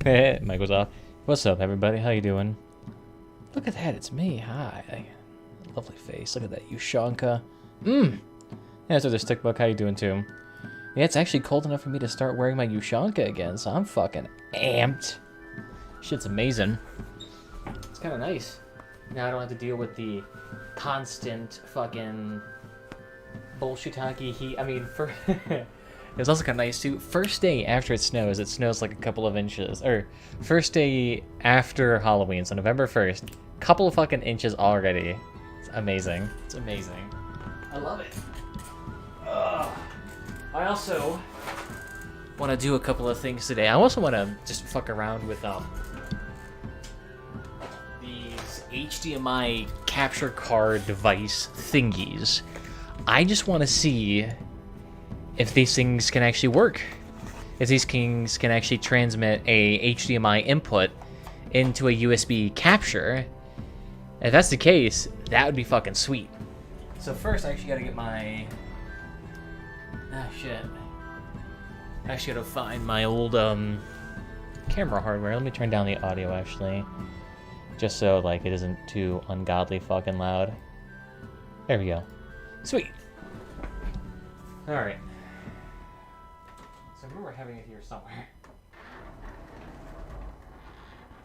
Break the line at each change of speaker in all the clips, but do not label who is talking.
Mic was off. What's up, everybody? How you doing? Look at that, it's me. Hi. Lovely face. Look at that, Ushanka. Yeah, so the stickbook. How you doing, too? Yeah, it's actually cold enough for me to start wearing my Ushanka again, so I'm fucking amped. Shit's amazing. It's kind of nice. Now I don't have to deal with the constant fucking bullshitaki heat. I mean, for it was also kind of nice too. First day after it snows like a couple of inches. Or first day after Halloween, so November 1st, couple of fucking inches already. It's amazing. It's amazing. I love it. Ugh. I also want to do a couple of things today. I also want to just fuck around with these HDMI capture card device thingies. I just want to see if these things can actually work. If these things can actually transmit a HDMI input into a USB capture. If that's the case, that would be fucking sweet. So first I actually gotta get my... Ah, shit. I actually gotta find my old camera hardware. Let me turn down the audio actually. Just so like it isn't too ungodly fucking loud. There we go. Sweet. Alright. So I remember having it here somewhere.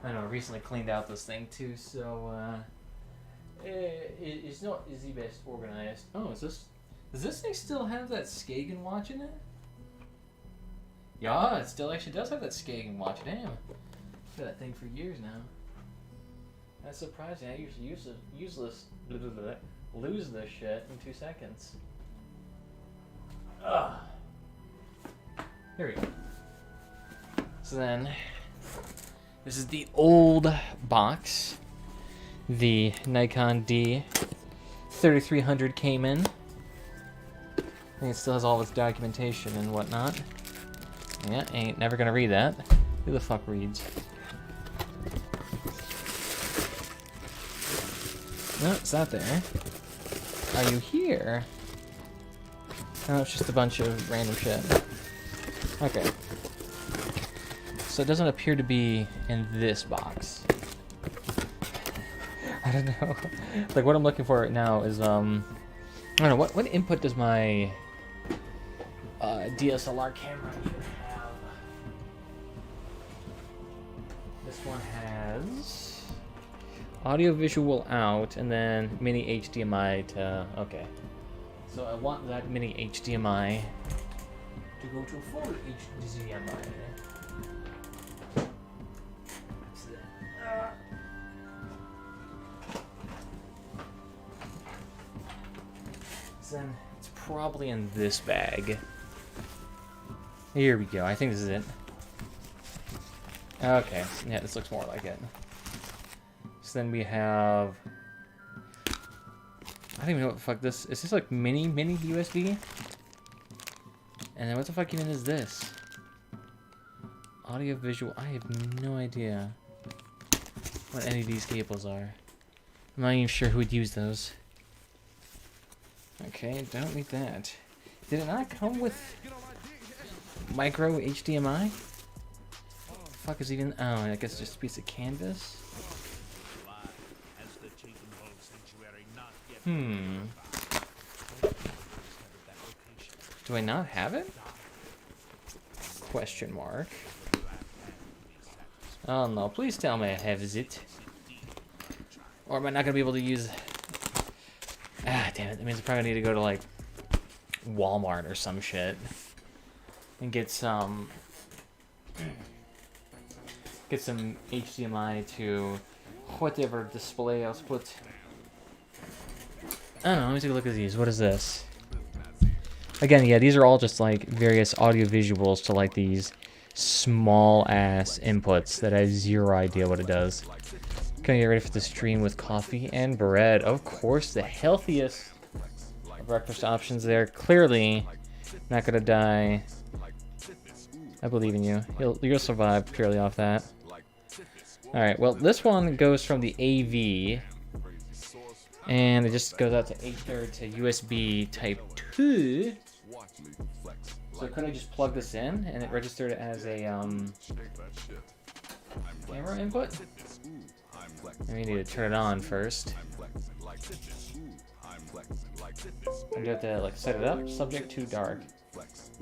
I know, I recently cleaned out this thing too, so it's not the best organized. Oh, does this thing still have that Skagen watch in it? Yeah, it still actually does have that Skagen watch. Damn. I've had that thing for years now. That's surprising. I usually lose this shit in 2 seconds. Ugh. Here we go. So then, this is the old box. The Nikon D3300 came in. I think it still has all its documentation and whatnot. Yeah, ain't never gonna read that. Who the fuck reads? No, it's not there. Are you here? Oh, it's just a bunch of random shit. Okay. So it doesn't appear to be in this box. I don't know. Like, what I'm looking for right now is, I don't know, what input does my DSLR camera even have? This one has audio visual out, and then mini HDMI to, okay. So I want that mini HDMI to go to a full HDMI. So then it's probably in this bag. Here we go. I think this is it. Okay. Yeah, this looks more like it. So then we have... I don't even know what the fuck this... Is this like mini USB? And then what the fuck even is this? Audio visual... I have no idea what any of these cables are. I'm not even sure who would use those. Okay, don't need that. Did it not come with micro HDMI? What the fuck is even... Oh, I guess just a piece of canvas? Do I not have it? Question mark. Oh no, please tell me I have it. Or am I not gonna be able to use... Ah, damn it. That means I probably need to go to, like, Walmart or some shit. And get some HDMI to whatever display I'll put. I don't know, let me take a look at these. What is this? Again, yeah, these are all just, like, various audio visuals to, like, these small-ass inputs that I have zero idea what it does. Gonna get ready for the stream with coffee and bread. Of course, the healthiest breakfast options there. Clearly, not gonna die. I believe in you. You'll survive purely off that. Alright, well, this one goes from the AV. And it just goes out to USB Type 2. So could I just plug this in and it registered as a Camera input? We need to turn it on first. I have to like set it up. Subject to dark.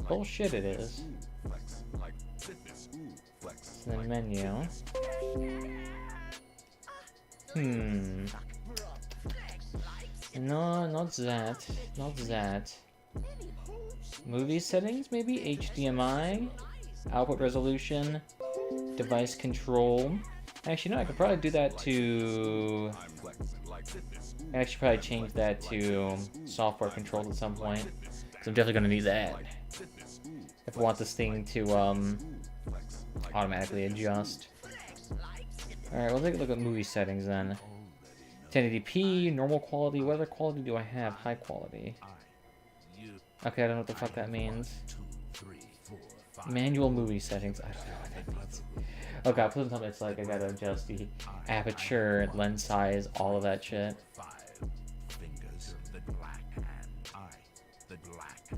Bullshit it is. So then menu. No, not that. Not that. Movie settings, maybe? HDMI. Output resolution. Device control. Actually, no, I could probably do that to... I should probably change that to software controls at some point. Because I'm definitely going to need that. If I want this thing to automatically adjust. Alright, we'll take a look at movie settings then. 1080p, normal quality. What other quality do I have? High quality. Okay, I don't know what the fuck that means. Manual movie settings. I don't know what that means. Okay, I'll put something. It's like I gotta adjust the aperture, lens size, all of that shit.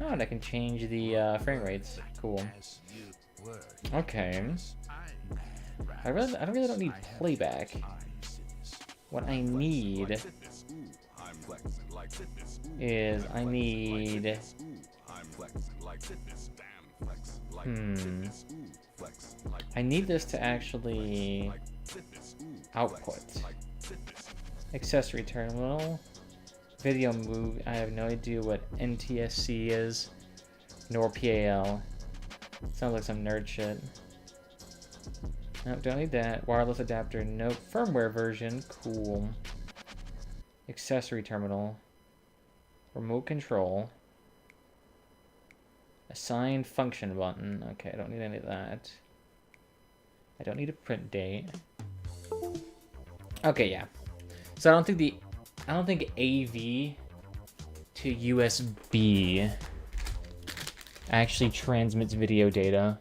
Oh, and I can change the frame rates. Cool. Okay. I really don't need playback. What I need is I need I need this to actually output. Accessory terminal. Video move. I have no idea what NTSC is, nor PAL. Sounds like some nerd shit. Nope, don't need that. Wireless adapter, nope. Firmware version, cool. Accessory terminal. Remote control. Assign function button. Okay, I don't need any of that. I don't need a print date. Okay, yeah. So I don't think AV to USB actually transmits video data.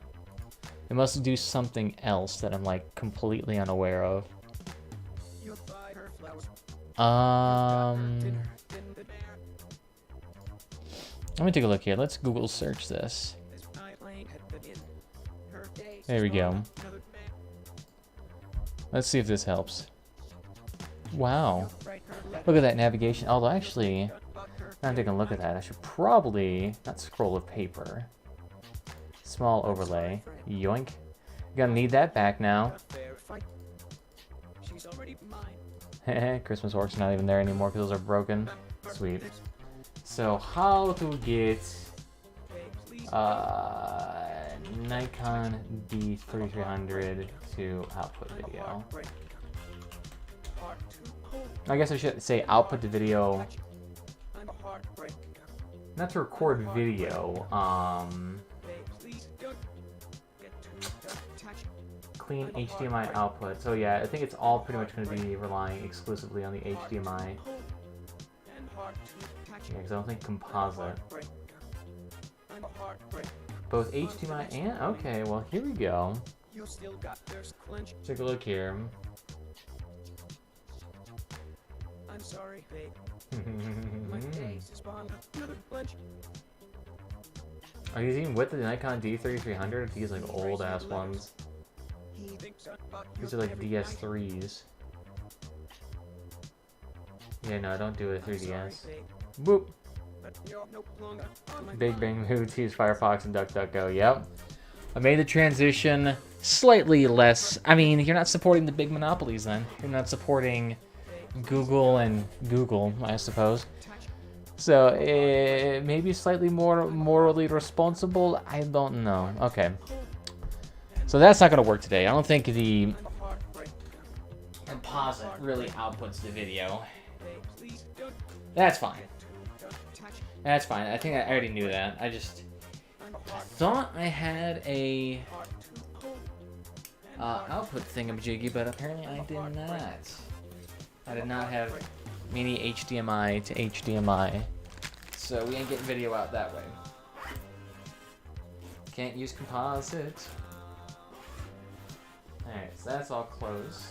It must do something else that I'm like completely unaware of. Let me take a look here. Let's Google search this. There we go. Let's see if this helps. Wow. Look at that navigation. Although actually, now I'm taking a look at that. I should probably not scroll with paper. Small overlay. Yoink. Gonna need that back now. Christmas Orcs not even there anymore because those are broken. Sweet. So how to get Nikon D3300 to output video? I guess I should say output the video. Not to record video. Clean HDMI output. So yeah, I think it's all pretty much going to be relying exclusively on the HDMI. Yeah, because I don't think composite. Both HDMI and... Okay, well, here we go. Take a look here. I'm sorry, babe. My face is bombed. Another flinch. Are these even with the Nikon D3300? These like old ass ones. These are like DS3s. Yeah, no, don't do a 3DS. Boop. Big Bang Moods, use Firefox and DuckDuckGo. Yep. I made the transition slightly less. I mean, you're not supporting the big monopolies then. You're not supporting Google and Google, I suppose. So, maybe slightly more morally responsible? I don't know. Okay. So that's not going to work today. I don't think the composite really outputs the video. That's fine. That's fine. I think I already knew that. I just thought I had a output thingamajiggy, but apparently I did not. I did not have mini HDMI to HDMI. So we ain't getting video out that way. Can't use composite. Alright, so that's all closed.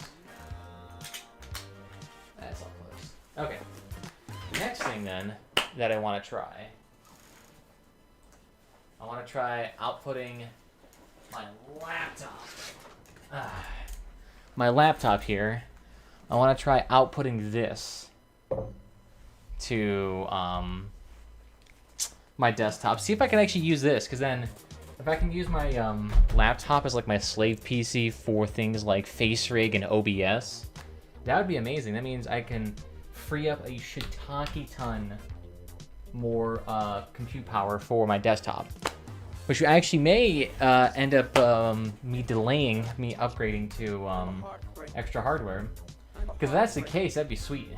That's all closed. Okay. Next thing then that I want to try. I want to try outputting my laptop. my laptop here, I want to try outputting this to my desktop. See if I can actually use this, because then if I can use my laptop as like my slave PC for things like FaceRig and OBS, that would be amazing. That means I can free up a shiitake ton more compute power for my desktop, which actually may end up me delaying me upgrading to extra hardware. Because if that's the case, that'd be sweet.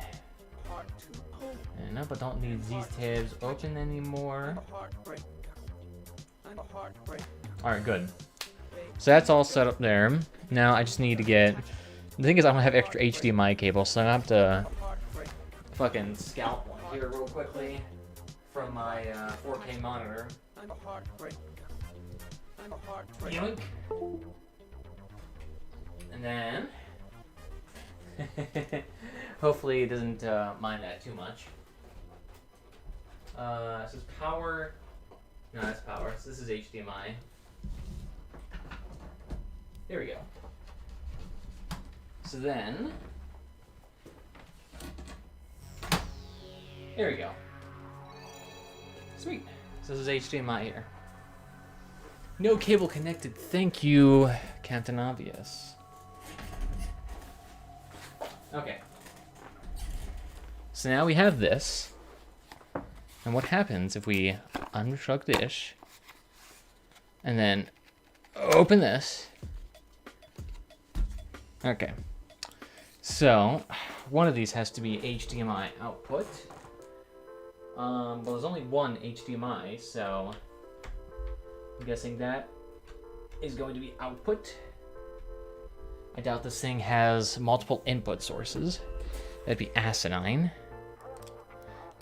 And no, but don't need these tabs open anymore. Alright, good. So that's all set up there. Now I just need to get... The thing is, I don't have extra HDMI cable, so I have to fucking scalp one here real quickly from my 4K monitor. Yoink. And then... hopefully it doesn't mind that too much. This is power... No, that's power. So this is HDMI. There we go. So then... There we go. Sweet. So this is HDMI here. No cable connected. Thank you, Captain Obvious. Okay. So now we have this. And what happens if we unplug this and then open this? Okay. So one of these has to be HDMI output. Well, there's only one HDMI, so I'm guessing that is going to be output. I doubt this thing has multiple input sources. That'd be asinine.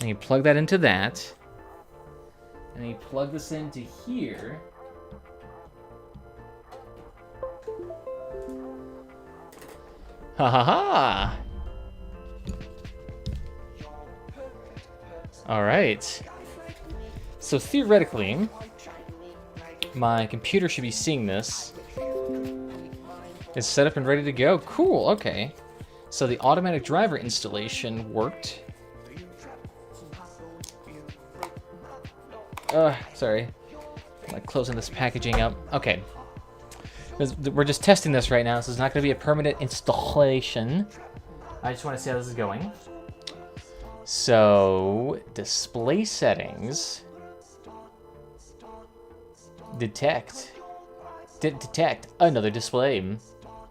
And you plug that into that. And you plug this into here. Ha ha ha! Alright. So theoretically, my computer should be seeing this. It's set up and ready to go. Cool, okay. So the automatic driver installation worked. Sorry. I'm like closing this packaging up. Okay. We're just testing this right now, so it's not going to be a permanent installation. I just want to see how this is going. So, display settings. Detect another display.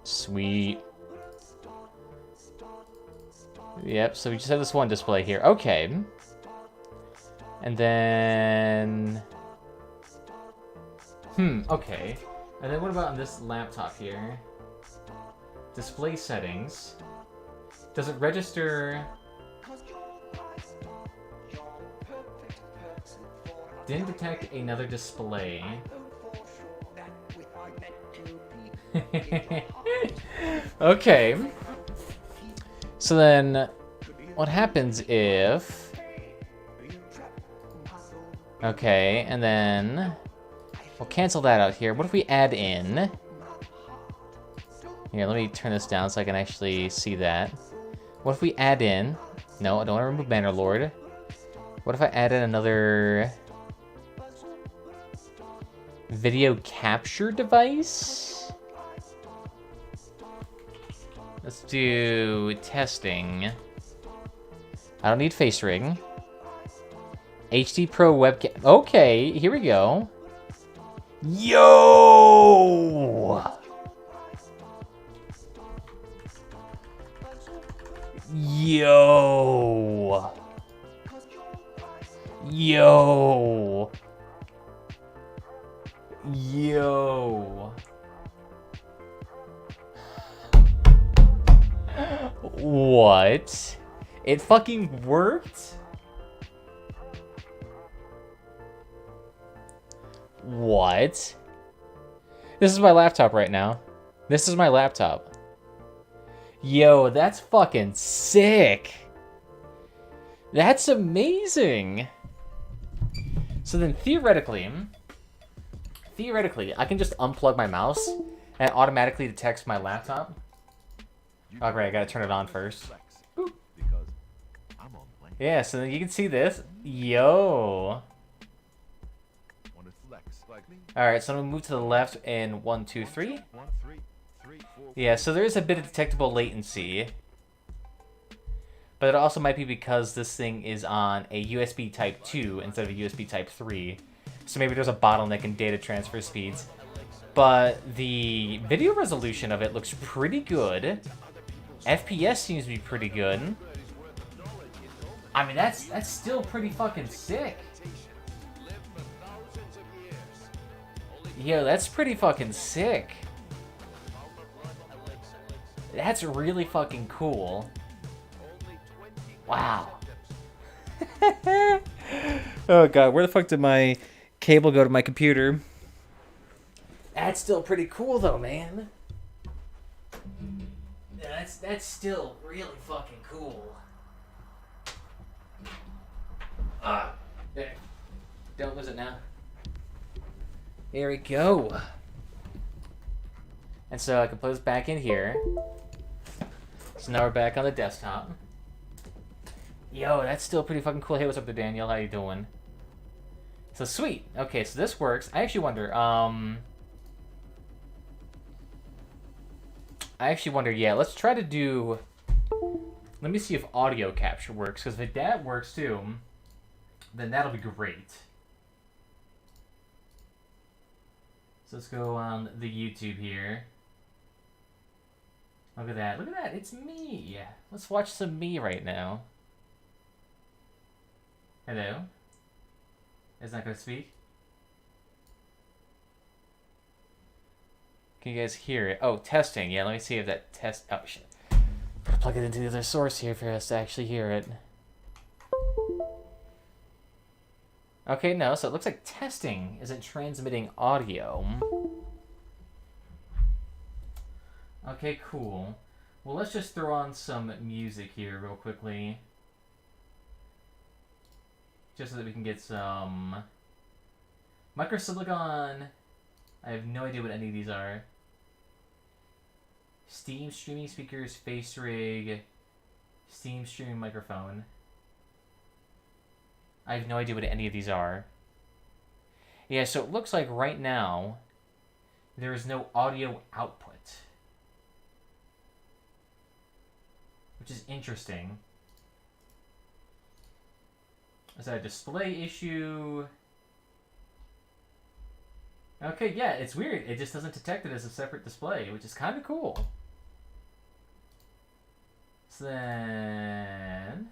Sweet. Yep, so we just have this one display here. Okay. And then... okay. And then what about on this laptop here? Display settings. Does it register... Didn't detect another display. Okay. So then, what happens if... Okay, and then... We'll cancel that out here. What if we add in... Here, let me turn this down so I can actually see that. What if we add in... No, I don't want to remove Bannerlord. What if I added another... video capture device? Let's do testing. I don't need FaceRig. HD Pro webcam. Okay, here we go. Yo! Yo! Yo! Yo! What? It fucking worked? What? This is my laptop right now. This is my laptop. Yo, that's fucking sick. That's amazing. So then theoretically, I can just unplug my mouse and it automatically detects my laptop. Oh, great, I gotta turn it on first. Yeah, so you can see this. Yo. Alright, so I'm gonna move to the left in 1, 2, 3. Yeah, so there is a bit of detectable latency. But it also might be because this thing is on a USB Type 2 instead of a USB Type 3. So maybe there's a bottleneck in data transfer speeds. But the video resolution of it looks pretty good. FPS seems to be pretty good. I mean, that's still pretty fucking sick. Yo, that's pretty fucking sick. That's really fucking cool. Wow. Oh god, where the fuck did my cable go to my computer? That's still pretty cool though, man. That's still really fucking cool. There. Don't lose it now. There we go. And so I can put this back in here. So now we're back on the desktop. Yo, that's still pretty fucking cool. Hey, what's up there, Daniel? How you doing? So sweet. Okay, so this works. I actually wonder, yeah, let's try to do... Let me see if audio capture works, because if that works too, then that'll be great. So let's go on the YouTube here. Look at that. Look at that. It's me. Let's watch some me right now. Hello? Is that going to speak? Can you guys hear it? Oh, testing. Yeah, let me see if that test... Oh, shit. Plug it into the other source here for us to actually hear it. Okay, no, so it looks like testing isn't transmitting audio. Okay, cool. Well, let's just throw on some music here real quickly. Just so that we can get some... Microsilicon. I have no idea what any of these are. Steam streaming speakers, face rig, Steam streaming microphone. I have no idea what any of these are. Yeah, so it looks like right now there is no audio output, which is interesting. Is that a display issue? Okay, yeah, it's weird. It just doesn't detect it as a separate display, which is kind of cool. So then...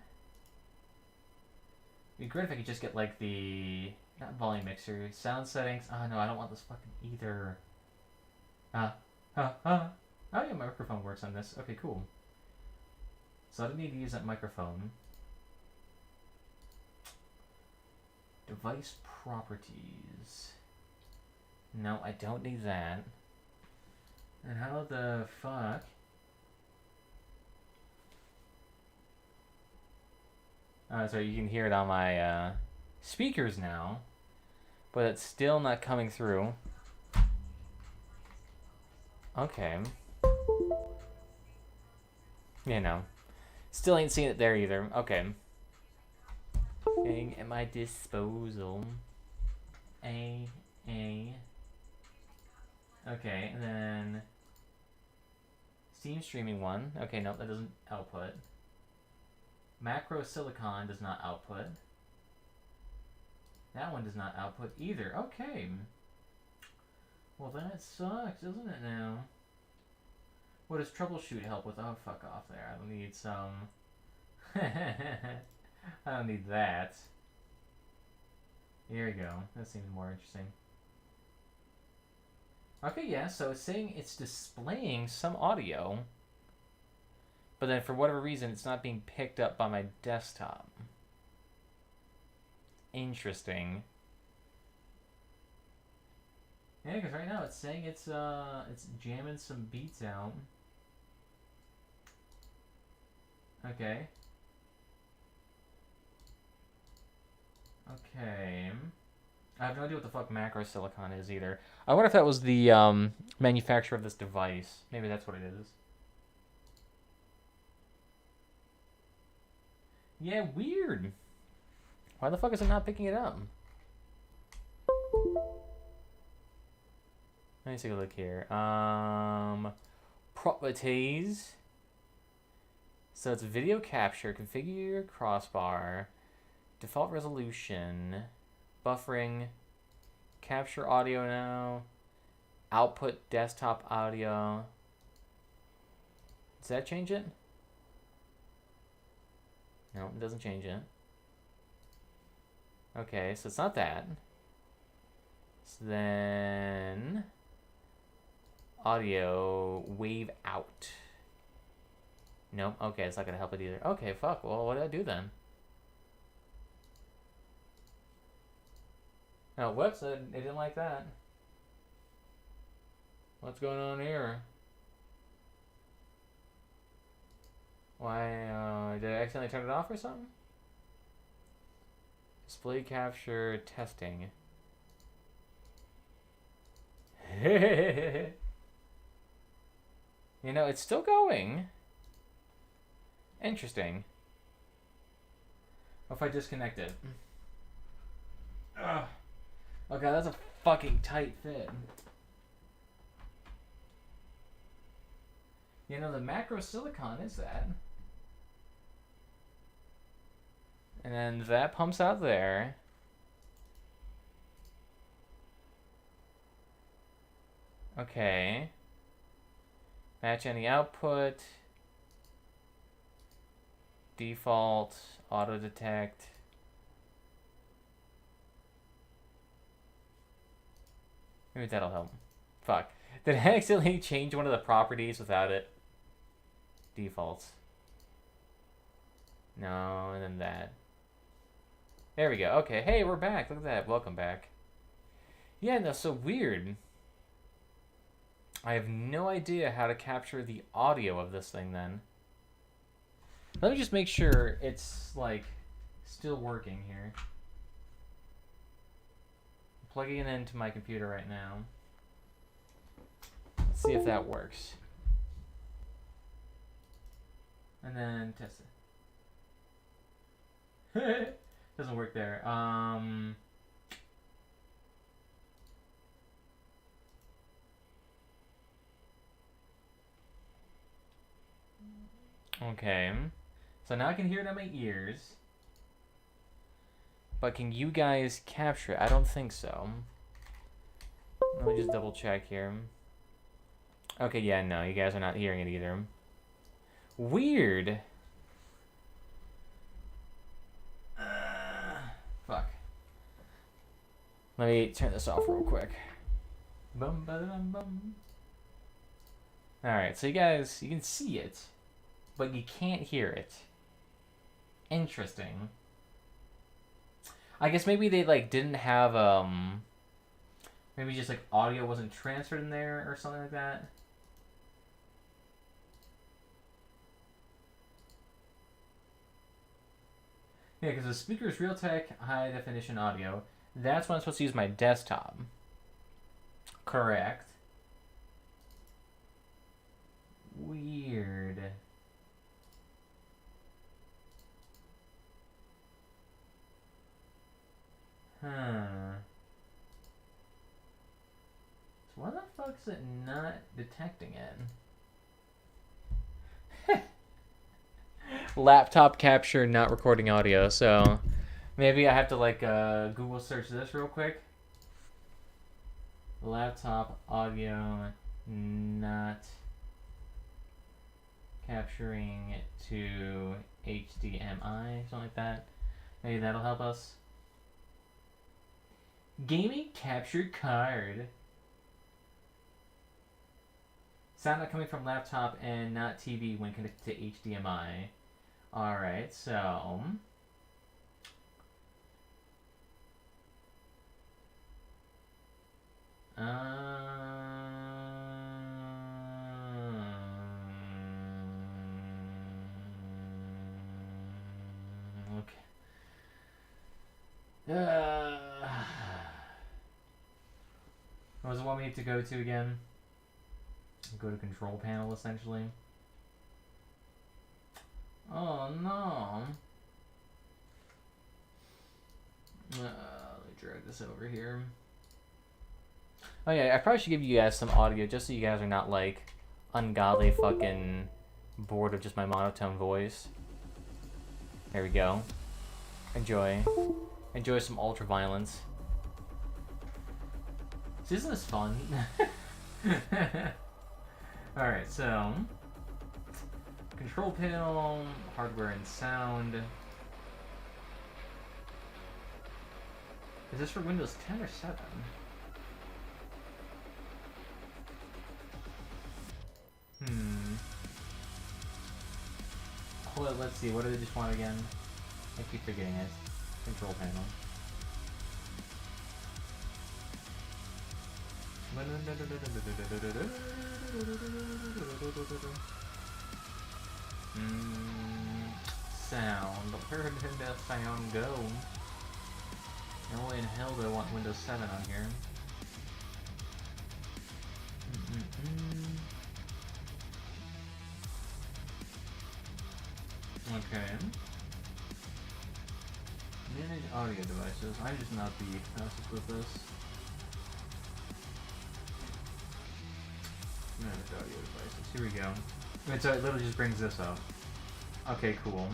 It'd be great if I could just get, like, the... Not volume mixer. Sound settings. Oh, no, I don't want this fucking either. Oh, yeah, my microphone works on this. Okay, cool. So I don't need to use that microphone. Device properties. No, I don't need that. And how the fuck... so you can hear it on my speakers now, but it's still not coming through. Okay. You know. Still ain't seen it there either. Okay. Thing at my disposal. Okay, and then Steam streaming one. Okay, nope, that doesn't output. Macro silicon does not output. That one does not output either. Okay. Well, that sucks, doesn't it now? What does troubleshoot help with? Oh, fuck off there. I don't need some... I don't need that. Here we go. That seems more interesting. Okay, yeah, so it's saying it's displaying some audio, but then for whatever reason, it's not being picked up by my desktop. Interesting. Yeah, because right now it's saying it's jamming some beats out. Okay. Okay. I have no idea what the fuck macro silicon is either. I wonder if that was the manufacturer of this device. Maybe that's what it is. Yeah, weird. Why the fuck is it not picking it up? Let me take a look here. Properties. So it's video capture, configure your crossbar, default resolution, buffering, capture audio now, output desktop audio. Does that change it? No, it doesn't change it. Okay, so it's not that. So then audio wave out. Nope. Okay, it's not gonna help it either. Okay, fuck. Well, what did I do then? Oh, whoops! It didn't like that. What's going on here? Why? Did I accidentally turn it off or something? Display capture testing. You know, it's still going. Interesting. What if I disconnect it? Ugh. Okay, that's a fucking tight fit. You know, the macro silicon is that. And then that pumps out there. Okay. Match any output. Default. Auto detect. Maybe that'll help. Fuck. Did I accidentally change one of the properties without it? Defaults. No, and then that. There we go. Okay, hey, we're back. Look at that. Welcome back. Yeah, no, so weird. I have no idea how to capture the audio of this thing then. Let me just make sure it's, like, still working here. I'm plugging it into my computer right now. Let's see if that works. And then test it. Doesn't work there. Okay. So now I can hear it in my ears. But can you guys capture it? I don't think so. Let me just double check here. Okay, yeah, no, you guys are not hearing it either. Weird. Fuck. Let me turn this off real quick. Bum, ba-da-bum, bum. Alright, so you guys, you can see it, but you can't hear it. Interesting. I guess maybe they, like, didn't have, maybe just, like, audio wasn't transferred in there or something like that. Yeah, because the speaker's Realtek high definition audio. That's when I'm supposed to use my desktop. Correct. Weird. Huh. So why the fuck is it not detecting it? Laptop capture, not recording audio. So maybe I have to like Google search this real quick. Laptop audio not capturing to HDMI, something like that. Maybe that'll help us. Gaming capture card. Sound not coming from laptop and not TV when connected to HDMI. Alright, so... okay. What does it want me to go to again? Go to control panel, essentially. Oh, no. this over here. Oh yeah, I probably should give you guys some audio just so you guys are not like ungodly fucking bored of just my monotone voice. There we go. Enjoy. Enjoy some ultra violence. Isn't this fun? Alright, so control panel, hardware and sound. Is this for Windows 10 or 7? Well, let's see, what do they just want again? I keep forgetting it. Control panel. Sound. Where did that sound go? No way in hell do I want Windows 7 on here. Okay. Manage audio devices. I'm just not the fastest with this. Manage audio devices. Here we go. Wait, so it literally just brings this up. Okay, cool.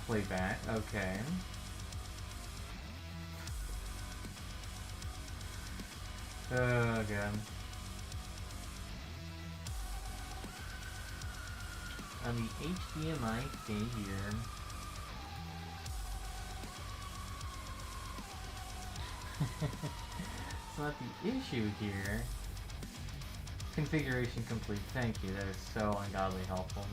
Playback. Okay. God. On the HDMI thing here. It's not the issue here. Configuration complete. Thank you. That is so ungodly helpful.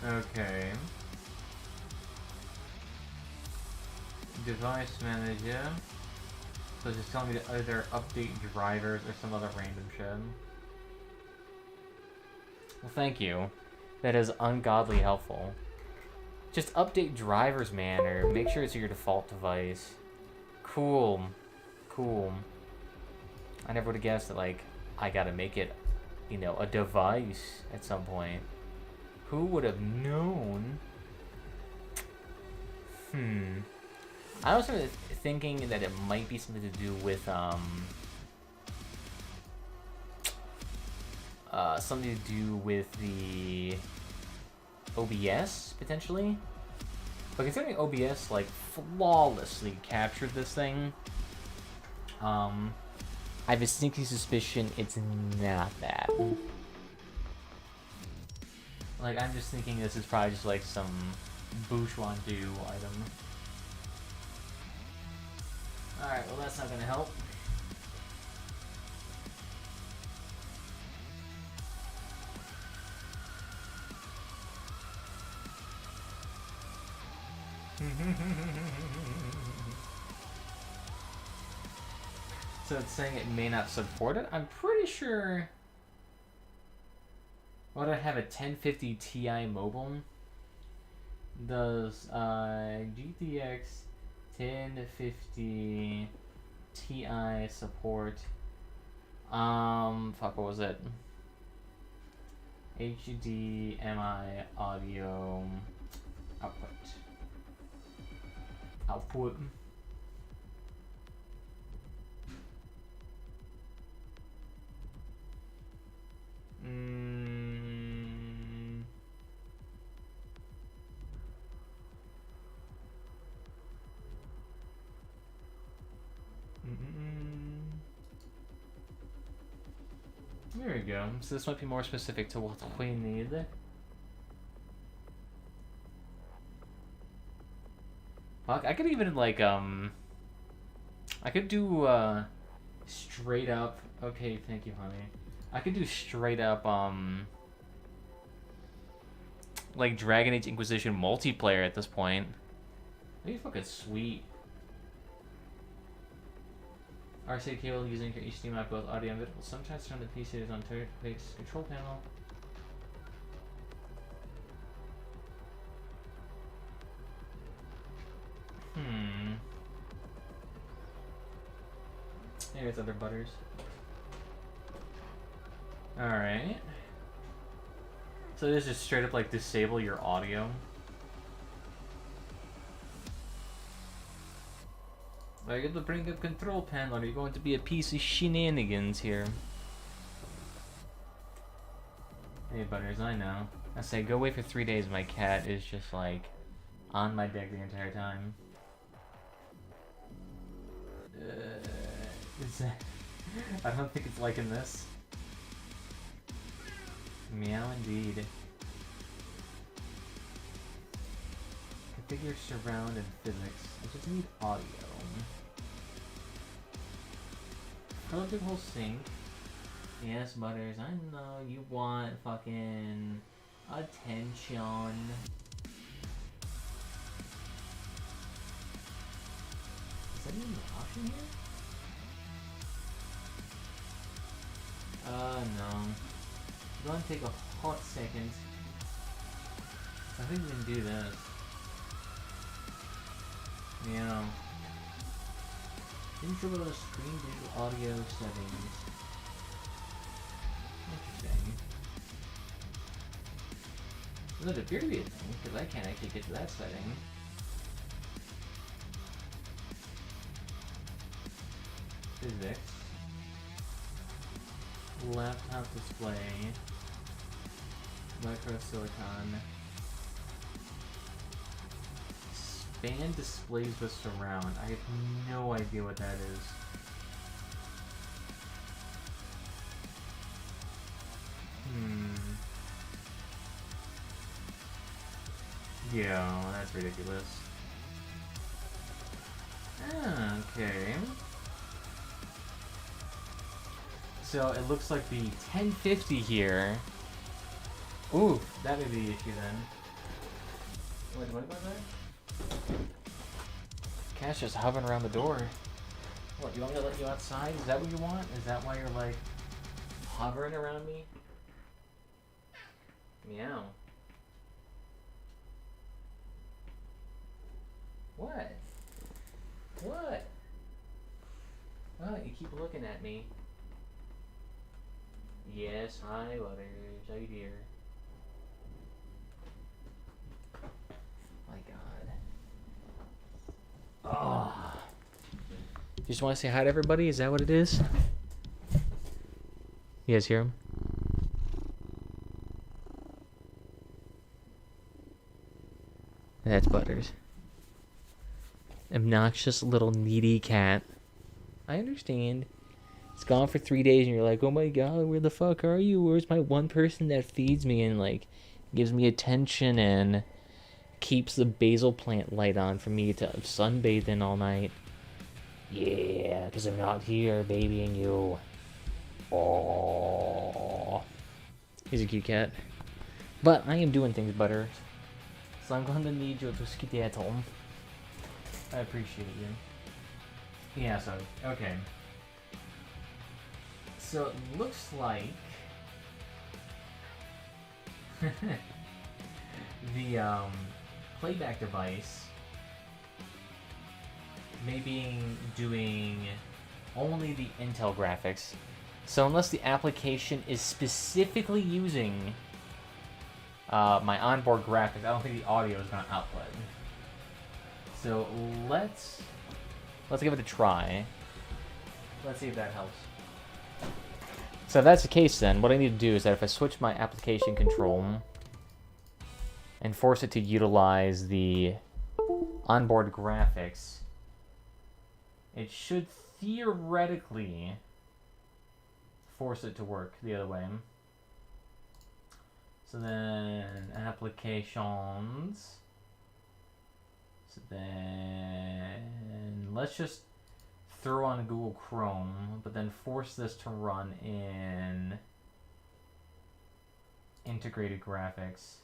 Okay. Device manager. So just tell me to either update drivers or some other random shit. Well, thank you. That is ungodly helpful. Just update drivers, man, or make sure it's your default device. Cool. Cool. I never would have guessed that, like, I gotta make it, you know, a device at some point. Who would have known? I was sort of thinking that it might be something to do with, something to do with the OBS, potentially? But considering OBS, like, flawlessly captured this thing, I have a sneaky suspicion it's not that. Like, I'm just thinking this is probably just, like, some bourgeois-do item. Alright, well that's not gonna help. So it's saying it may not support it? I'm pretty sure... What, I have a 1050 Ti mobile? Does GTX 1050 Ti support... fuck, what was it? HDMI audio output. Output. There we go. So this might be more specific to what we need. Fuck, I could even like I could do straight up. Okay, thank you, honey. I could do straight up like Dragon Age Inquisition multiplayer at this point. That'd be fucking sweet. RCA cable using your HDMI both audio and video. Sometimes turn the PC is on base control panel. Here's other butters. Alright. So this is straight up like disable your audio. I get to bring up control panel. Are you going to be a piece of shenanigans here? Hey butters, I know. I say go away for 3 days. My cat is just like on my dick the entire time. I don't think it's liking this. Meow indeed. Configure surround and physics. I just need audio. Electrical sync. Yes, butters, I know you want fucking attention. Is that even an option here? No. It's gonna take a hot second. I think we can do this. Yeah. Intro to screen digital audio settings. Interesting. Well, that appears to be a thing, because I can't actually get to that setting. Physics. Laptop display. Microsilicon. Span displays with surround. I have no idea what that is. Yeah, that's ridiculous. Okay. So it looks like the 1050 here. Ooh, that may be the issue then. Wait, what about that? Cat's just hovering around the door. What, you want me to let you outside? Is that what you want? Is that why you're like hovering around me? Meow. What? What? Oh, you keep looking at me. Yes, hi, Butters. How you dear? My God. Oh. You just want to say hi to everybody? Is that what it is? You guys hear him? That's Butters. Obnoxious little needy cat. I understand. It's gone for 3 days and you're like, oh my God, where the fuck are you? Where's my one person that feeds me and like gives me attention and keeps the basil plant light on for me to sunbathe in all night? Yeah, because I'm not here babying you. Oh, he's a cute cat. But I am doing things better. So I'm going to need you to skedaddle. I appreciate you. Yeah, so, okay. So it looks like the playback device may be doing only the Intel graphics. So unless the application is specifically using my onboard graphics, I don't think the audio is going to output. So let's give it a try. Let's see if that helps. So if that's the case, then what I need to do is that if I switch my application control and force it to utilize the onboard graphics, it should theoretically force it to work the other way. So then applications. So then let's just throw on Google Chrome, but then force this to run in integrated graphics.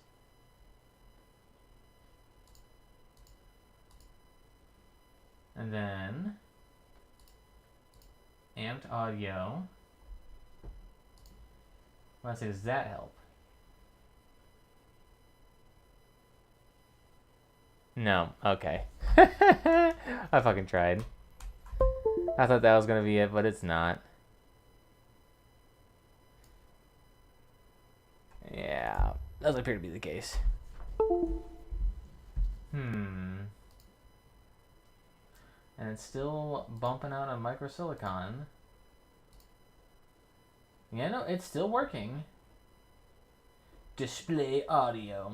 And then amped audio. What I say, does that help? No. Okay. I fucking tried. I thought that was gonna be it, but it's not. Yeah, doesn't appear to be the case. And it's still bumping out on microsilicon. Yeah, no, it's still working. Display audio.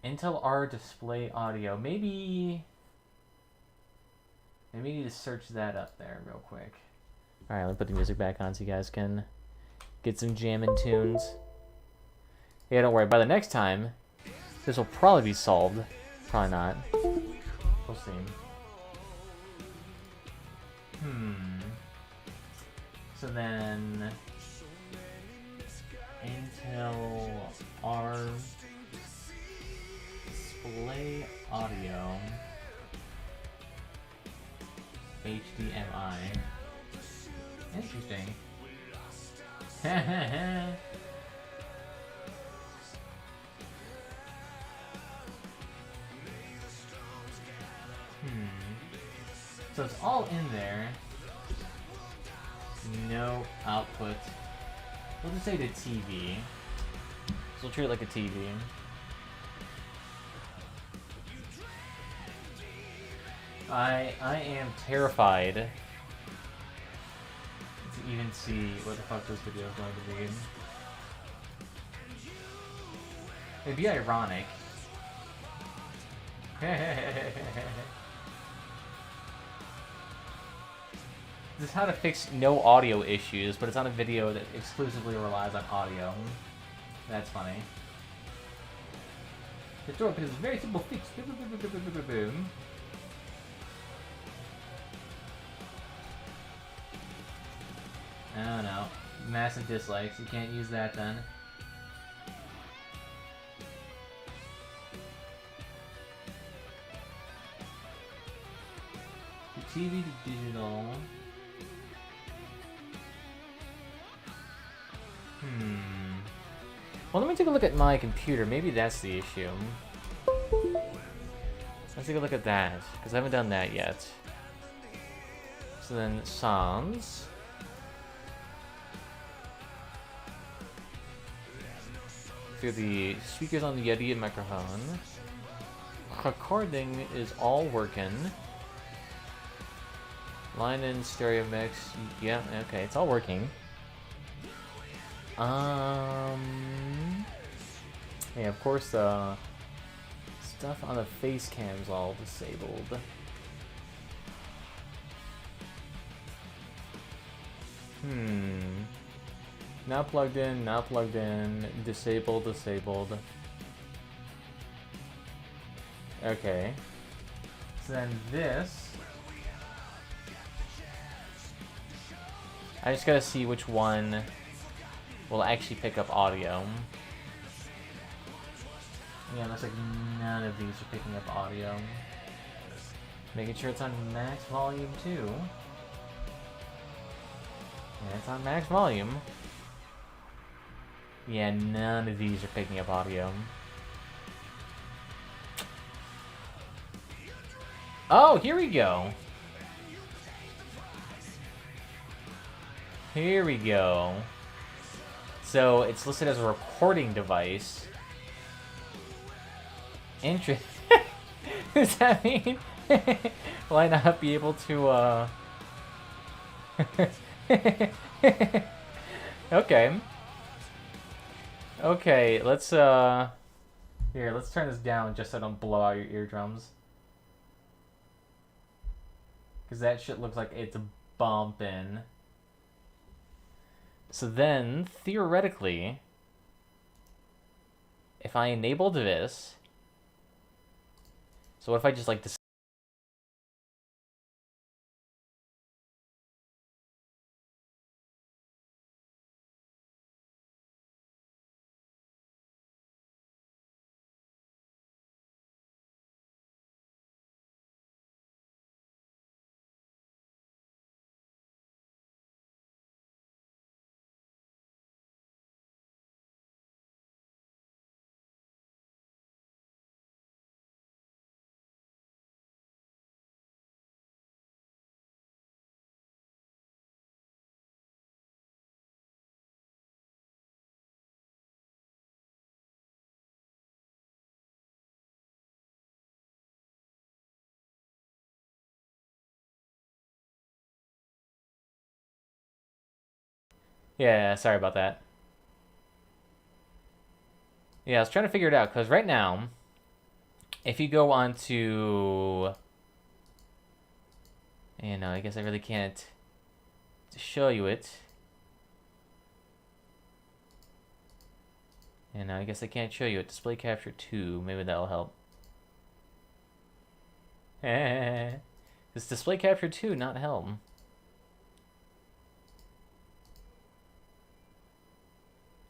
Intel R display audio. Maybe we need to search that up there real quick. Alright, let me put the music back on so you guys can get some jamming tunes. Yeah, don't worry. By the next time, this will probably be solved. Probably not. We'll see. So then... Intel R display audio HDMI. Interesting. So it's all in there. No output. We'll just say the TV. So we'll treat it like a TV. I am terrified to even see what the fuck this video is going to be. It'd be ironic. This is how to fix no audio issues, but it's on a video that exclusively relies on audio. That's funny. It's because it's a very simple fix. Boom. Oh no. Massive dislikes. You can't use that then. The TV to digital. Well, let me take a look at my computer. Maybe that's the issue. Let's take a look at that, because I haven't done that yet. So then, sounds. Through the speakers on the Yeti microphone. Recording is all working. Line in stereo mix. Yeah, okay, it's all working. Yeah, of course, stuff on the face cam's all disabled. Not plugged in, not plugged in, disabled, disabled. Okay. So then this... I just gotta see which one will actually pick up audio. Yeah, looks like none of these are picking up audio. Making sure it's on max volume too. Yeah, it's on max volume. Yeah, none of these are picking up audio. Oh, here we go. Here we go. So it's listed as a recording device. Interesting. Does that mean will I not be able to Okay. Okay, let's here, let's turn this down just so I don't blow out your eardrums. Cause that shit looks like it's bumping. So then, theoretically, if I enabled this, so what if I just like Yeah, sorry about that. Yeah, I was trying to figure it out, because right now, if you go on to... You know, I guess I really can't show you it. You know, I guess I can't show you it. Display Capture 2, maybe that'll help. Does Display Capture 2 not help?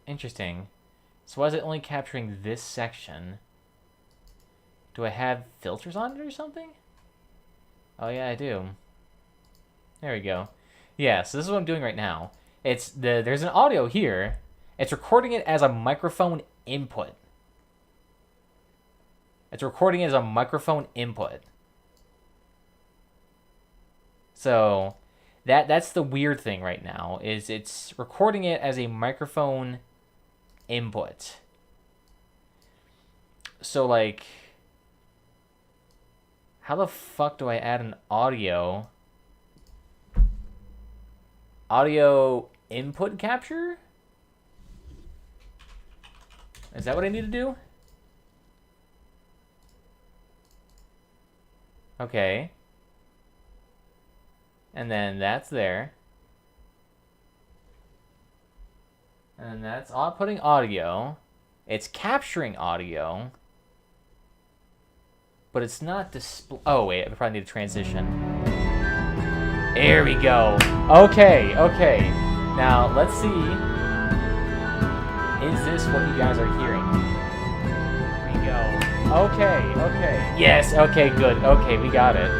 Interesting. So why is it only capturing this section? Do I have filters on it or something? Oh yeah, I do. There we go. Yeah, so this is what I'm doing right now. There's an audio here. It's recording it as a microphone input. It's recording it as a microphone input. So that's the weird thing right now, is it's recording it as a microphone input. So like, how the fuck do I add an audio input capture? Is that what I need to do? Okay. And then that's there. And that's outputting audio. It's capturing audio. But it's not display. Oh, wait. I probably need a transition. There we go. Okay, okay. Now, let's see. Is this what you guys are hearing? Here we go. Okay, okay. Yes, okay, good. Okay, we got it.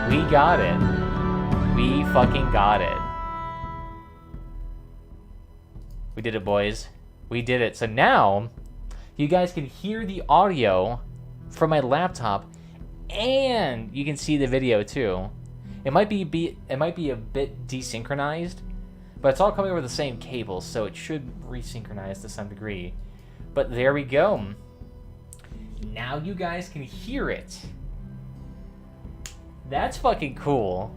We got it. We fucking got it. We did it, boys. We did it. So now, you guys can hear the audio from my laptop, and you can see the video too. It might be a bit desynchronized, but it's all coming over the same cable, so it should resynchronize to some degree. But there we go. Now you guys can hear it. That's fucking cool.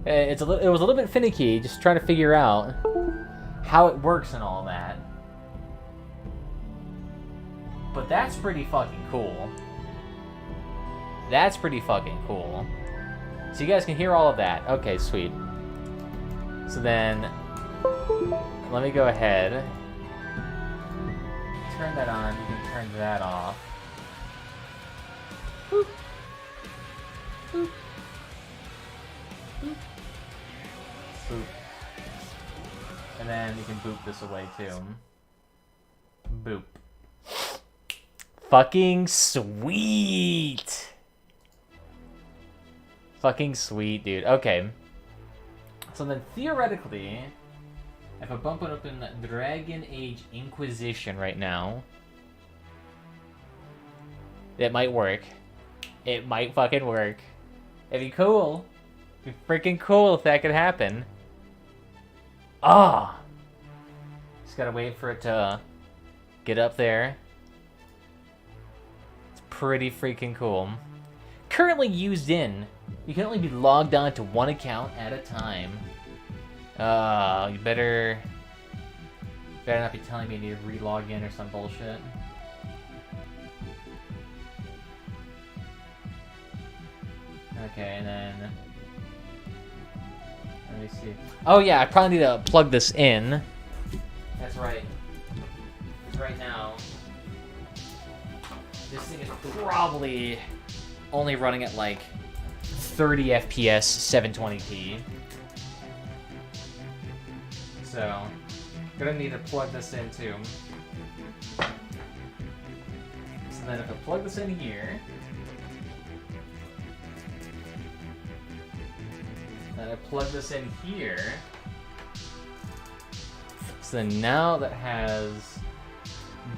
It was a little bit finicky, just trying to figure out how it works and all that. But that's pretty fucking cool. That's pretty fucking cool. So you guys can hear all of that. Okay, sweet. So then, let me go ahead. Turn that on. You can turn that off. Boop. Boop. Boop. Boop. And then you can boop this away too. Boop. Fucking sweet! Fucking sweet, dude. Okay. So then, theoretically, if I bump it open Dragon Age Inquisition right now, it might work. It might fucking work. It'd be cool. It'd be freaking cool if that could happen. Ah! Just gotta wait for it to get up there. It's pretty freaking cool. Currently used in. You can only be logged on to one account at a time. You better not be telling me I need to re-log in or some bullshit. Okay, and then let me see. Oh yeah, I probably need to plug this in. That's right. Right now, this thing is probably only running at like 30 FPS, 720p. So, gonna need to plug this in too. So then if I plug this in here, then I plug this in here, so then now that has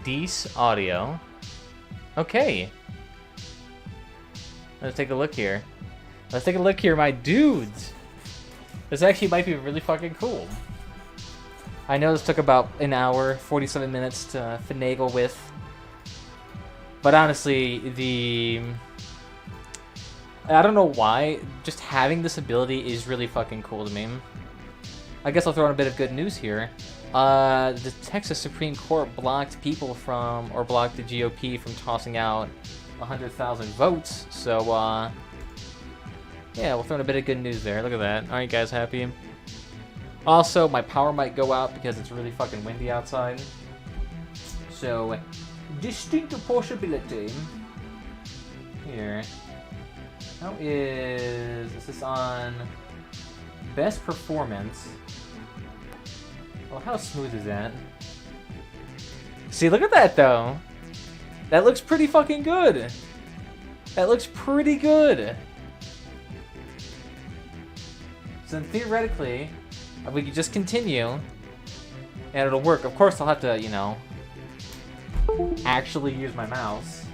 decent audio. Okay. Let's take a look here. Let's take a look here, my dudes. This actually might be really fucking cool. I know this took about an hour, 47 minutes to finagle with. But honestly, I don't know why, just having this ability is really fucking cool to me. I guess I'll throw in a bit of good news here. The Texas Supreme Court blocked people from, or blocked the GOP from tossing out 100,000 votes. So, yeah, we'll throw in a bit of good news there. Look at that. Aren't you guys happy? Also, my power might go out because it's really fucking windy outside. So, distinct possibility. Here. How is this on best performance? Well, how smooth is that? See, look at that though. That looks pretty fucking good. That looks pretty good. So theoretically, we could just continue and it'll work. Of course, I'll have to, you know, actually use my mouse.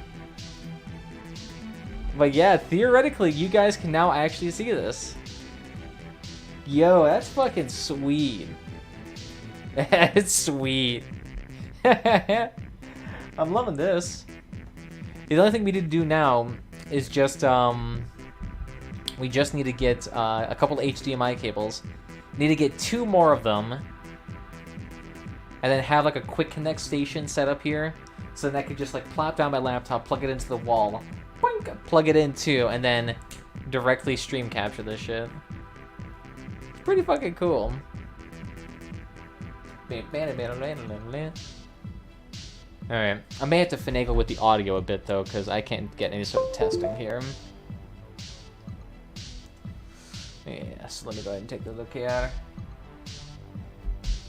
But yeah, theoretically, you guys can now actually see this. Yo, that's fucking sweet. That's sweet. I'm loving this. The only thing we need to do now is just, we just need to get a couple HDMI cables. Need to get 2 more of them. And then have like a quick connect station set up here. So then I could just like plop down my laptop, plug it into the wall. Boink, plug it in too, and then directly stream capture this shit. It's pretty fucking cool. Alright, I may have to finagle with the audio a bit though, because I can't get any sort of testing here. Yeah, so let me go ahead and take a look here.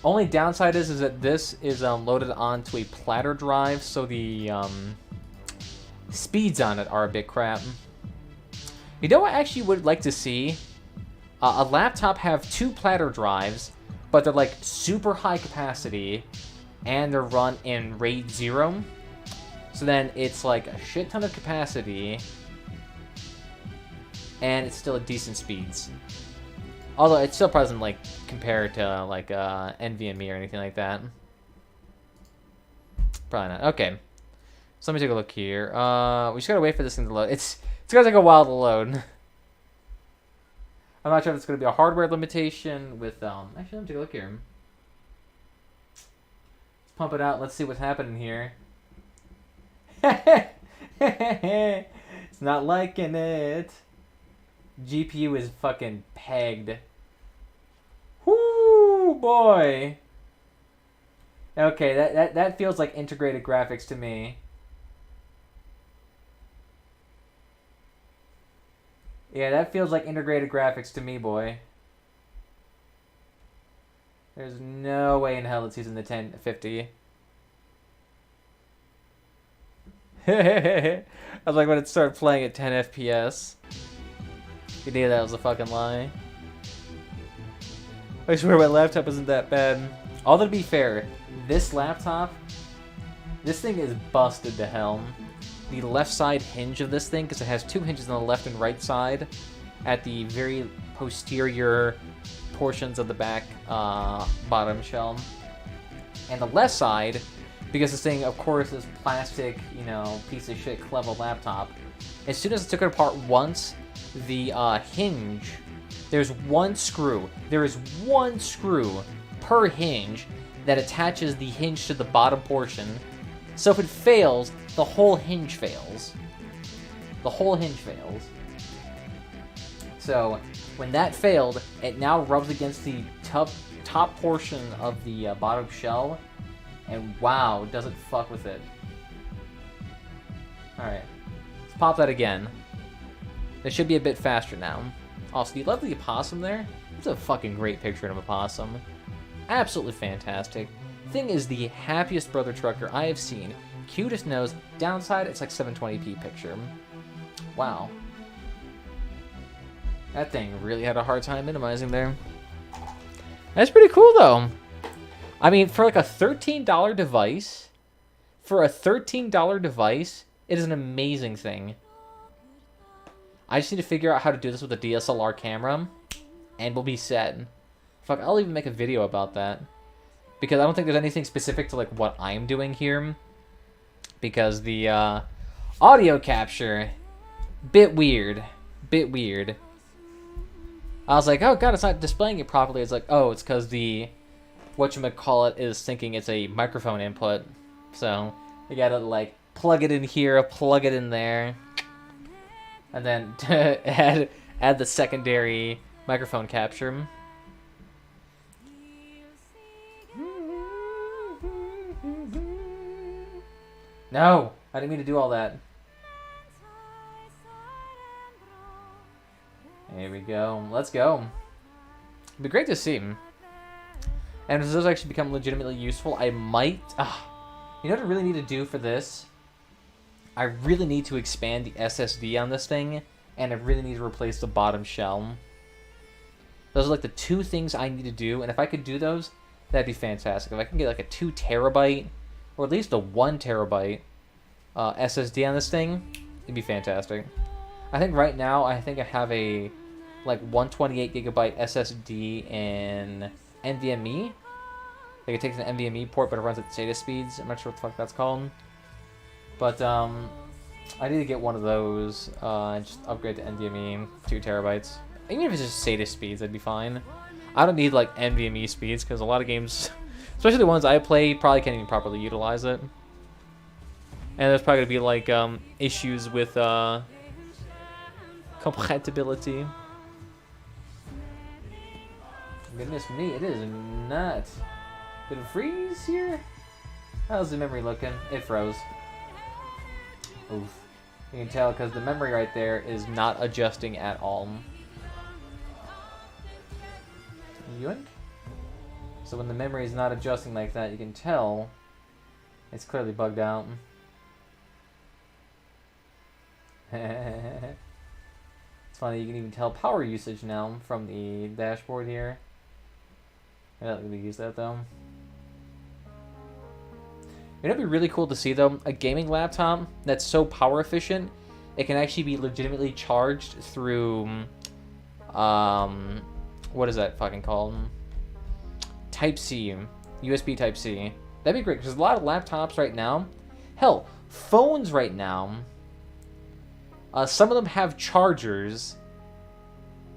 Only downside is that this is loaded onto a platter drive, so the speeds on it are a bit crap. You know what I actually would like to see? A laptop have 2 platter drives, but they're like super high capacity, and they're run in RAID 0. So then it's like a shit ton of capacity, and it's still at decent speeds. Although it still doesn't like compare to like NVMe or anything like that. Probably not. Okay. So let me take a look here. We just gotta wait for this thing to load. It's gonna take a while to load. I'm not sure if it's gonna be a hardware limitation with actually let me take a look here. Let's pump it out, let's see what's happening here. It's not liking it. GPU is fucking pegged. Whoo boy. Okay, that feels like integrated graphics to me. Yeah, that feels like integrated graphics to me, boy. There's no way in hell it's using the 1050. I was like when it started playing at 10 FPS. You knew that was a fucking lie. I swear my laptop isn't that bad. Although to be fair, this laptop, this thing is busted to hell. The left side hinge of this thing, because it has 2 hinges on the left and right side at the very posterior portions of the back bottom shell. And the left side, because this thing, of course, is plastic, you know, piece of shit clever laptop. As soon as I took it apart once, the hinge, there's 1 screw. There is 1 screw per hinge that attaches the hinge to the bottom portion. So if it fails, the whole hinge fails. The whole hinge fails. So when that failed, it now rubs against the top portion of the bottom shell, and wow, doesn't fuck with it. Alright, let's pop that again. It should be a bit faster now. Also, do you love the opossum there? It's a fucking great picture of a possum. Absolutely fantastic. Thing is the happiest brother trucker I have seen. Cutest nose. Downside, it's like 720p picture. Wow. That thing really had a hard time minimizing there. That's pretty cool though. I mean, for like a $13 device, it is an amazing thing. I just need to figure out how to do this with a DSLR camera, and we'll be set. Fuck, I'll even make a video about that. Because I don't think there's anything specific to like what I'm doing here. Because the audio capture, bit weird. I was like, oh god, it's not displaying it properly. It's like, oh, it's because the whatchamacallit is thinking it's a microphone input. So you gotta like plug it in here, plug it in there, and then add the secondary microphone capture. No, I didn't mean to do all that. Here we go. Let's go. It'd be great to see. And if this does actually become legitimately useful, I might... you know what I really need to do for this? I really need to expand the SSD on this thing, and I really need to replace the bottom shell. Those are like the two things I need to do, and if I could do those, that'd be fantastic. If I can get like a 2 terabyte, or at least a 1 terabyte SSD on this thing, it'd be fantastic. I think right now, I have a like 128 gigabyte SSD in NVMe. Like it takes an NVMe port, but it runs at SATA speeds. I'm not sure what the fuck that's called. But I need to get one of those and just upgrade to NVMe 2 terabytes. Even if it's just SATA speeds, that'd be fine. I don't need like NVMe speeds because a lot of games, especially the ones I play, probably can't even properly utilize it. And there's probably gonna be like issues with compatibility. Goodness me, it is not. Did it freeze here? How's the memory looking? It froze. Oof. You can tell because the memory right there is not adjusting at all. Yoink. So when the memory is not adjusting like that, you can tell it's clearly bugged out. It's funny, you can even tell power usage now from the dashboard here. I don't really use that though. It'd be really cool to see though, a gaming laptop that's so power efficient, it can actually be legitimately charged through, what is that fucking called? Type-C, USB Type-C. That'd be great, because a lot of laptops right now, hell, phones right now, some of them have chargers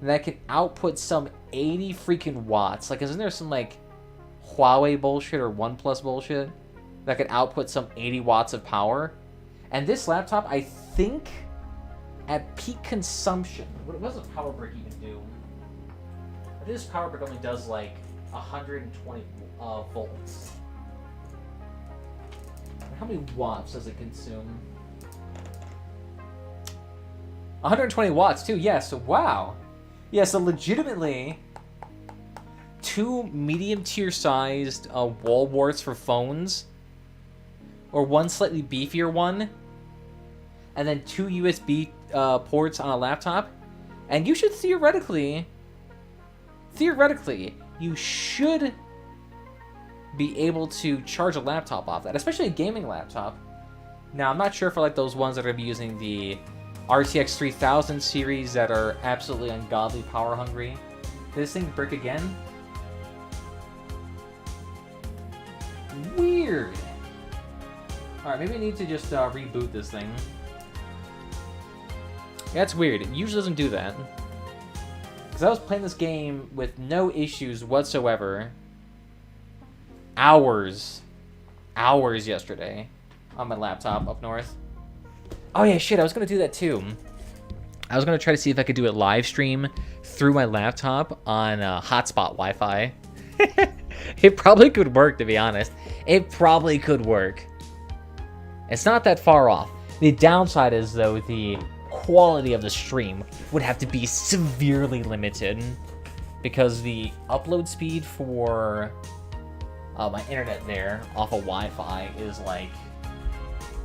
that can output some 80 freaking watts. Like, isn't there some, like, Huawei bullshit or OnePlus bullshit that could output some 80 watts of power? And this laptop, I think, at peak consumption, what does a power brick even do? I think this power brick only does, like, 120 volts. How many watts does it consume? 120 watts, too. Yes, wow. Yeah, so legitimately, 2 medium-tier sized wall warts for phones, or 1 slightly beefier one, and then 2 USB ports on a laptop, and you should theoretically, you should be able to charge a laptop off that, especially a gaming laptop. Now, I'm not sure for like those ones that are going to be using the RTX 3000 series that are absolutely ungodly power hungry. Did this thing brick again? Weird. Alright, maybe I need to just reboot this thing. That's weird. It usually doesn't do that. Because I was playing this game with no issues whatsoever. Hours yesterday on my laptop up north. Oh yeah, shit, I was going to do that too. I was going to try to see if I could do a live stream through my laptop on hotspot Wi-Fi. It probably could work, to be honest. It probably could work. It's not that far off. The downside is, though, the quality of the stream would have to be severely limited because the upload speed for my internet there off of Wi-Fi is like...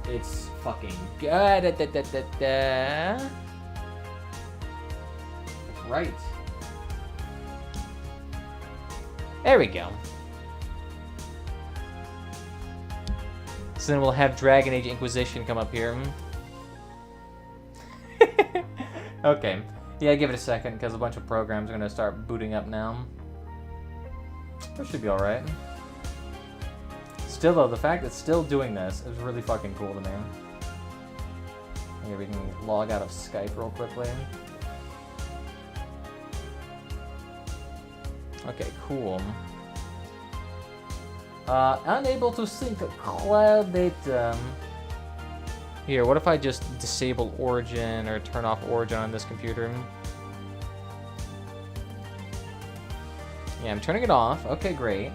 It's fucking good. That's right. There we go. So then we'll have Dragon Age Inquisition come up here. Okay. Yeah, give it a second, because a bunch of programs are going to start booting up now. That should be alright. Still, though, the fact that it's still doing this is really fucking cool to me. Here, we can log out of Skype real quickly. Okay, cool. Unable to sync cloud data. Here, what if I just disable Origin or turn off Origin on this computer? Yeah, I'm turning it off. Okay, great.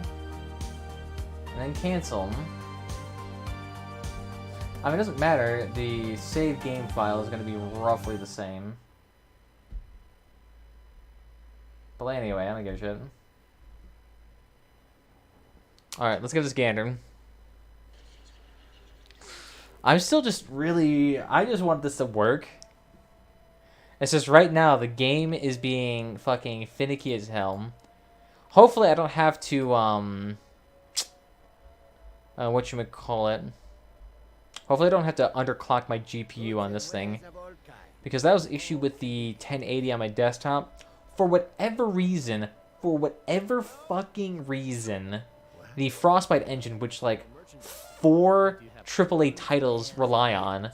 And then cancel. I mean, it doesn't matter. The save game file is going to be roughly the same. But anyway, I don't give a shit. Alright, let's give this a gander. I'm still just really... I just want this to work. It's just right now, the game is being fucking finicky as hell. Hopefully I don't have to, whatchamacallit. Hopefully I don't have to underclock my GPU on this thing. Because that was the issue with the 1080 on my desktop. For whatever reason, the Frostbite engine, which like 4 AAA titles rely on,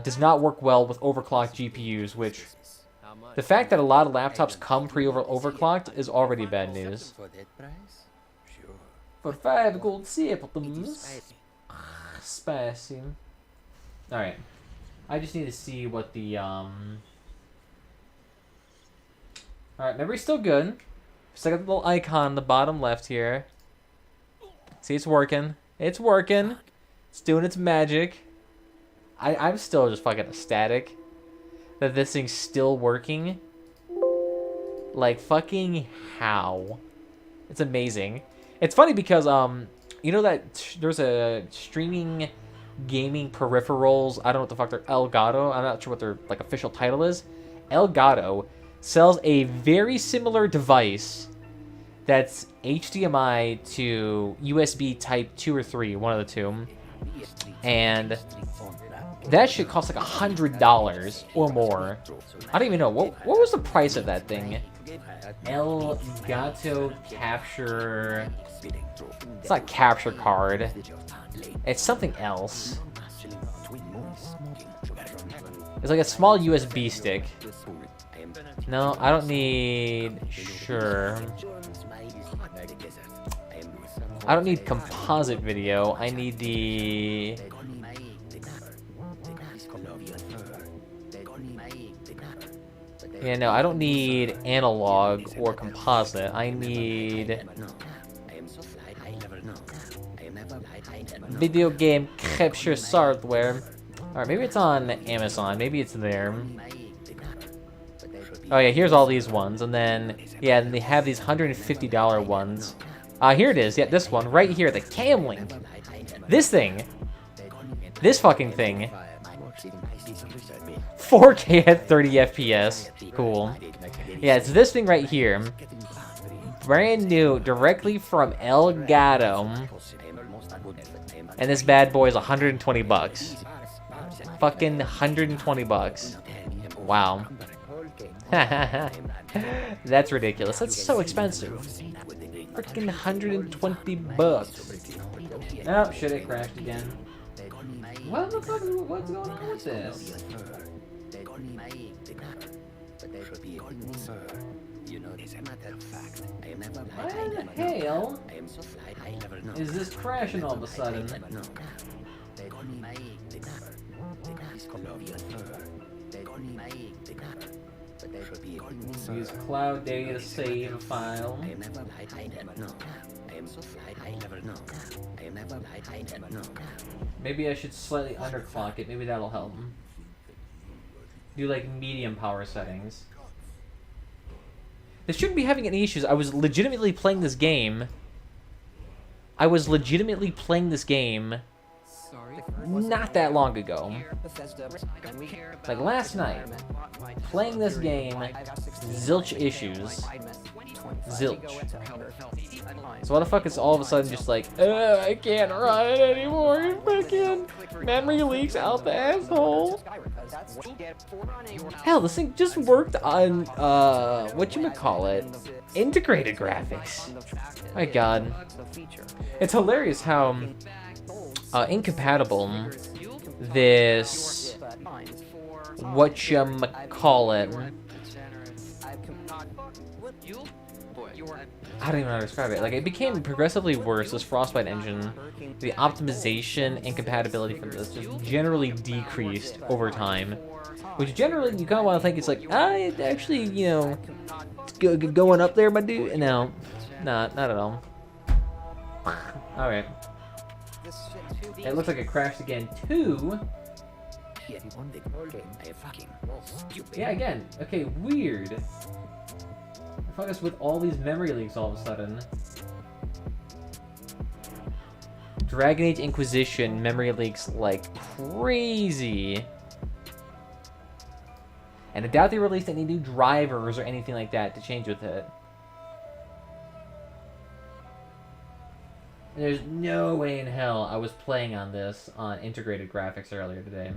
does not work well with overclocked GPUs, which the fact that a lot of laptops come overclocked is already bad news. For 5 gold samples. Spicy. Alright. I just need to see what the, Alright, memory's still good. Just got the little icon on the bottom left here. See, it's working. It's working. It's doing its magic. I'm still just fucking ecstatic that this thing's still working. Like, fucking how? It's amazing. It's funny because, you know that there's a streaming gaming peripherals, I don't know what the fuck they're, Elgato, I'm not sure what their, like, official title is. Elgato sells a very similar device that's HDMI to USB type 2 or 3, one of the two. And that shit costs like $100 or more. I don't even know. What was the price of that thing? Elgato Capture... It's not Capture Card. It's something else. It's like a small USB stick. No, I don't need... Sure. I don't need composite video. I need the... Yeah, no, I don't need analog or composite. I need... video game capture software. Alright, maybe it's on Amazon. Maybe it's there. Oh yeah, here's all these ones. And then, yeah, then they have these $150 ones. Here it is. Yeah, this one right here, the Cam Link. This thing. This fucking thing. 4K at 30 FPS. Cool. Yeah, it's this thing right here. Brand new, directly from Elgato. And this bad boy is 120 bucks. Fucking 120 bucks. Wow. That's ridiculous. That's so expensive. Freaking 120 bucks. Oh, shit, it crashed again. What the fuck? What's going on with this? Why the hell is this crashing all of a sudden? Use cloud data save file. Maybe I should slightly underclock it. Maybe that'll help. Do like medium power settings. This shouldn't be having any issues. I was legitimately playing this game. Not that long ago. Like last night. Playing this game. Zilch issues. Zilch. So why the fuck is all of a sudden just like, I can't run it anymore. Fucking memory leaks out the asshole. Hell, this thing just worked on, whatchamacallit, integrated graphics. My god. It's hilarious how, incompatible this, whatchamacallit, I don't even know how to describe it. Like, it became progressively worse, this Frostbite engine. The optimization and compatibility from this just generally decreased over time. Which generally, you kind of want to think it's like, it actually, you know, it's going up there, my dude. No, not at all. Alright. It looks like it crashed again, too. Yeah, again. Okay, weird. Fuck us with all these memory leaks all of a sudden. Dragon Age Inquisition memory leaks like crazy. And I doubt they released any new drivers or anything like that to change with it. There's no way in hell I was playing on this on integrated graphics earlier today.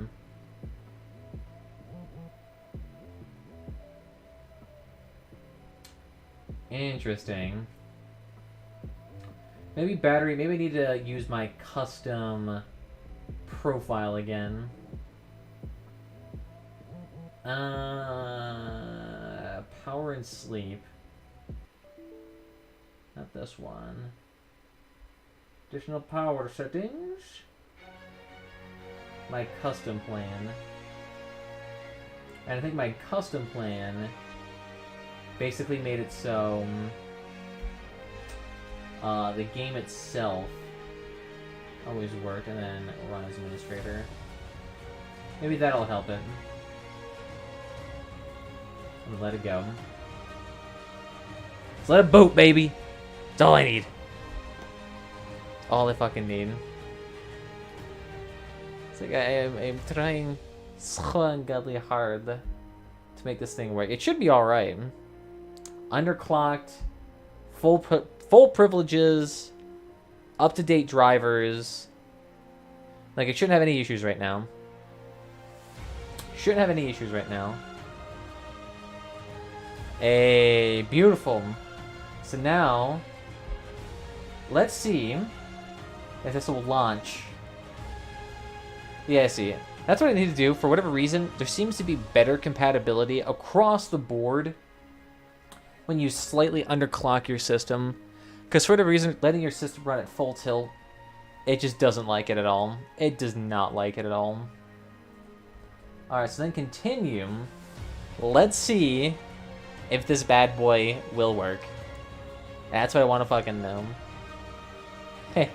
Interesting. Maybe battery. Maybe I need to use my custom profile again. Power and sleep. Not this one. Additional power settings. My custom plan. And I think my custom plan basically made it so the game itself always worked, and then run as administrator. Maybe that'll help it. And let it go. Let's let it boot, baby. That's all I need. All I fucking need. It's like I'm trying so ungodly hard to make this thing work. It should be alright. Underclocked, full privileges, up-to-date drivers. Like, it shouldn't have any issues right now. Shouldn't have any issues right now. Beautiful. So now, let's see if this will launch. Yeah, I see. That's what I need to do. For whatever reason, there seems to be better compatibility across the board when you slightly underclock your system. Because for whatever reason, letting your system run at full tilt, it just doesn't like it at all. It does not like it at all. Alright, so then continue. Let's see if this bad boy will work. That's what I want to fucking know. That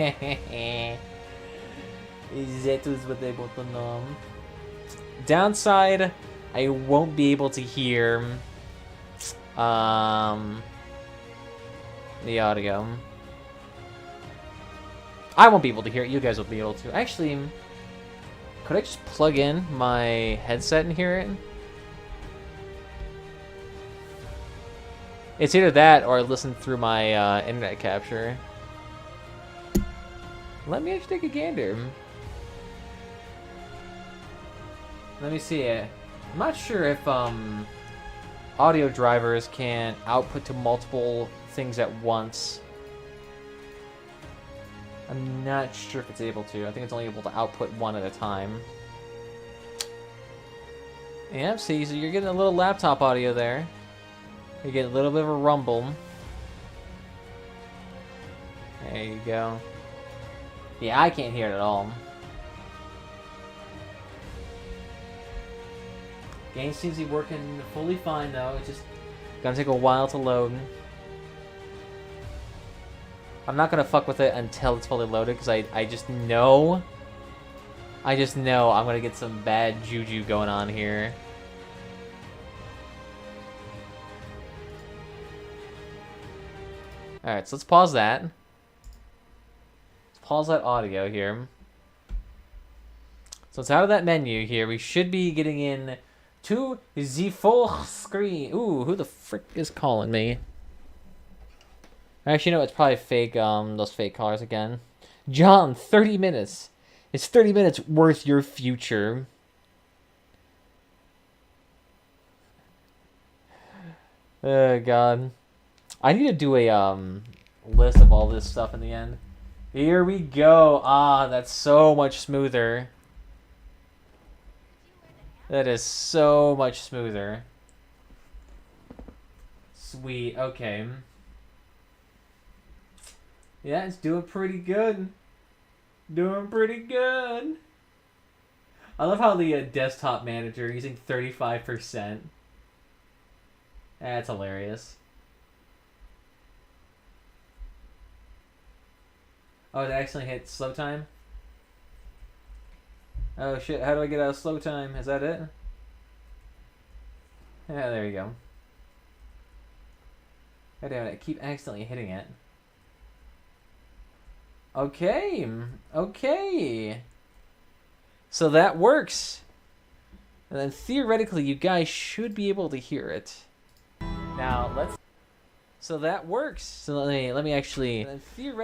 was what they want to know. Downside, I won't be able to hear the audio. I won't be able to hear it. You guys will be able to. Actually, could I just plug in my headset and hear it? It's either that or I listen through my internet capture. Let me actually take a gander. Let me see it. I'm not sure if audio drivers can output to multiple things at once. I'm not sure if it's able to. I think it's only able to output one at a time. Yeah, see, so you're getting a little laptop audio there. You get a little bit of a rumble. There you go. Yeah, I can't hear it at all. Game seems to be working fully fine though. It's just gonna take a while to load. I'm not gonna fuck with it until it's fully loaded because I just know I'm gonna get some bad juju going on here. Alright, so let's pause that. Let's pause that audio here. So it's out of that menu here. We should be getting in to the full screen. Ooh, who the frick is calling me? Actually, no, it's probably fake, those fake callers again. John, 30 minutes. It's 30 minutes worth your future. Oh, God. I need to do a, list of all this stuff in the end. Here we go. Ah, that's so much smoother. That is so much smoother. Sweet, okay. Yeah, it's doing pretty good. Doing pretty good. I love how the desktop manager using 35%. That's hilarious. Oh, did I accidentally hit slow time? Oh shit, how do I get out of slow time? Is that it? Yeah, there you go. God damn it, I keep accidentally hitting it. Okay. Okay. So that works. And then theoretically, you guys should be able to hear it. Now, let's... So that works. So let me actually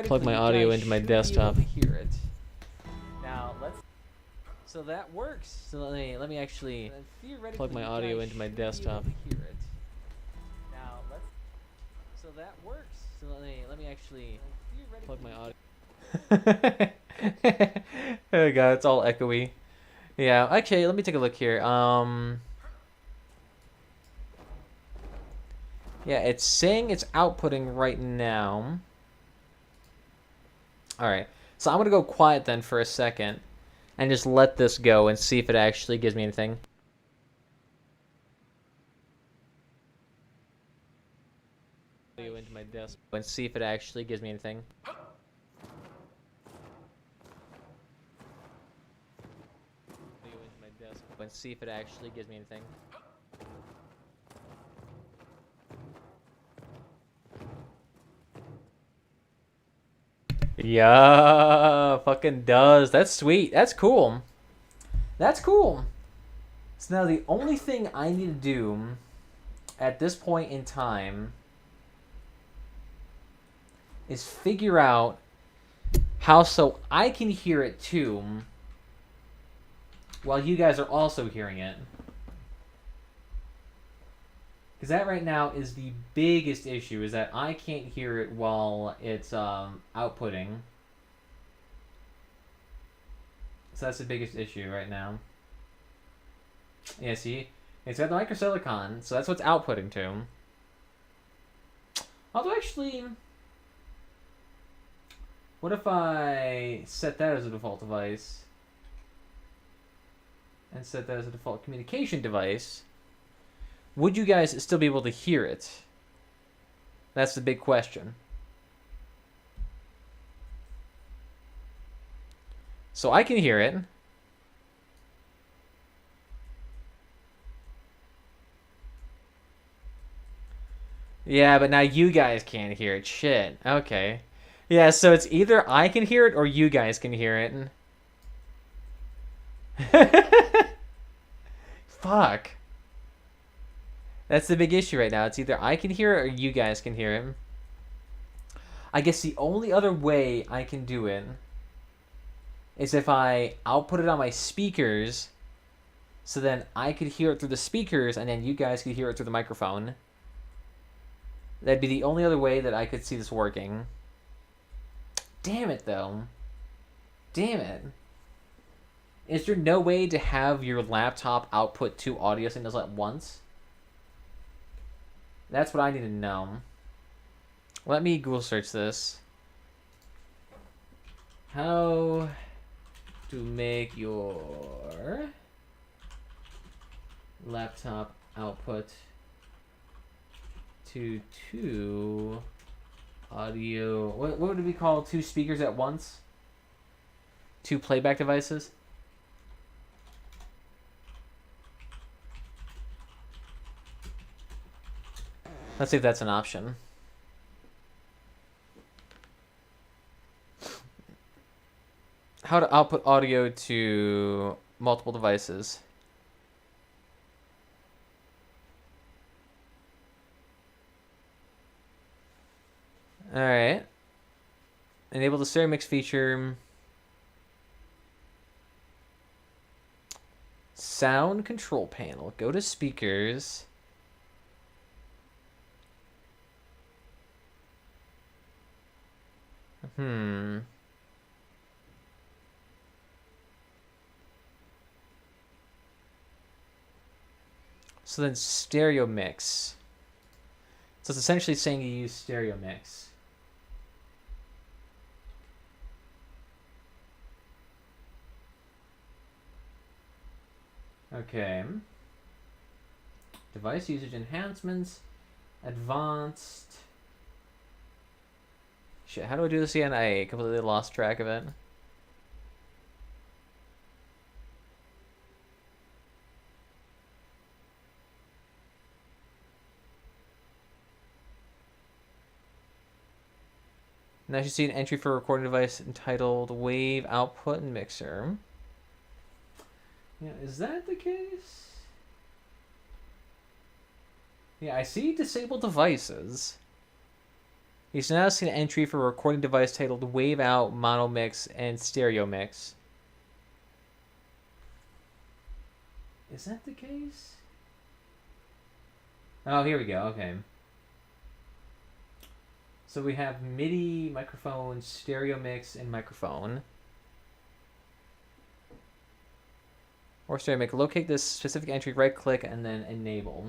plug my audio into my desktop. Hear it. Now, let's... So that works. So let me actually plug my audio into my desktop. Hear it. Now, let's... So that works. So let me actually plug my audio. Oh god, it's all echoey. Yeah, okay, let me take a look here. Yeah, it's saying it's outputting right now. Alright, so I'm gonna go quiet then for a second and just let this go and see if it actually gives me anything. Into my desk and see if it actually gives me anything. And see if it actually gives me anything. Yeah, fucking does. That's sweet. That's cool. That's cool. So now the only thing I need to do at this point in time is figure out how so I can hear it too while you guys are also hearing it. Because that right now is the biggest issue, is that I can't hear it while it's outputting. So that's the biggest issue right now. Yeah, see? It's got the microsilicon, so that's what's outputting to. Although actually... What if I set that as a default device? And set that as a default communication device? Would you guys still be able to hear it? That's the big question. So I can hear it. Yeah, but now you guys can't hear it. Shit. Okay. Yeah, so it's either I can hear it or you guys can hear it. Fuck. That's the big issue right now. It's either I can hear it or you guys can hear it. I guess the only other way I can do it is if I output it on my speakers, so then I could hear it through the speakers and then you guys could hear it through the microphone. That'd be the only other way that I could see this working. Damn it, though. Damn it. Is there no way to have your laptop output two audio signals at once? That's what I need to know. Let me Google search this. How to make your laptop output to two audio... What would it be called? Two speakers at once? Two playback devices? Let's see if that's an option. How to output audio to multiple devices. Alright. Enable the stereo mix feature. Sound control panel. Go to speakers. So then stereo mix. So it's essentially saying you use stereo mix. Okay. Device usage enhancements. Advanced. Shit, how do I do this again? I completely lost track of it. Now you see an entry for a recording device entitled Wave Output and Mixer. Yeah, is that the case? Yeah, I see disabled devices. You should now see an entry for a recording device titled Wave Out, Mono Mix, and Stereo Mix. Is that the case? Oh, here we go. Okay. So we have MIDI, microphone, stereo mix, and microphone. Or stereo mix. Locate this specific entry, right click, and then enable.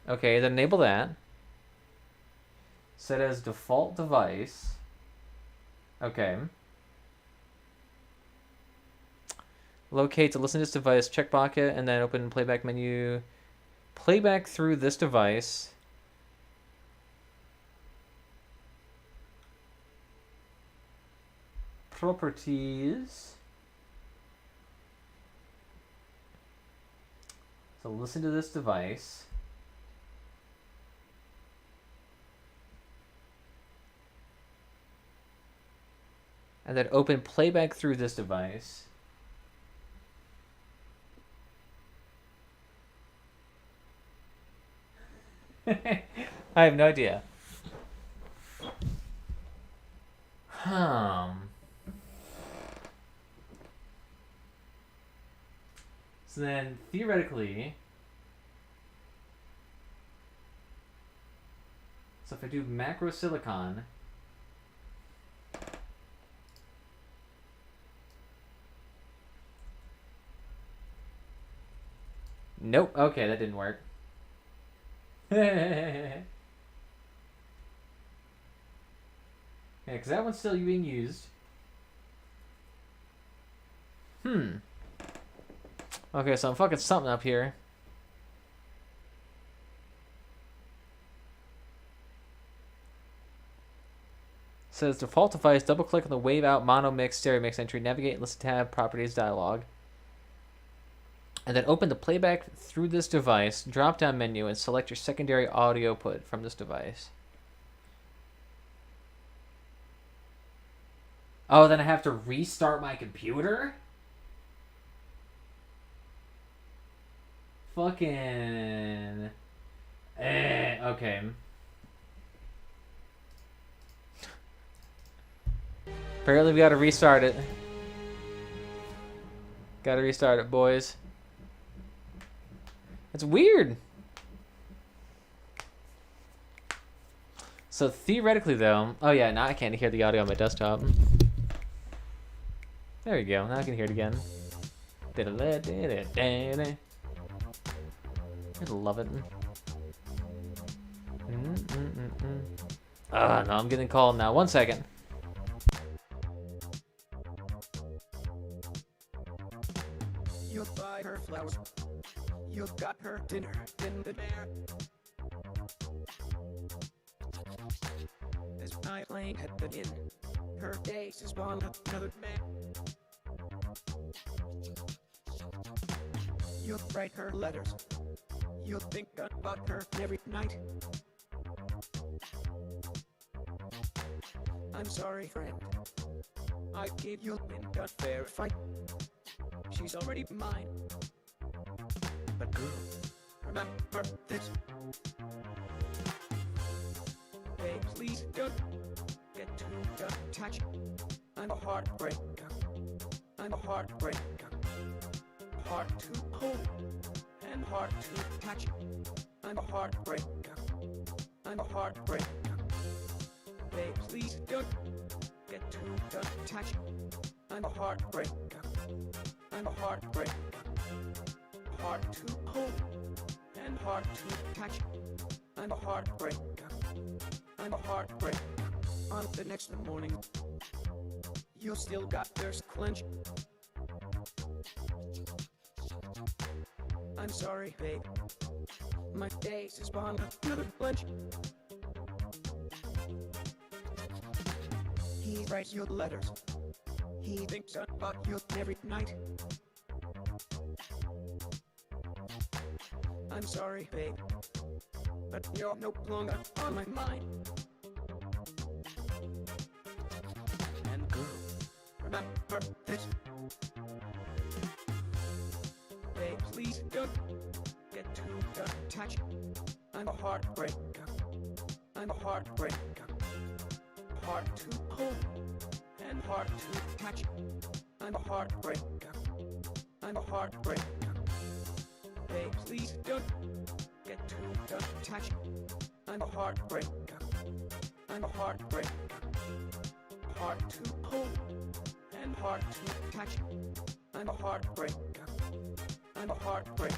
Okay, then enable that. Set as default device. Okay. Locate to listen to this device, check bucket, and then open playback menu. Playback through this device. Properties. So listen to this device. And then open playback through this device. I have no idea. So then, theoretically, so if I do macro silicon, nope. Okay, that didn't work. Yeah, because that one's still being used. Okay, so I'm fucking something up here. Says default device, double click on the wave out mono mix stereo mix entry, navigate listen tab, properties dialog. And then open the playback through this device, drop down menu, and select your secondary audio output from this device. Oh, then I have to restart my computer? Fucking... okay. Apparently we gotta restart it. Gotta restart it, boys. It's weird. So theoretically, though... Oh, yeah, now I can't hear the audio on my desktop. There we go. Now I can hear it again. I love it. Ah, no, I'm getting called now. 1 second.
You buy her flowers. You got her dinner in the air. This night lane at the inn. Her days is one another man. You write her letters. You think about her every night. I'm sorry, friend. I gave you an unfair fight. She's already mine. But girl, remember this. Hey, please don't get too attached. I'm a heartbreaker. I'm a heartbreaker. Hard to hold and hard to touch. I'm a heartbreaker. I'm a heartbreaker. Hey, please don't get too attached. I'm a heartbreaker. I'm a heartbreaker. Hard to hold and hard to touch. I'm a heartbreaker. I'm a heartbreaker. On the next morning, you still got thirst clench. I'm sorry, babe. My face is on another clench. He writes you letters. He thinks about you every night. I'm sorry, babe, but you're no longer on my mind. And girl, remember this. Babe, please don't get too attached. I'm a heartbreaker. I'm a heartbreaker. Hard to hold and hard to touch. I'm a heartbreaker. I'm a heartbreaker. Babe, please don't get too attached. I'm a heartbreaker. I'm a heartbreaker. Hard to hold and hard to touch. I'm a heartbreaker. I'm a heartbreaker.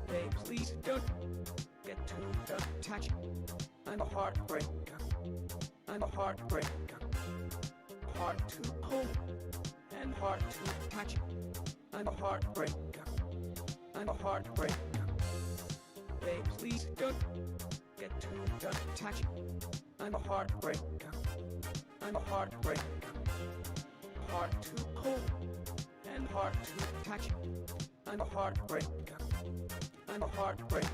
Babe, please don't get too attached. I'm a heartbreaker. I'm a heartbreaker. Hard to hold and hard to touch. I'm a heartbreaker. I'm a heartbreaker. Babe, please don't get too attached. I'm a heartbreaker. I'm a heartbreaker. Hard to hold and hard to touch. I'm a heartbreaker. I'm a heartbreaker.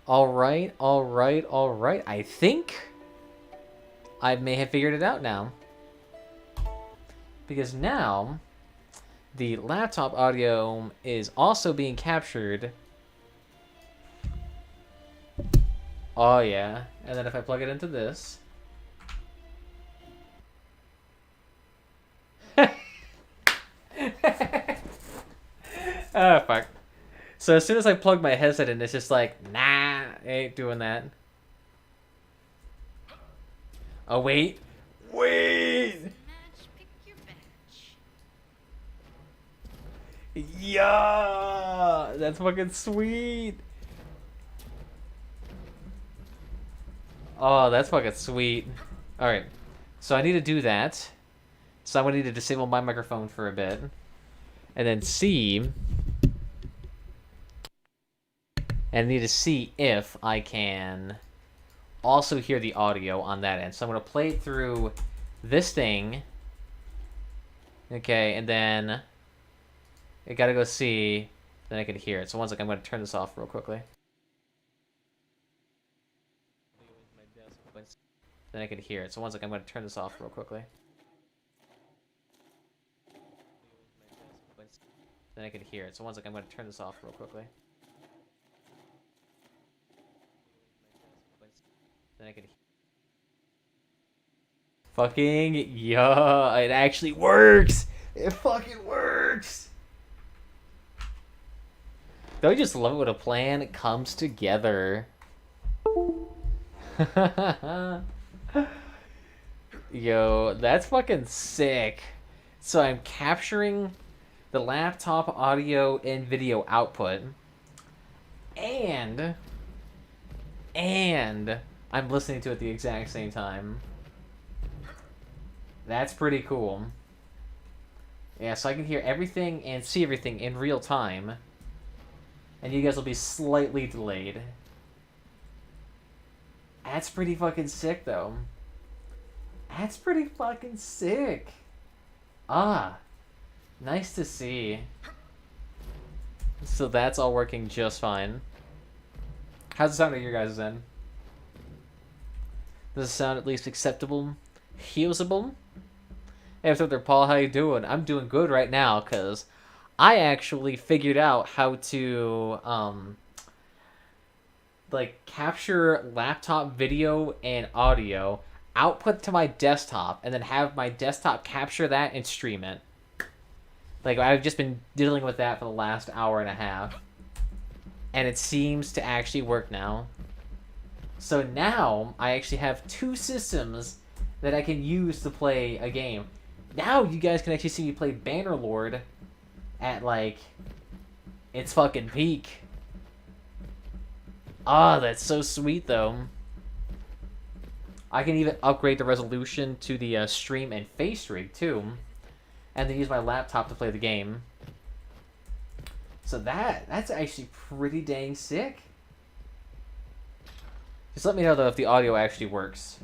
Alright, alright, alright. I think I may have figured it out now. Because now, the laptop audio is also being captured. Oh yeah, and then if I plug it into this. Oh fuck. So as soon as I plug my headset in, it's just like, nah, I ain't doing that. Oh wait. Wait! Yeah, that's fucking sweet. Oh, that's fucking sweet. All right, so I need to do that. So I'm gonna need to disable my microphone for a bit, and then see, and I need to see if I can also hear the audio on that end. So I'm gonna play it through this thing. Okay, and then I gotta go see, then I can hear it. So one second, I'm gonna turn this off real quickly. Then I can hear it. So one second, I'm gonna turn this off real quickly. Then I can hear it. So one second, I'm gonna turn this off real quickly. Then I can fucking, yeah, it actually works! It fucking works! Don't you just love it when a plan comes together? Yo, that's fucking sick. So I'm capturing the laptop audio and video output, and I'm listening to it at the exact same time. That's pretty cool. Yeah, so I can hear everything and see everything in real time. And you guys will be slightly delayed. That's pretty fucking sick, though. That's pretty fucking sick. Ah. Nice to see. So that's all working just fine. How's it sound at your guys' end? Does it sound at least acceptable? Usable? Hey, what's up there, Paul? How you doing? I'm doing good right now, because I actually figured out how to, like, capture laptop video and audio, output to my desktop, and then have my desktop capture that and stream it. Like, I've just been dealing with that for the last hour and a half. And it seems to actually work now. So now, I actually have 2 systems that I can use to play a game. Now you guys can actually see me play Bannerlord at, like, its fucking peak. Ah, that's so sweet, though. I can even upgrade the resolution to the stream and face rig, too. And then use my laptop to play the game. So that's actually pretty dang sick. Just let me know, though, if the audio actually works.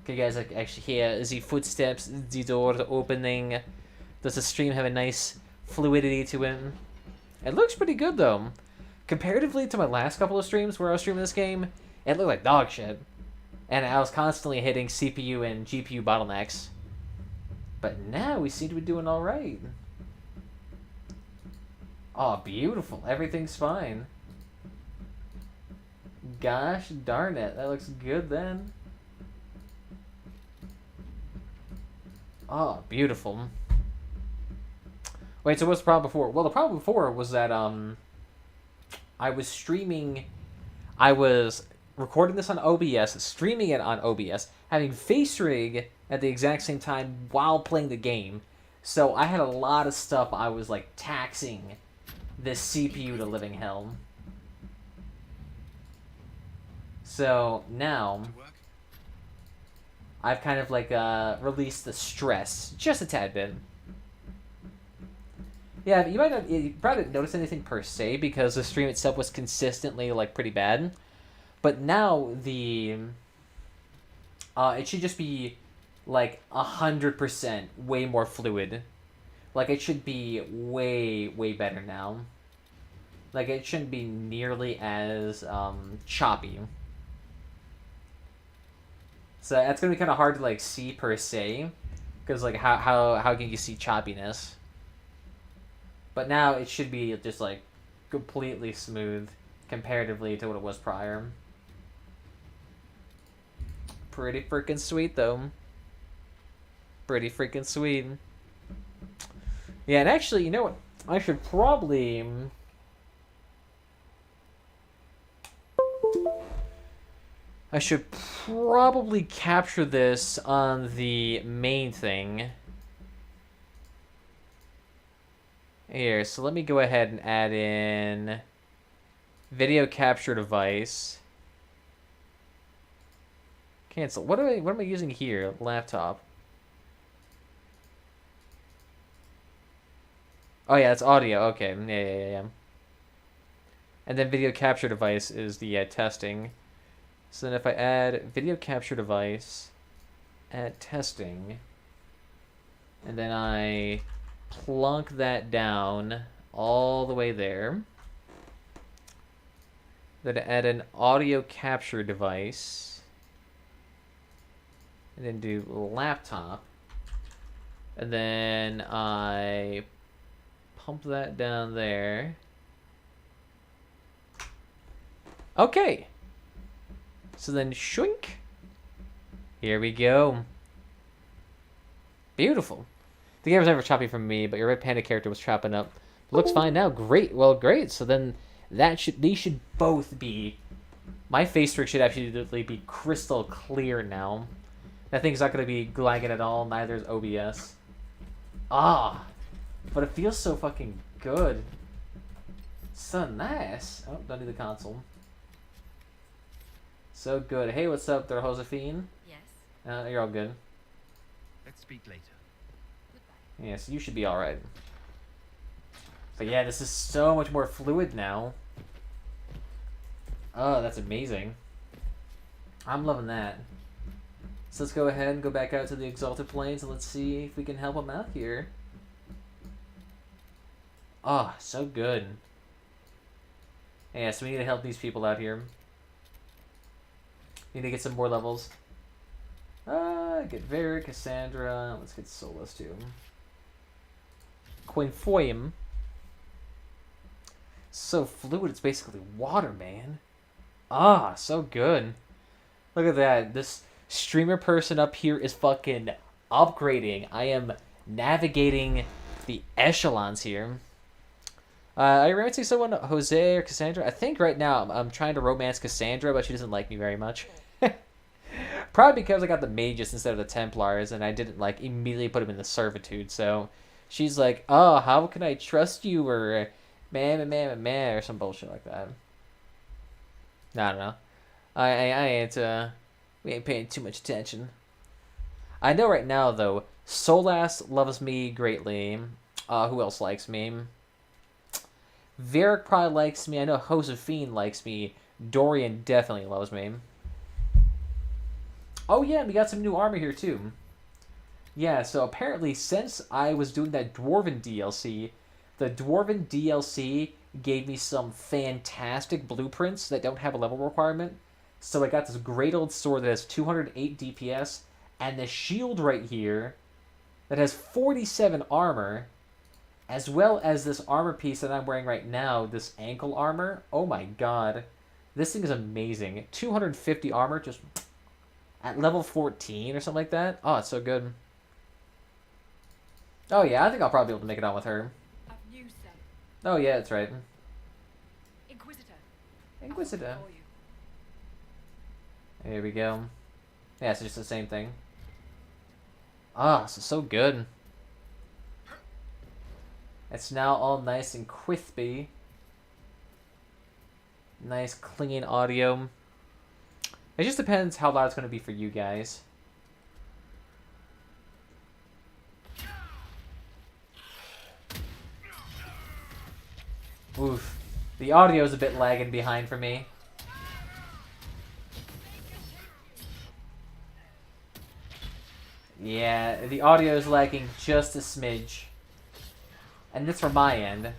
Okay, guys, I can actually hear the footsteps, the door opening. Does the stream have a nice fluidity to it? It looks pretty good, though. Comparatively to my last couple of streams where I was streaming this game, it looked like dog shit. And I was constantly hitting CPU and GPU bottlenecks. But now we seem to be doing alright. Oh, beautiful. Everything's fine. Gosh darn it. That looks good then. Oh, beautiful. Wait, so what's the problem before? Well, the problem before was that, I was streaming... I was recording this on OBS, streaming it on OBS, having face rig at the exact same time while playing the game. So I had a lot of stuff I was, like, taxing this CPU to living hell. So now I've kind of, like, released the stress just a tad bit. Yeah, you probably didn't notice anything per se because the stream itself was consistently, like, pretty bad. But now the it should just be like 100% way more fluid. Like, it should be way better now. Like, it shouldn't be nearly as choppy. So that's gonna be kind of hard to, like, see per se, because, like, how can you see choppiness? But now it should be just, like, completely smooth comparatively to what it was prior. Pretty freaking sweet, though. Pretty freaking sweet. Yeah, and actually, you know what? I should probably... capture this on the main thing. Here, so let me go ahead and add in video capture device. Cancel. What am I using here? Laptop. Oh yeah, it's audio. Okay. Yeah. And then video capture device is the testing. So then if I add video capture device, add testing, and then I plunk that down all the way there. Then add an audio capture device. And then do laptop. And then I pump that down there. Okay. So then shunk. Here we go. Beautiful. The game was never choppy from me, but your Red Panda character was chopping up. Looks fine now. Great. Well, great. So then these should both be... My face rig should absolutely be crystal clear now. That thing's not going to be lagging at all. Neither is OBS. Ah. But it feels so fucking good. So nice. Oh, don't need the console. So good. Hey, what's up there, Josephine?
Yes.
You're all good.
Let's speak later.
Yeah, so you should be alright. But yeah, this is so much more fluid now. Oh, that's amazing. I'm loving that. So let's go ahead and go back out to the Exalted Plains and let's see if we can help him out here. Oh, so good. Yeah, so we need to help these people out here. Need to get some more levels. Get Varric, Cassandra. Let's get Solus too. Quinfoyum. So fluid, it's basically water, man. Ah, so good. Look at that. This streamer person up here is fucking upgrading. I am navigating the echelons here. I remember seeing someone, Jose or Cassandra. I think right now I'm trying to romance Cassandra, but she doesn't like me very much. Probably because I got the mages instead of the Templars, and I didn't like immediately put them in the servitude. So she's like, "Oh, how can I trust you?" Or or some bullshit like that. I don't know. I ain't we ain't paying too much attention. I know right now though, Solas loves me greatly. Who else likes me? Varric probably likes me. I know Josephine likes me. Dorian definitely loves me. Oh yeah, we got some new armor here too. Yeah, so apparently since I was doing that Dwarven DLC, the Dwarven DLC gave me some fantastic blueprints that don't have a level requirement. So I got this great old sword that has 208 DPS, and the shield right here that has 47 armor, as well as this armor piece that I'm wearing right now, this ankle armor. Oh my god. This thing is amazing. 250 armor, just at level 14 or something like that. Oh, it's so good. Oh yeah, I think I'll probably be able to make it on with her. Oh yeah, that's right. Inquisitor. There we go. Yeah, it's just the same thing. Ah, this is so good. It's now all nice and crispy. Nice clean audio. It just depends how loud it's going to be for you guys. Oof. The audio's a bit lagging behind for me. Yeah, the audio is lagging just a smidge. And this from my end.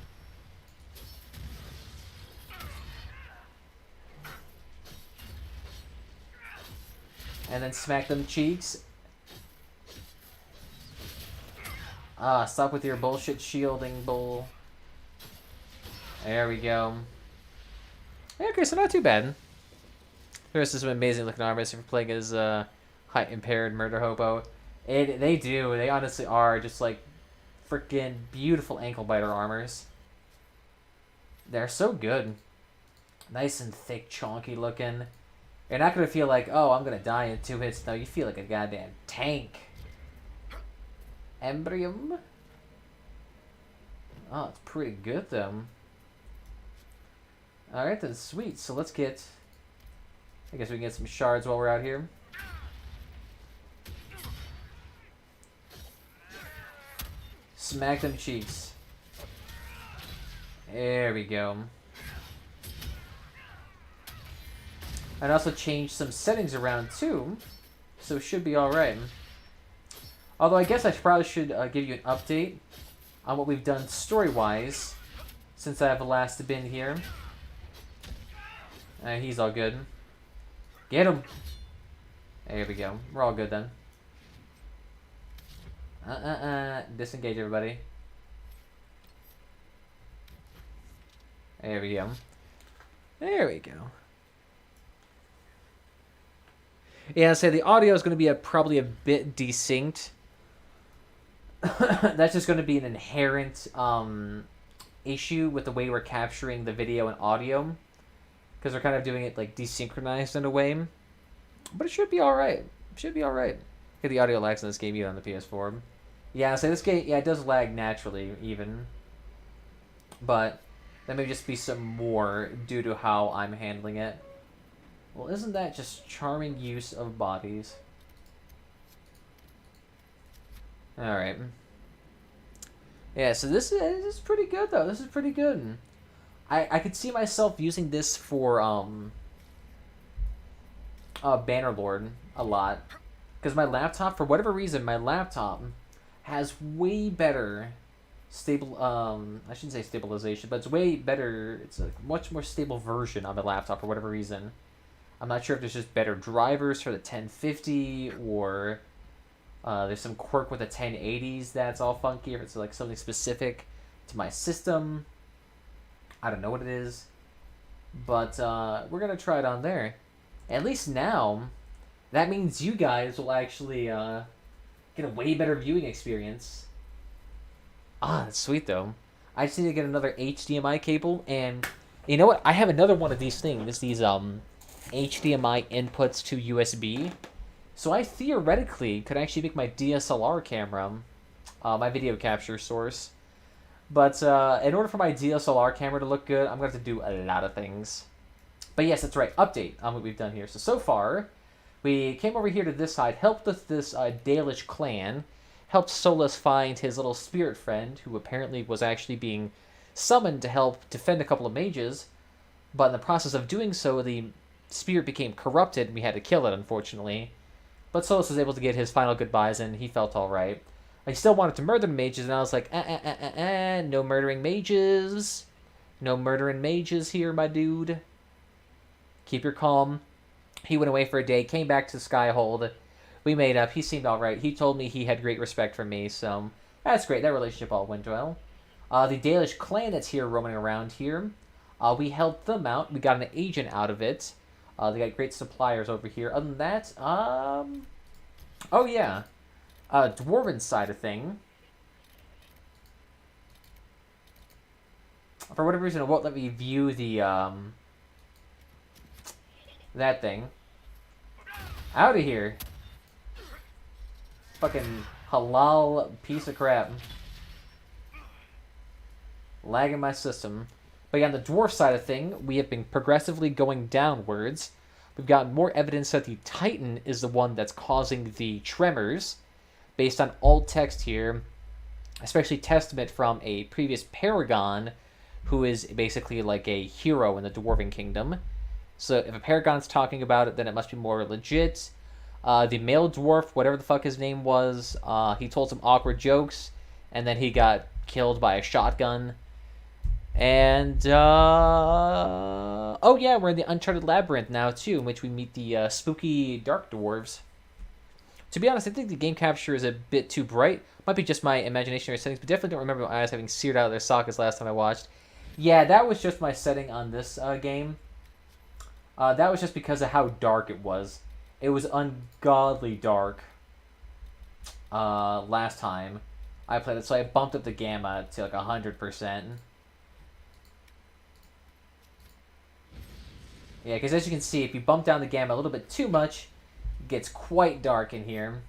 And then smack them cheeks. Ah, stop with your bullshit shielding, bull. There we go. Okay, so not too bad. There's some amazing looking armors if you're playing as height impaired murder hobo. They do. They honestly are just like freaking beautiful ankle biter armors. They're so good. Nice and thick, chonky looking. You're not gonna feel like, oh, I'm gonna die in 2 hits. No, you feel like a goddamn tank. Embrium. Oh, it's pretty good though. Alright then, sweet. So let's get... I guess we can get some shards while we're out here. Smack them cheeks. There we go. And also change some settings around too, so it should be alright. Although I guess I probably should give you an update on what we've done story-wise since I've last been here. He's all good. Get him! There we go. We're all good then. Disengage everybody. There we go. There we go. Yeah, so the audio is going to be probably a bit desynced. That's just going to be an inherent issue with the way we're capturing the video and audio. Because we're kind of doing it like desynchronized in a way. But it should be alright. It should be alright. Okay, the audio lags in this game even on the PS4. Yeah, so this game, yeah, it does lag naturally even. But there may just be some more due to how I'm handling it. Well, isn't that just charming use of bodies? Alright. Yeah, so this is pretty good though. This is pretty good. I could see myself using this for Bannerlord a lot, because my laptop, for whatever reason, my laptop has way better stable. I shouldn't say stabilization, but it's way better. It's a much more stable version of a laptop for whatever reason. I'm not sure if there's just better drivers for the 1050 or there's some quirk with the 1080s that's all funky, or if it's like something specific to my system. I don't know what it is, but we're gonna try it on there. At least now, that means you guys will actually get a way better viewing experience. Ah, that's sweet though. I just need to get another HDMI cable, and you know what? I have another one of these things. These HDMI inputs to USB. So I theoretically could actually make my DSLR camera my video capture source. But in order for my DSLR camera to look good, I'm going to have to do a lot of things. But yes, that's right. Update on what we've done here. So far, we came over here to this side, helped with this Dalish clan, helped Solus find his little spirit friend, who apparently was actually being summoned to help defend a couple of mages. But in the process of doing so, the spirit became corrupted, and we had to kill it, unfortunately. But Solus was able to get his final goodbyes, and he felt alright. I still wanted to murder the mages, and I was like, no murdering mages. No murdering mages here, my dude. Keep your calm. He went away for a day, came back to Skyhold. We made up. He seemed alright. He told me he had great respect for me, so that's great. That relationship all went well. The Dalish clan that's here roaming around here, we helped them out. We got an agent out of it. They got great suppliers over here. Other than that, oh yeah, dwarven side of thing. For whatever reason, it won't let me view the that thing. Out of here! Fucking halal piece of crap. Lagging my system. But yeah, on the dwarf side of thing, we have been progressively going downwards. We've got more evidence that the Titan is the one that's causing the tremors, based on alt text here, especially testament from a previous Paragon, who is basically like a hero in the Dwarven Kingdom. So if a Paragon's talking about it, then it must be more legit. The male dwarf, whatever the fuck his name was, he told some awkward jokes, and then he got killed by a shotgun. And, oh yeah, we're in the Uncharted Labyrinth now, too, in which we meet the spooky dark dwarves. To be honest, I think the game capture is a bit too bright. Might be just my imagination or settings, but definitely don't remember my eyes having seared out of their sockets last time I watched. Yeah, that was just my setting on this game. That was just because of how dark it was. It was ungodly dark last time I played it, so I bumped up the gamma to like 100%. Yeah, because as you can see, if you bump down the gamma a little bit too much, it gets quite dark in here.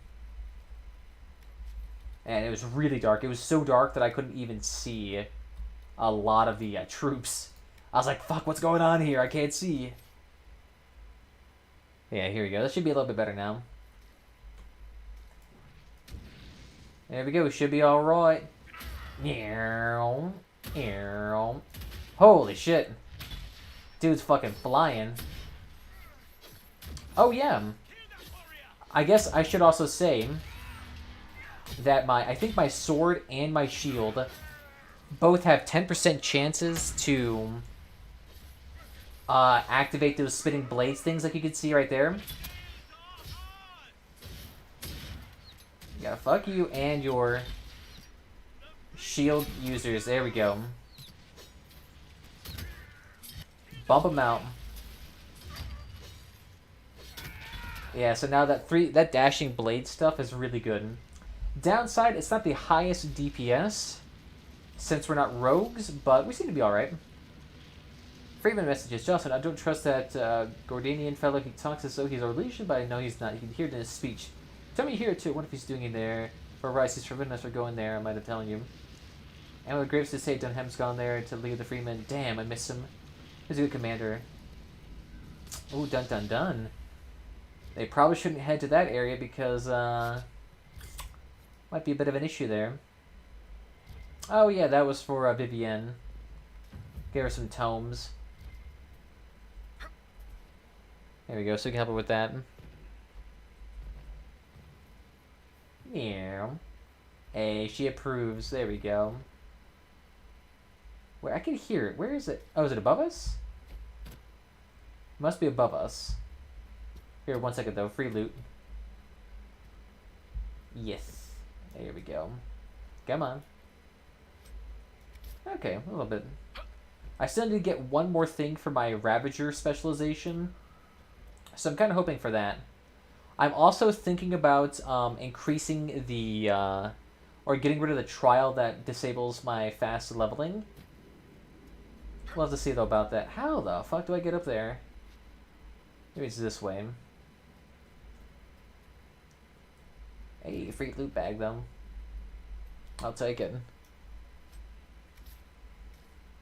And it was really dark. It was so dark that I couldn't even see a lot of the troops. I was like, fuck, what's going on here? I can't see. Yeah, here we go. That should be a little bit better now. There we go. We should be alright. Holy shit. Dude's fucking flying. Oh, yeah. I guess I should also say that I think my sword and my shield both have 10% chances to activate those spitting blades things like you can see right there. Yeah, fuck you and your shield users. There we go. Bump them out. Yeah, so now that dashing blade stuff is really good. Downside, it's not the highest DPS, since we're not rogues, but we seem to be alright. Freeman messages, Justin, I don't trust that Gordanian fellow. He talks as though he's our legion, but I know he's not. You can hear it in his speech. Tell me here too, what if he's doing it there? For Rice, he's forbidden us from going there, I might have telling you. And with Graves to say Dunham's gone there to lead the Freeman. Damn, I miss him. He's a good commander. Ooh, dun dun dun. They probably shouldn't head to that area because, might be a bit of an issue there. Oh yeah, that was for Vivienne. Gave her some tomes. There we go, so we can help her with that. Yeah. Hey, she approves. There we go. Where I can hear it. Where is it? Oh, is it above us? Must be above us. Here, 1 second though. Free loot. Yes. There we go. Come on. Okay, a little bit. I still need to get one more thing for my Ravager specialization. So I'm kind of hoping for that. I'm also thinking about increasing the... or getting rid of the trial that disables my fast leveling. We'll have to see though about that. How the fuck do I get up there? Maybe it's this way. Hey, free loot bag though. I'll take it.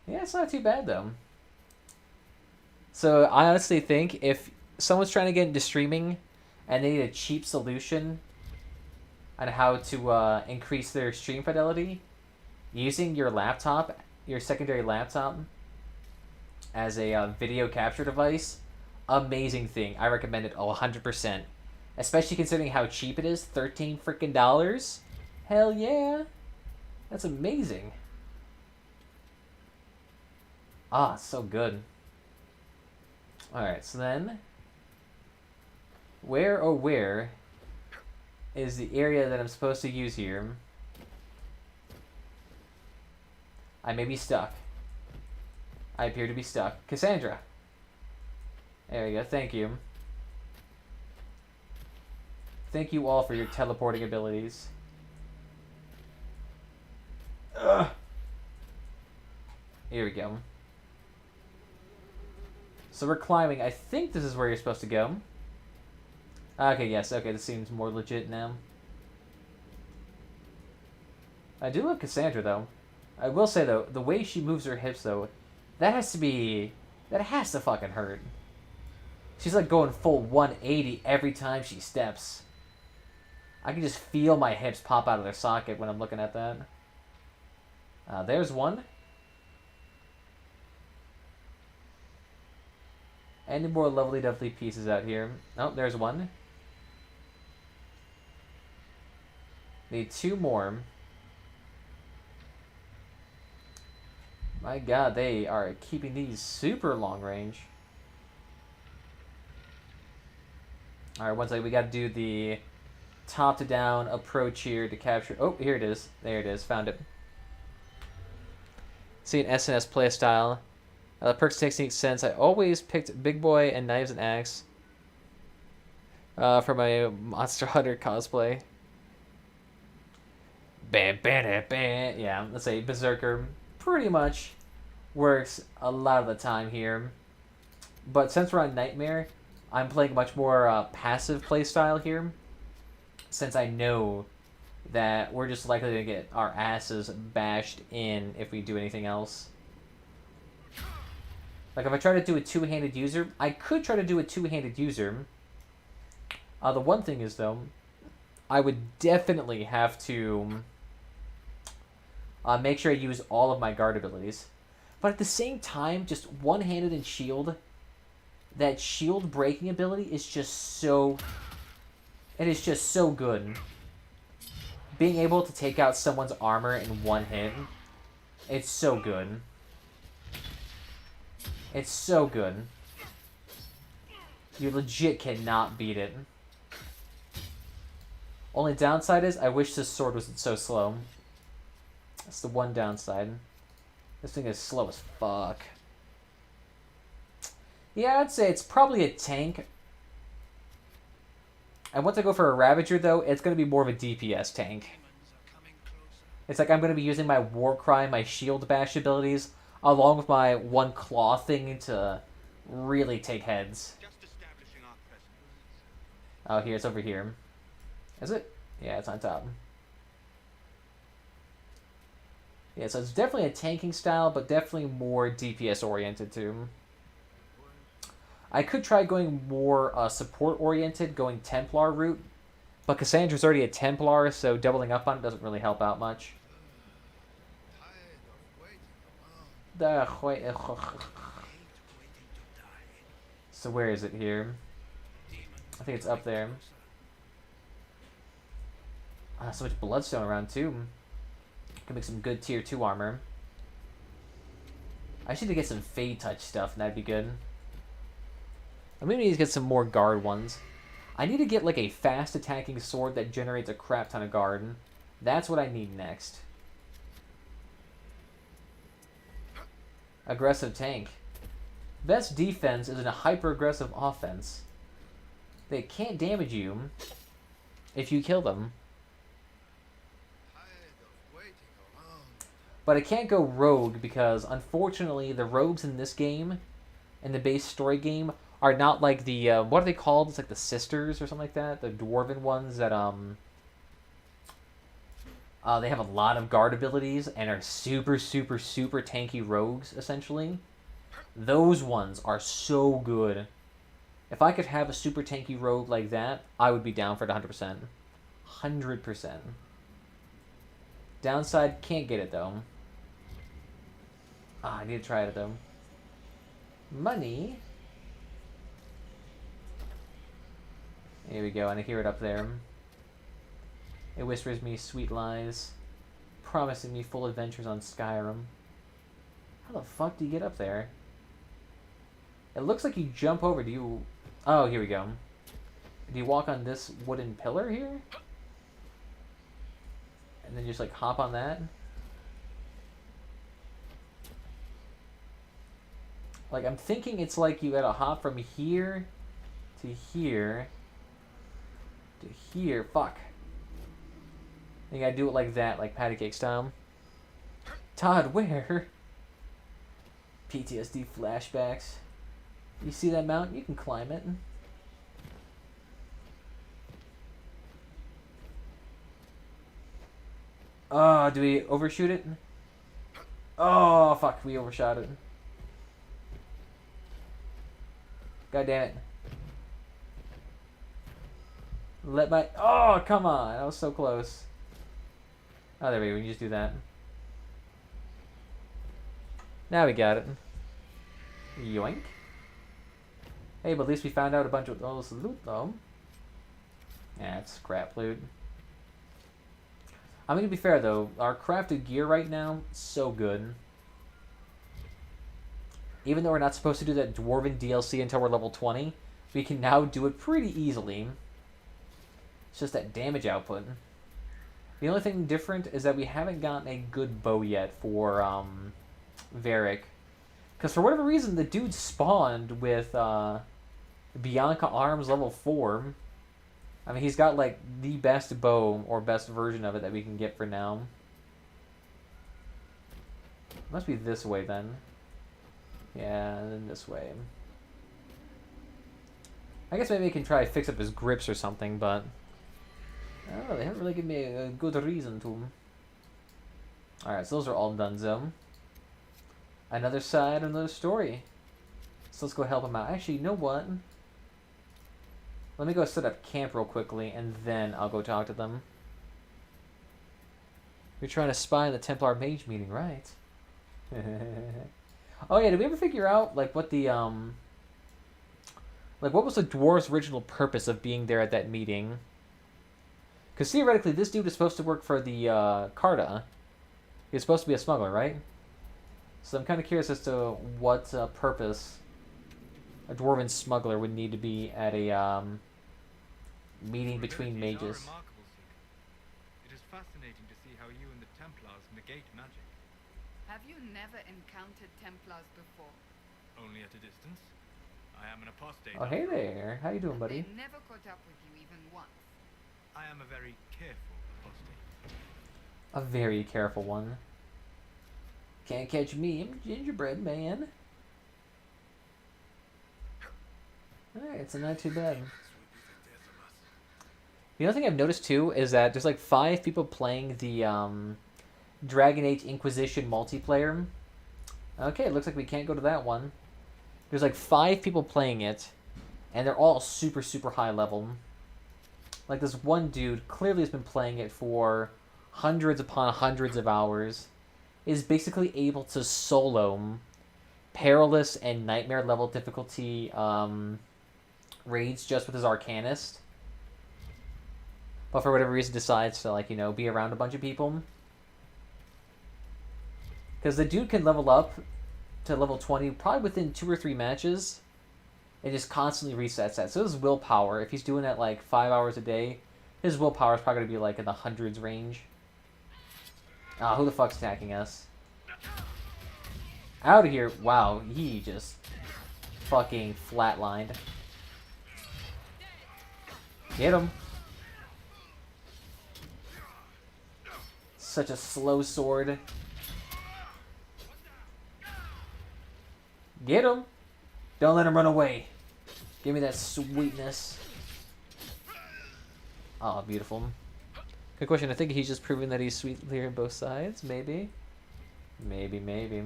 Yeah, it's not too bad though. So I honestly think if someone's trying to get into streaming and they need a cheap solution on how to increase their stream fidelity, using your laptop, your secondary laptop, as a video capture device, amazing thing. I recommend it 100%. Especially considering how cheap it is, $13 freaking dollars. Hell yeah, that's amazing. Ah, so good. All right, so then, where is the area that I'm supposed to use here? I may be stuck. I appear to be stuck. Cassandra. There we go. Thank you. Thank you all for your teleporting abilities. Ugh. Here we go. So we're climbing. I think this is where you're supposed to go. Okay, yes. Okay, this seems more legit now. I do love Cassandra, though. I will say, though, the way she moves her hips, though, that has to fucking hurt. She's like going full 180 every time she steps. I can just feel my hips pop out of their socket when I'm looking at that. There's one. Any more lovely dovely pieces out here? Oh, there's one. Need 2 more. My god, they are keeping these super long range. Alright, one second. We gotta do the top to down approach here to capture... Oh, here it is. There it is. Found it. See an SNS playstyle. The perks technique sense. I always picked Big Boy and Knives and Axe for my Monster Hunter cosplay. Yeah, let's say Berserker pretty much works a lot of the time here. But since we're on Nightmare, I'm playing much more passive playstyle here. Since I know that we're just likely to get our asses bashed in if we do anything else. Like, if I try to do a two-handed user, I could try to do a two-handed user. The one thing is, though, I would definitely have to make sure I use all of my guard abilities. But at the same time, just one-handed and shield, that shield breaking ability is just so... It is just so good. Being able to take out someone's armor in one hit, it's so good. It's so good. You legit cannot beat it. Only downside is, I wish this sword wasn't so slow. That's the one downside. This thing is slow as fuck. Yeah, I'd say it's probably a tank. And once I go for a Ravager, though, it's going to be more of a DPS tank. It's like I'm going to be using my Warcry, my Shield Bash abilities, along with my one claw thing to really take heads. Oh, here, it's over here. Is it? Yeah, it's on top. Yeah, so it's definitely a tanking style, but definitely more DPS oriented too. I could try going more support oriented, going Templar route, but Cassandra's already a Templar, so doubling up on it doesn't really help out much. So where is it here? I think it's up there. So much bloodstone around too. Can make some good tier 2 armor. I should get some Fade Touch stuff, and that'd be good. I maybe need to get some more guard ones. I need to get like a fast attacking sword that generates a crap ton of guard. That's what I need next. Aggressive tank. Best defense is in a hyper-aggressive offense. They can't damage you if you kill them. But I can't go rogue because, unfortunately, the rogues in this game, in the base story game, are not like the, what are they called? It's like the sisters or something like that. The dwarven ones that, they have a lot of guard abilities and are super, super, super tanky rogues, essentially. Those ones are so good. If I could have a super tanky rogue like that, I would be down for it 100%. 100%. Downside, can't get it, though. I need to try it, though. Money. Here we go, and I hear it up there. It whispers me sweet lies, promising me full adventures on Skyrim. How the fuck do you get up there? It looks like you jump over. Do you... Oh, here we go. Do you walk on this wooden pillar here? And then just, like, hop on that? Like, I'm thinking it's like you gotta hop from here to here to here. Fuck. You gotta do it like that, like patty cake style. Todd, where? PTSD flashbacks. You see that mountain? You can climb it. Oh, do we overshoot it? Oh, fuck, we overshot it. God damn it. Let my... Oh, come on. That was so close. Oh, there we go. We can just do that. Now we got it. Yoink. Hey, but at least we found out a bunch of all this loot, though. Yeah, it's crap loot. I'm gonna be fair, though. Our crafted gear right now, so good. Even though we're not supposed to do that Dwarven DLC until we're level 20, we can now do it pretty easily. It's just that damage output. The only thing different is that we haven't gotten a good bow yet for Varric. Because for whatever reason, the dude spawned with Bianca Arms level 4. I mean, he's got like the best bow or best version of it that we can get for now. Must be this way then. Yeah, and then this way. I guess maybe I can try to fix up his grips or something, but... I don't know, they haven't really given me a good reason to. Alright, so those are all done, so. Another side, another story. So let's go help him out. Actually, you know what? Let me go set up camp real quickly, and then I'll go talk to them. You're trying to spy on the Templar Mage meeting, right? Oh yeah, did we ever figure out, like, what the, like, what was the dwarves' original purpose of being there at that meeting? Because theoretically, this dude is supposed to work for the, Carta. He's supposed to be a smuggler, right? So I'm kind of curious as to what, purpose a dwarven smuggler would need to be at a, meeting between mages.
It is fascinating to see how you and the Templars negate magic.
Have you never encountered Templars before?
Only at a distance. I am an apostate.
Oh, hey there. How you doing, buddy?
They never caught up with you even once.
I am a very careful apostate.
A very careful one. Can't catch me, I'm a gingerbread man. Alright, so not too bad. The other thing I've noticed too is that there's like 5 people playing the Dragon Age Inquisition multiplayer. Okay, it looks like we can't go to that one. There's like 5 people playing it, and they're all super, super high level. Like this one dude clearly has been playing it for hundreds upon hundreds of hours, is basically able to solo perilous and nightmare level difficulty raids just with his Arcanist. But for whatever reason decides to, like, you know, be around a bunch of people. Because the dude can level up to level 20 probably within 2 or 3 matches. It just constantly resets that. So his willpower, if he's doing that like 5 hours a day, his willpower is probably going to be like in the hundreds range. Ah, who the fuck's attacking us? Out of here. Wow, he just fucking flatlined. Get him. Such a slow sword. Get him. Don't let him run away. Give me that sweetness. Oh, beautiful. Good question. I think he's just proving that he's sweet here on both sides. Maybe. Maybe.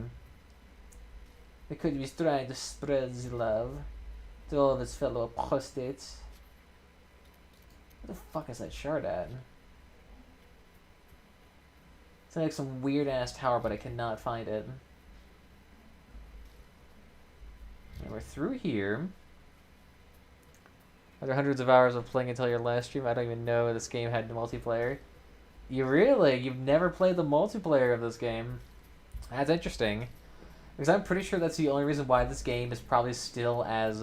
He could be trying to spread the love to all of his fellow apostates. Where the fuck is that shard at? It's like some weird ass tower, but I cannot find it. And we're through here. Are there hundreds of hours of playing until your last stream? I don't even know this game had multiplayer. You really? You've never played the multiplayer of this game? That's interesting. Because I'm pretty sure that's the only reason why this game is probably still as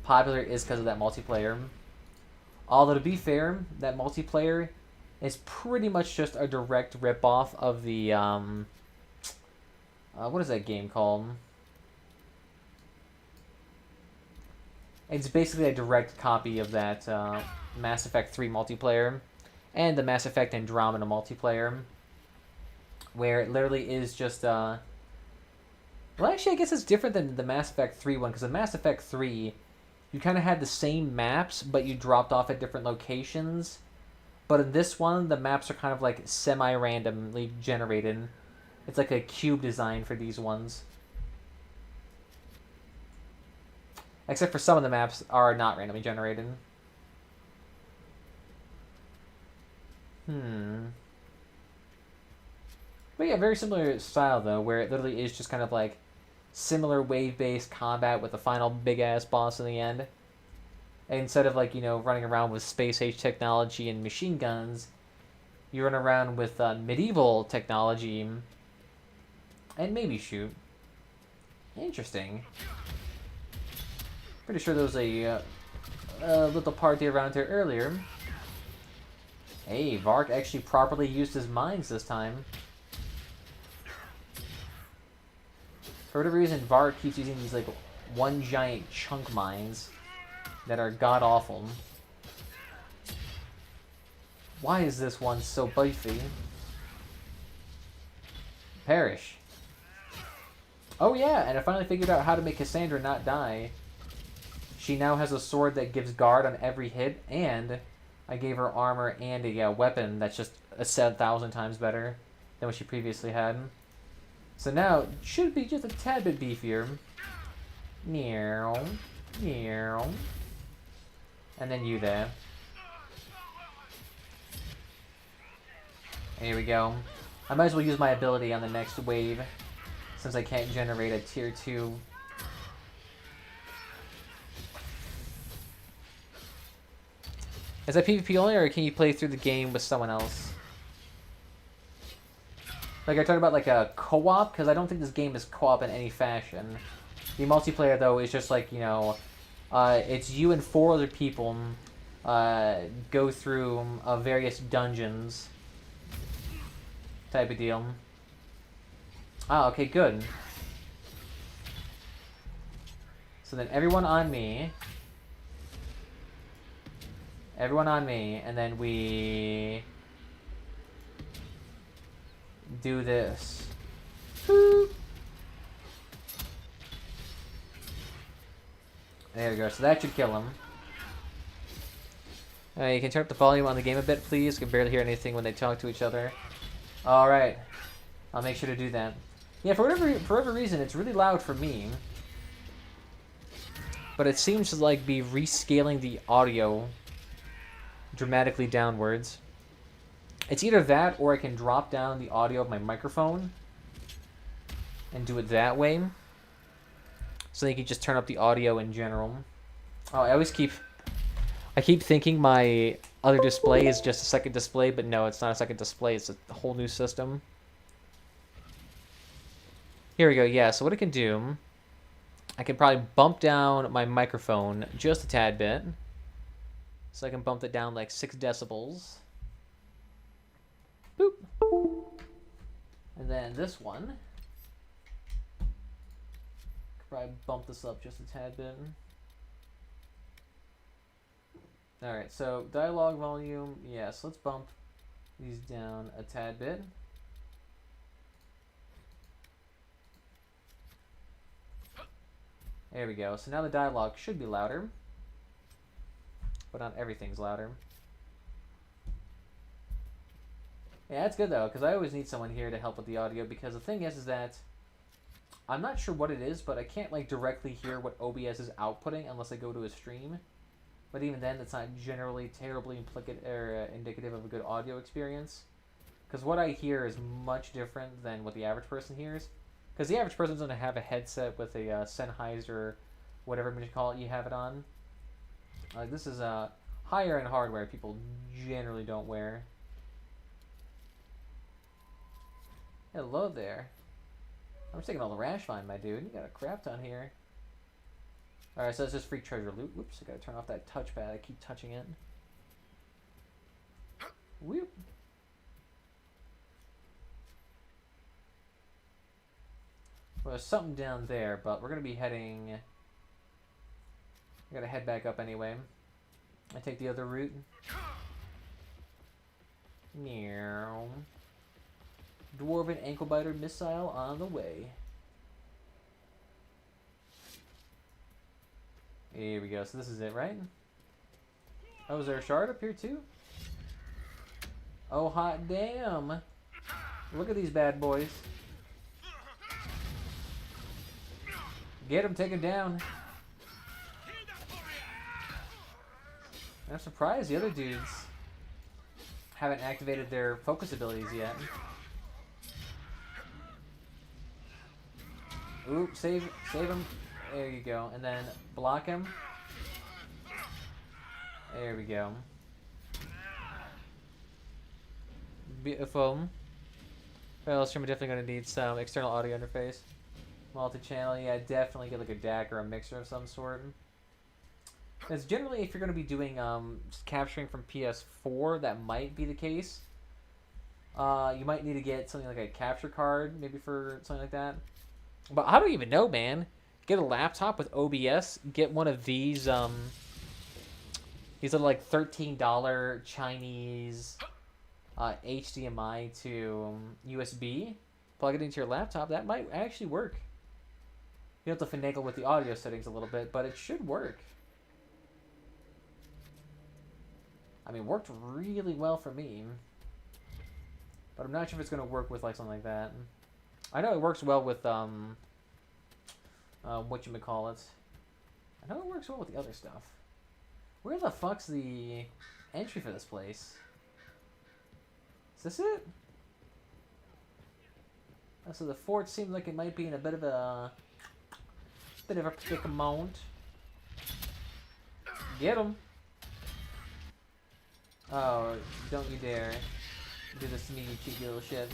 popular is because of that multiplayer. Although, to be fair, that multiplayer is pretty much just a direct rip-off of the, what is that game called? It's basically a direct copy of that Mass Effect 3 multiplayer and the Mass Effect Andromeda multiplayer, where it literally is just, well, actually, I guess it's different than the Mass Effect 3 one, because the Mass Effect 3, you kind of had the same maps, but you dropped off at different locations. But in this one, the maps are kind of like semi-randomly generated. It's like a cube design for these ones. Except for some of the maps are not randomly generated. But yeah, very similar style though, where it literally is just kind of like similar wave-based combat with a final big-ass boss in the end. And instead of, like, you know, running around with space-age technology and machine guns, you run around with medieval technology and maybe shoot. Interesting. Pretty sure there was a little party around here earlier. Hey, Vark actually properly used his mines this time. For whatever reason, Vark keeps using these, like, one giant chunk mines that are god-awful. Why is this one so beefy? Perish. Oh yeah, and I finally figured out how to make Cassandra not die. She now has a sword that gives guard on every hit, and I gave her armor and a weapon that's just 7,000 times better than what she previously had. So now, it should be just a tad bit beefier. Meow. Meow. And then you there. Here we go. I might as well use my ability on the next wave, since I can't generate a tier 2. Is that PvP only, or can you play through the game with someone else? Like, I talked about, like, a co-op, because I don't think this game is co-op in any fashion. The multiplayer, though, is just like, you know, it's you and 4 other people go through various dungeons type of deal. Ah, okay, good. So then everyone on me. Everyone on me, and then we do this. Boop. There we go, so that should kill him. You can turn up the volume on the game a bit, please. I can barely hear anything when they talk to each other. Alright. I'll make sure to do that. Yeah, for whatever reason, it's really loud for me. But it seems to, like, be rescaling the audio dramatically downwards. It's either that or I can drop down the audio of my microphone and do it that way. So you can just turn up the audio in general. Oh, I keep thinking my other display is just a second display, but no, it's not a second display. It's a whole new system. Here we go. Yeah, so what I can do, I can probably bump down my microphone just a tad bit. So I can bump it down like 6 decibels. Boop. And then this one, probably bump this up just a tad bit. Alright, so dialogue volume, yes, let's bump these down a tad bit. There we go. So now the dialogue should be louder, but not everything's louder. Yeah, that's good though, because I always need someone here to help with the audio, because the thing is that I'm not sure what it is, but I can't like directly hear what OBS is outputting unless I go to a stream. But even then, it's not generally terribly indicative of a good audio experience. Because what I hear is much different than what the average person hears. Because the average person's going to have a headset with a Sennheiser, whatever you call it, you have it on. This is higher-end hardware people generally don't wear. Hello there. I'm just taking all the rash vine, my dude. You got a crap ton here. Alright, so it's just free treasure loot. Whoops, I gotta turn off that touchpad. I keep touching it. Whoop. Well, there's something down there, but we're gonna be heading... I gotta head back up anyway. I take the other route. Meow. Dwarven ankle biter missile on the way. Here we go. So this is it, right? Oh, is there a shard up here too? Oh, hot damn. Look at these bad boys. Get him, take him down. I'm surprised the other dudes haven't activated their focus abilities yet. Oop, save him. There you go. And then block him. There we go. Beautiful. Well, stream, definitely going to need some external audio interface. Multi-channel, yeah, definitely get like a DAC or a mixer of some sort. Because generally, if you're going to be doing just capturing from PS4, that might be the case. You might need to get something like a capture card, maybe for something like that. But I don't even know, man. Get a laptop with OBS. Get one of these little like $13 Chinese HDMI to USB. Plug it into your laptop. That might actually work. You have to finagle with the audio settings a little bit, but it should work. I mean, worked really well for me. But I'm not sure if it's going to work with like something like that. I know it works well with whatchamacallit. I know it works well with the other stuff. Where the fuck's the entry for this place? Is this it? Oh, so the fort seems like it might be in a bit of a predicament. Get him! Oh, don't you dare do this to me, you cheeky little shit.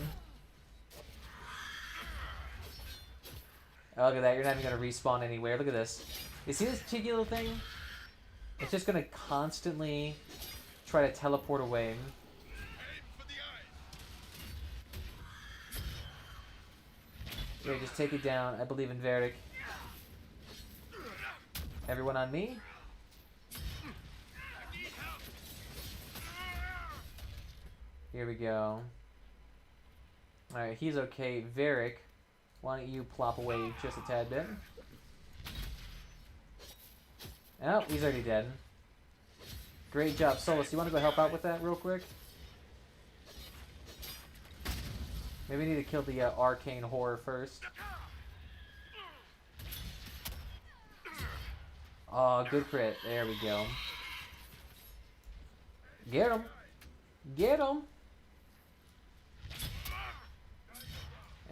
Oh, look at that. You're not even going to respawn anywhere. Look at this. You see this cheeky little thing? It's just going to constantly try to teleport away. Yeah, just take it down. I believe in Verdic. Everyone on me? Here we go. Alright, he's okay. Varric, why don't you plop away just a tad bit? Oh, he's already dead. Great job. Solus, you want to go help out with that real quick? Maybe we need to kill the arcane horror first. Oh, good crit. There we go. Get him! Get him!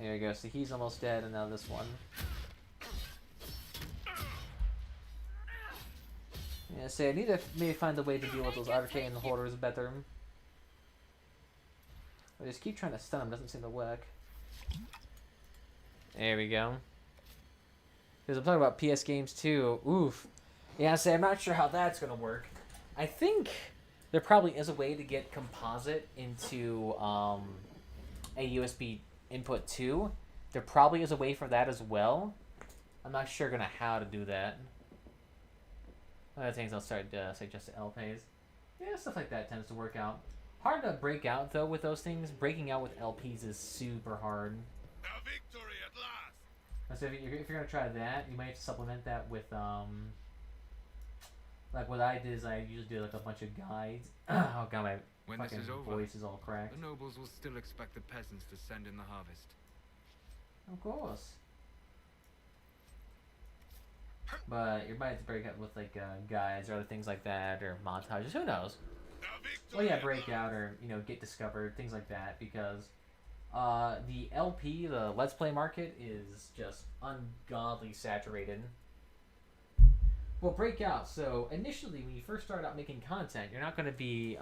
There you go. So he's almost dead, and now this one. Yeah, so I need to maybe find a way to deal with those arcane hoarders better. I just keep trying to stun him, doesn't seem to work. There we go. Because I'm talking about PS games too. Oof. Yeah, so I'm not sure how that's going to work. I think there probably is a way to get composite into a USB input too. There probably is a way for that as well. I'm not sure how to do that. Other things I'll start say just to LPs. Yeah, stuff like that tends to work out. Hard to break out though with those things. Breaking out with LPs is super hard.
A victory at last.
So if you're gonna try that, you might have to supplement that with like what I did is I usually do like a bunch of guides. Oh god, my
When
fucking
this is over,
voice is all cracked.
the nobles will still expect the peasants to send in the harvest.
Of course. But you might have to break out with like guides or other things like that, or montages. Who knows? Well, yeah, break out or get discovered, things like that, because the LP, the Let's Play market, is just ungodly saturated. Well, break out. So initially, when you first start out making content, you're not going to be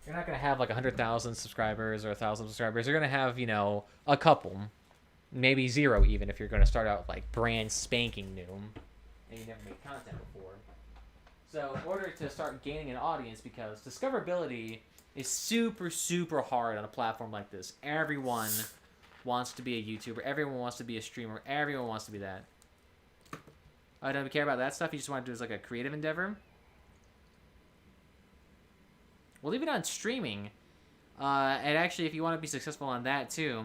you're not going to have like 100,000 subscribers or 1,000 subscribers. You're going to have a couple, maybe 0 even, if you're going to start out like brand spanking new and you never made content before. So in order to start gaining an audience, because discoverability is super, super hard on a platform like this. Everyone wants to be a YouTuber. Everyone wants to be a streamer. Everyone wants to be that. I don't care about that stuff. You just want to do it as like a creative endeavor. Well, even on streaming, and actually if you want to be successful on that too,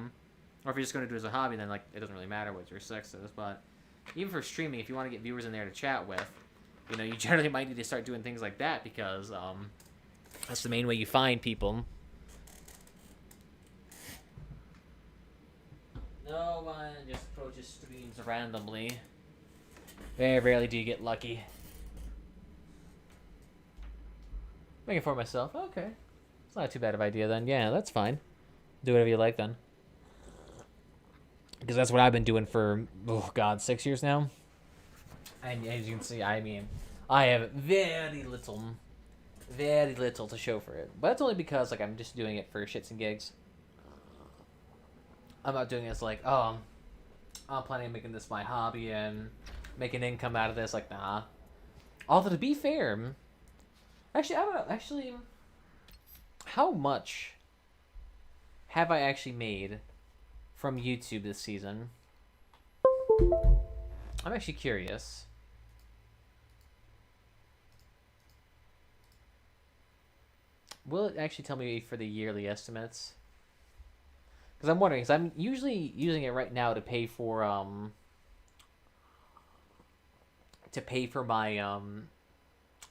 or if you're just going to do it as a hobby, then like it doesn't really matter what your sex is. But even for streaming, if you want to get viewers in there to chat with, you generally might need to start doing things like that, because that's the main way you find people. No one just approaches streams randomly. Very rarely do you get lucky. Making for myself. Okay. It's not too bad of an idea then. Yeah, that's fine. Do whatever you like then. Because that's what I've been doing for, 6 years now. And as you can see, I have very little to show for it. But that's only because I'm just doing it for shits and gigs. I'm not doing it as I'm planning on making this my hobby and making income out of this. Nah. Although to be fair, actually, I don't know. Actually, how much have I actually made from YouTube this season? I'm actually curious. Will it actually tell me for the yearly estimates? Because I'm wondering, because I'm usually using it right now to pay for my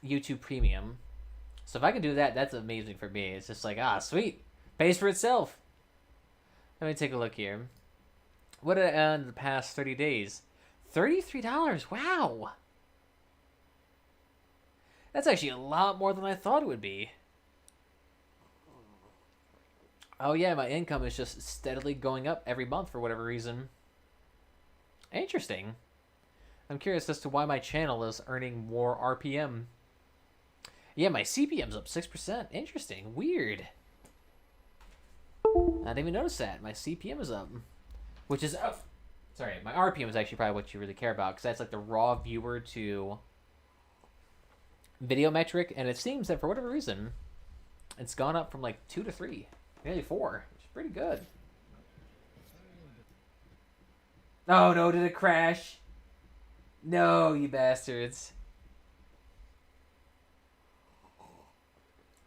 YouTube Premium. So if I can do that, that's amazing for me. It's just sweet, pays for itself. Let me take a look here. What did I earn in the past 30 days? $33. Wow. That's actually a lot more than I thought it would be. Oh yeah, my income is just steadily going up every month for whatever reason. Interesting. I'm curious as to why my channel is earning more RPM. Yeah, my CPM's up 6%. Interesting. Weird. I didn't even notice that. My CPM is up. Which is up. Sorry, my RPM is actually probably what you really care about, because that's like the raw viewer to video metric, and it seems that for whatever reason, it's gone up from 2 to 3. Nearly 4. Which is pretty good. Oh no, did it crash? No, you bastards.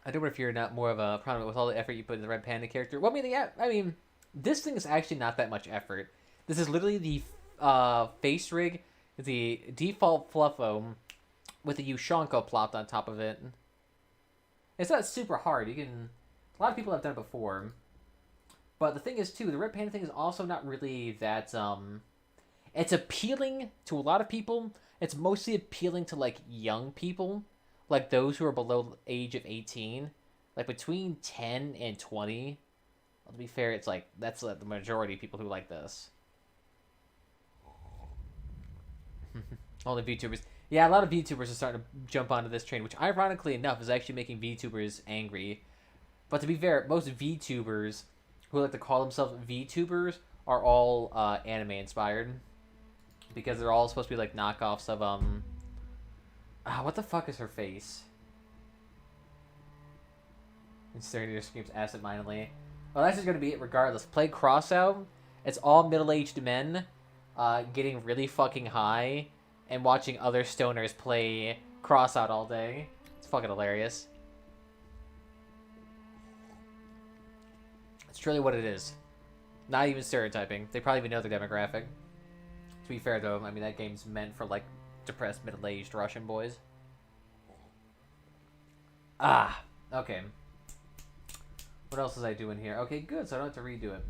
I don't know if you're not more of a problem with all the effort you put in the Red Panda character. Well, this thing is actually not that much effort. This is literally the face rig, the default fluffo with the Ushanko plopped on top of it. It's not super hard. A lot of people have done it before. But the thing is, too, the Red Panda thing is also not really that, it's appealing to a lot of people. It's mostly appealing to, young people. Those who are below the age of 18. Between 10 and 20. to be fair, it's like, that's the majority of people who like this. All the VTubers. Yeah, a lot of VTubers are starting to jump onto this train, which ironically enough is actually making VTubers angry. But to be fair, most VTubers who like to call themselves VTubers are all anime inspired. Because they're all supposed to be like knockoffs of, what the fuck is her face? And staring screams absent-mindedly. Well, that's just going to be it regardless. Play Crossout. It's all middle-aged men getting really fucking high and watching other stoners play Crossout all day. It's fucking hilarious. It's truly what it is. Not even stereotyping. They probably even know their demographic. To be fair, though, I mean, that game's meant for, like, depressed middle-aged Russian boys. Ah, okay. What else was I doing here? Okay, good, so I don't have to redo it.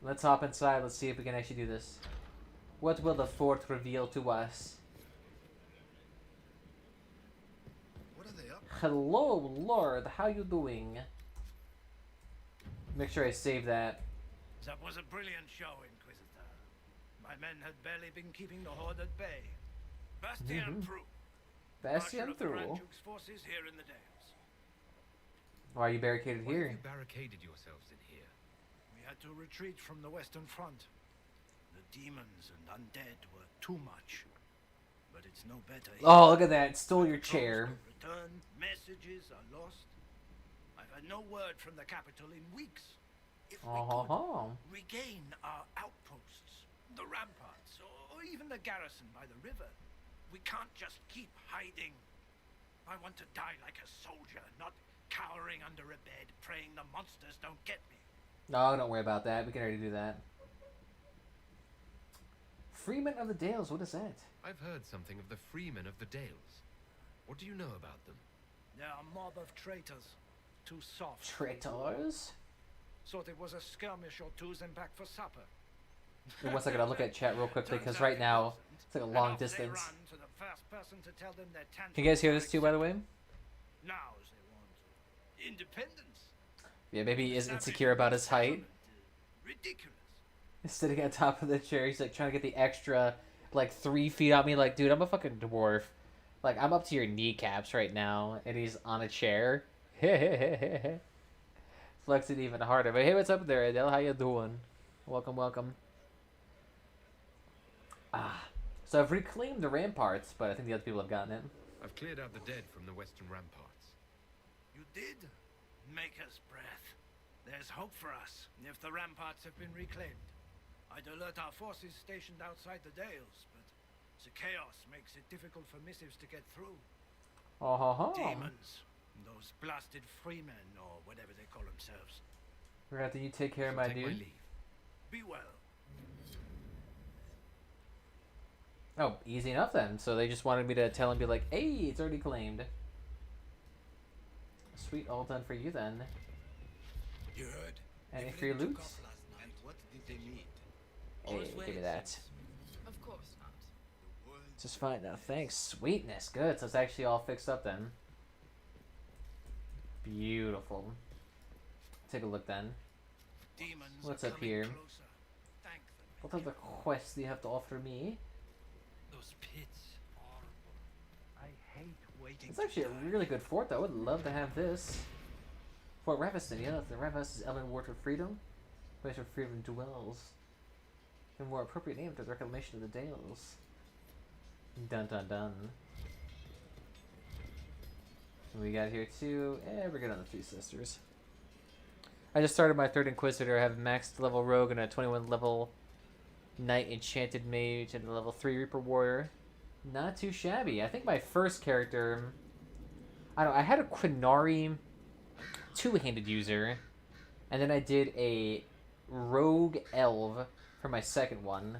Let's hop inside. Let's see if we can actually do this. What will the fort reveal to us?
What are they up?
Hello, Lord. How you doing? Make sure I save that.
That was a brilliant show, Inquisitor. My men had barely been keeping the Horde at bay. Bastien through.
Bastien through.
Duke's forces here in the Dales.
Why are you barricaded
Why
here?
have you barricaded yourselves in here?
We had to retreat from the Western Front. The demons and undead were too much. But it's no better here.
Oh, look at that. It stole your chair.
Return messages are lost. I've had no word from the capital in weeks. If we could regain our outposts, the ramparts, or even the garrison by the river, we can't just keep hiding. I want to die like a soldier, not cowering under a bed, praying the monsters don't get me.
No, don't worry about that. We can already do that. Freeman of the Dales, what is that?
I've heard something of the Freeman of the Dales. What do you know about them?
They're a mob of traitors. Too soft.
Traitors?
Thought it was a skirmish or two, then back for supper.
Wait, one second, I'll look at chat real quickly, because right now, it's like a long distance. Can you guys hear this too, by the way?
Now they want independence.
Yeah, maybe he is insecure about his height.
Ridiculous.
He's sitting on top of the chair, he's like trying to get the extra, like, 3 feet on me, like, dude, I'm a fucking dwarf. Like, I'm up to your kneecaps right now, and he's on a chair. Flex it even harder. But hey, what's up there, Adele? How you doing? Welcome, welcome. So I've reclaimed the ramparts, but I think the other people have gotten it.
I've cleared out the dead from the western ramparts.
You did? Maker's breath. There's hope for us if the ramparts have been reclaimed. I'd alert our forces stationed outside the Dales, but the chaos makes it difficult for missives to get through. Demons. Those blasted freemen, or whatever they call themselves.
Rather you take care of my dude.
Be well.
Oh, easy enough then. So they just wanted me to tell and be like, hey, it's already claimed. Sweet, all done for you then.
You heard?
Any free loot?
And what did they need?
Hey, give me that.
Of course not.
Just fine now, thanks. Sweetness, good. So it's actually all fixed up then. Beautiful. Take a look then.
Demons
What's
are
up
coming
here?
closer. Thank them.
What are the quests do you have to offer me?
Those pits are... I hate waiting.
It's actually a really good fort though. I would love to have this. Fort Raveston, yeah, the Raveston's Elven Ward for Freedom. Place where freedom dwells. A more appropriate name to the reclamation of the Dales. Dun dun dun. What we got here too. We're good on the Three Sisters. I just started my 3rd Inquisitor. I have maxed level Rogue and a 21 level Knight Enchanted Mage and a level 3 Reaper Warrior. Not too shabby. I think my first character... I don't know, I had a Quinari 2-handed user. And then I did a Rogue Elf for my second one.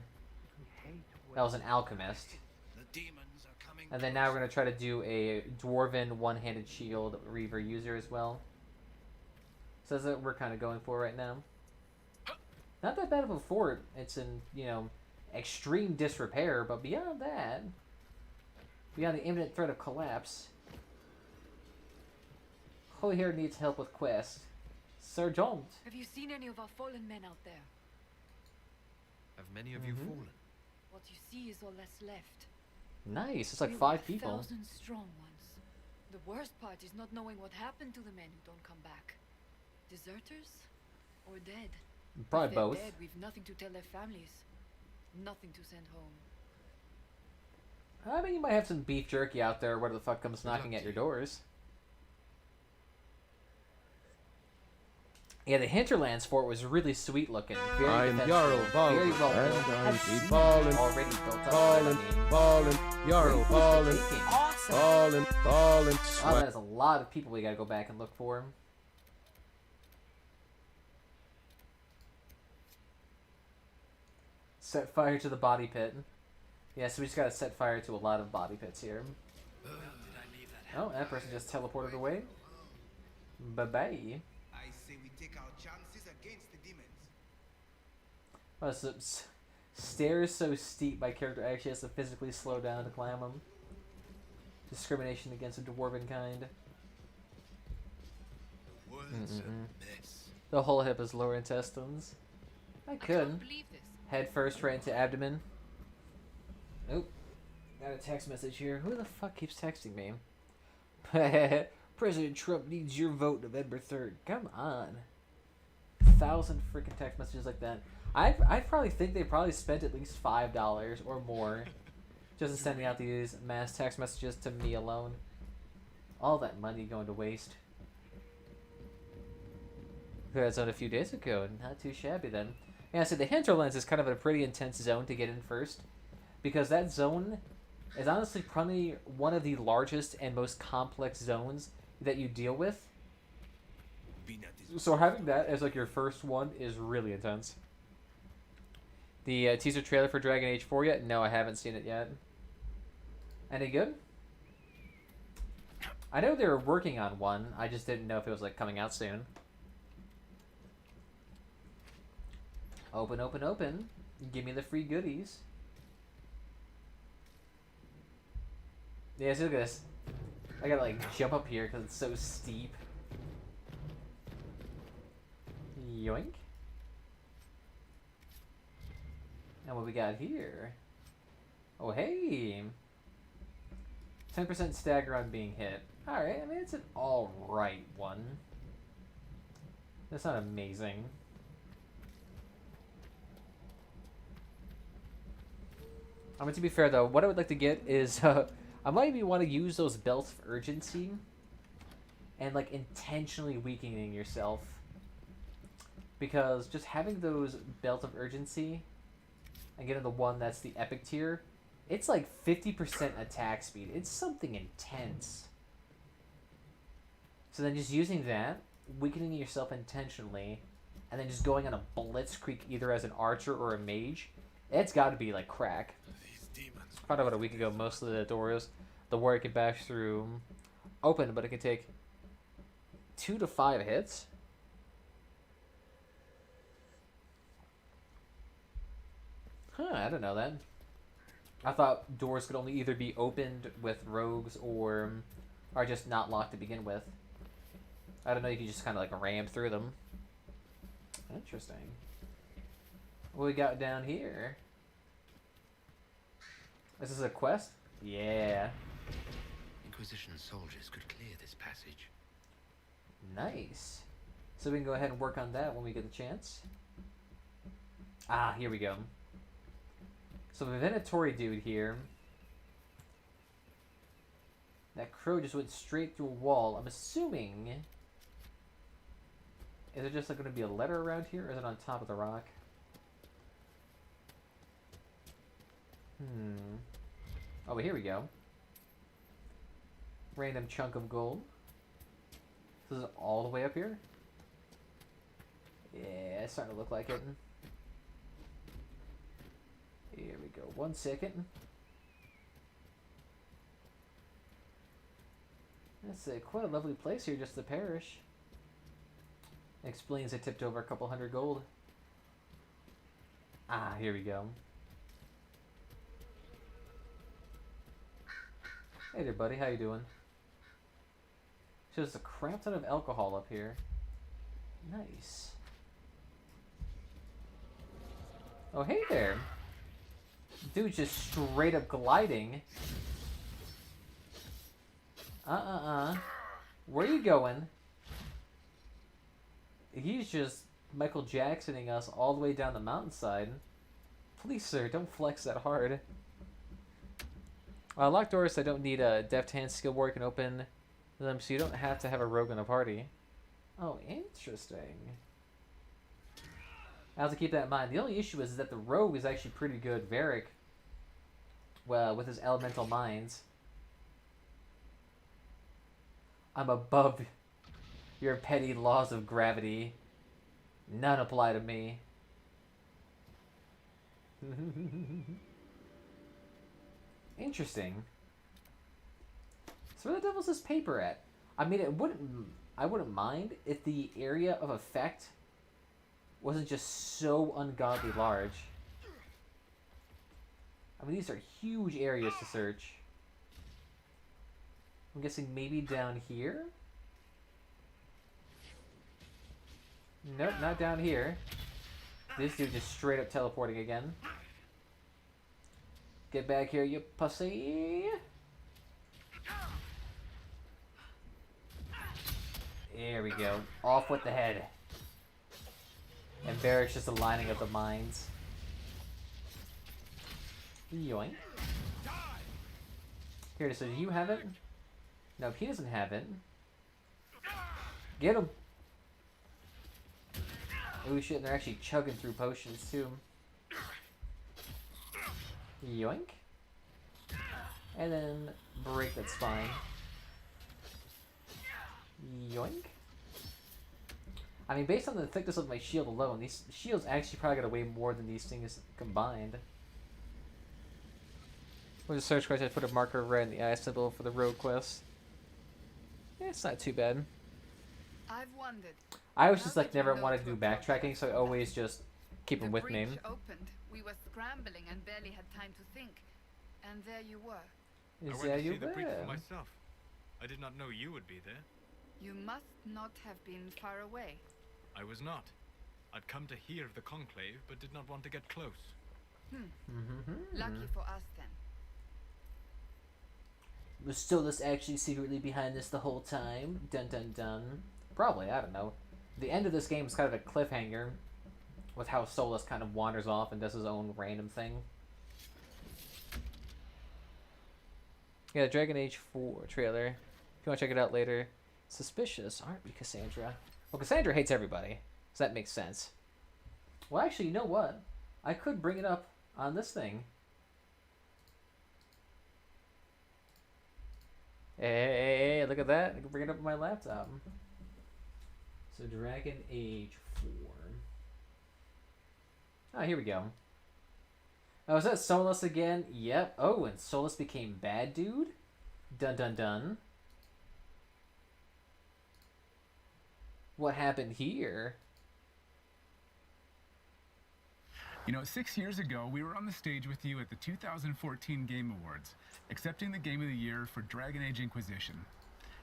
That was an Alchemist.
The demons are coming.
And then now we're going to try to do a Dwarven one-handed shield Reaver user as well. So that's what we're kind of going for right now. Not that bad of a fort. It's in, you know, extreme disrepair, but beyond that, beyond the imminent threat of collapse, Holy Hair needs help with quest. Sergeant.
Have you seen any of our fallen men out there?
Have many of you fallen?
What you see is all that's left.
Nice. It's like
We
5
were
people.
1,000 strong once. The worst part is not knowing what happened to the men who don't come back. Deserters or dead?
Probably
If they're
both.
dead, we've nothing to tell their families. Nothing to send home.
I mean, you might have some beef jerky out there. Where the fuck comes knocking at your doors? Yeah, the Hinterlands fort was really sweet looking. Very
I'm
defensive,
Jarl Baldur,
very well
and
built.
I'm
Has seen
fallen,
already built up.
fallen, fallen, Jarl, fallen,
Awesome.
fallen, fallen,
Oh,
sweat.
that is a lot of people we gotta go back and look for. Set fire to the body pit. Yeah, so we just gotta set fire to a lot of body pits here. Oh, that person just teleported away. Bye-bye.
I say we take our chances against the demons.
Oh, so stairs so steep, my character actually has to physically slow down to climb them. Discrimination against the dwarven kind.
World's a mess.
The whole hip is lower intestines. I
I
could.
can't believe this.
Head first right into abdomen. Oop. Got a text message here. Who the fuck keeps texting me? President Trump needs your vote November 3rd. Come on. 1,000 freaking text messages like that. I probably think they probably spent at least $5 or more just in sending out these mass text messages to me alone. All that money going to waste. That's on a few days ago. Not too shabby then. Yeah, so the Hinterlands is kind of a pretty intense zone to get in first, because that zone is honestly probably one of the largest and most complex zones that you deal with. So having that as like your first one is really intense. The teaser trailer for Dragon Age 4 yet? No, I haven't seen it yet. Any good? I know they were working on one. I just didn't know if it was like coming out soon. Open, open, open. Give me the free goodies. Yeah, so look at this. I gotta like jump up here because it's so steep. Yoink. And what we got here? Oh, hey. 10% stagger on being hit. Alright, I mean, it's an alright one. That's not amazing. I mean, to be fair though, what I would like to get is, I might even want to use those belts of urgency and like intentionally weakening yourself. Because just having those belts of urgency and getting the one that's the epic tier, it's like 50% attack speed. It's something intense. So then just using that, weakening yourself intentionally, and then just going on a blitzkrieg either as an archer or a mage, it's got to be like crack. Found out about a week ago, most of the doors, the warrior can bash through open, but it can take 2 to 5 hits. Huh, I didn't know that. I thought doors could only either be opened with rogues or are just not locked to begin with. I don't know, you can just kind of like ram through them. Interesting. What we got down here? Is this a quest? Yeah.
Inquisition soldiers could clear this passage.
Nice. So we can go ahead and work on that when we get the chance. Ah, here we go. So the Venatori dude here. That crow just went straight through a wall. I'm assuming... Is it just like going to be a letter around here, or is it on top of the rock? Oh, but here we go. Random chunk of gold. This is all the way up here? Yeah, it's starting to look like it. Here we go. 1 second. That's quite a lovely place here, just the parish. Explains I tipped over a couple hundred gold. Ah, here we go. Hey there, buddy. How you doing? So there's a crap ton of alcohol up here. Nice. Oh, hey there. Dude just straight up gliding. Where you going? He's just Michael Jacksoning us all the way down the mountainside. Please, sir, don't flex that hard. Locked doors, I don't need a deft hand skill where you can open them, so you don't have to have a rogue in a party. Oh, interesting. I have to keep that in mind. The only issue is that the rogue is actually pretty good. Varric, well, with his elemental minds. I'm above your petty laws of gravity. None apply to me. Interesting. So where the devil's this paper at? I mean, I wouldn't mind if the area of effect wasn't just so ungodly large. I mean, these are huge areas to search. I'm guessing maybe down here? Nope, not down here. This dude just straight up teleporting again. Get back here, you pussy! There we go. Off with the head. And Barrick's just aligning up the mines. Yoink. Here, so do you have it? No, he doesn't have it. Get him! Oh shit, they're actually chugging through potions too. Yoink. And then break that spine. Yoink. I mean, based on the thickness of my shield alone, these shields actually probably gotta weigh more than these things combined. With the search quest, I put a marker right in the eye symbol for the rogue quest. Yeah, it's not too bad.
I've wondered.
I always just like never wanted to do backtracking, so I always just keep them with me.
The breach opened. We were scrambling and barely had time to think. And there you were.
I went to see the breach for myself. I did not know you would be there.
You must not have been far away.
I was not. I'd come to hear of the conclave, but did not want to get close.
Lucky for us then.
Was Solus actually secretly behind this the whole time? Dun dun dun. Probably, I don't know. The end of this game is kind of a cliffhanger with how Solus kind of wanders off and does his own random thing. Yeah, Dragon Age 4 trailer. If you want to check it out later. Suspicious, aren't we, Cassandra? Well, Cassandra hates everybody, so that makes sense. Well, actually, you know what? I could bring it up on this thing. Hey, look at that. I can bring it up on my laptop. So, Dragon Age 4. Oh, here we go. Oh, is that Solus again? Yep. Oh, and Solus became bad dude? Dun dun dun. What happened here?
You know, 6 years ago, we were on the stage with you at the 2014 Game Awards, accepting the Game of the Year for Dragon Age Inquisition.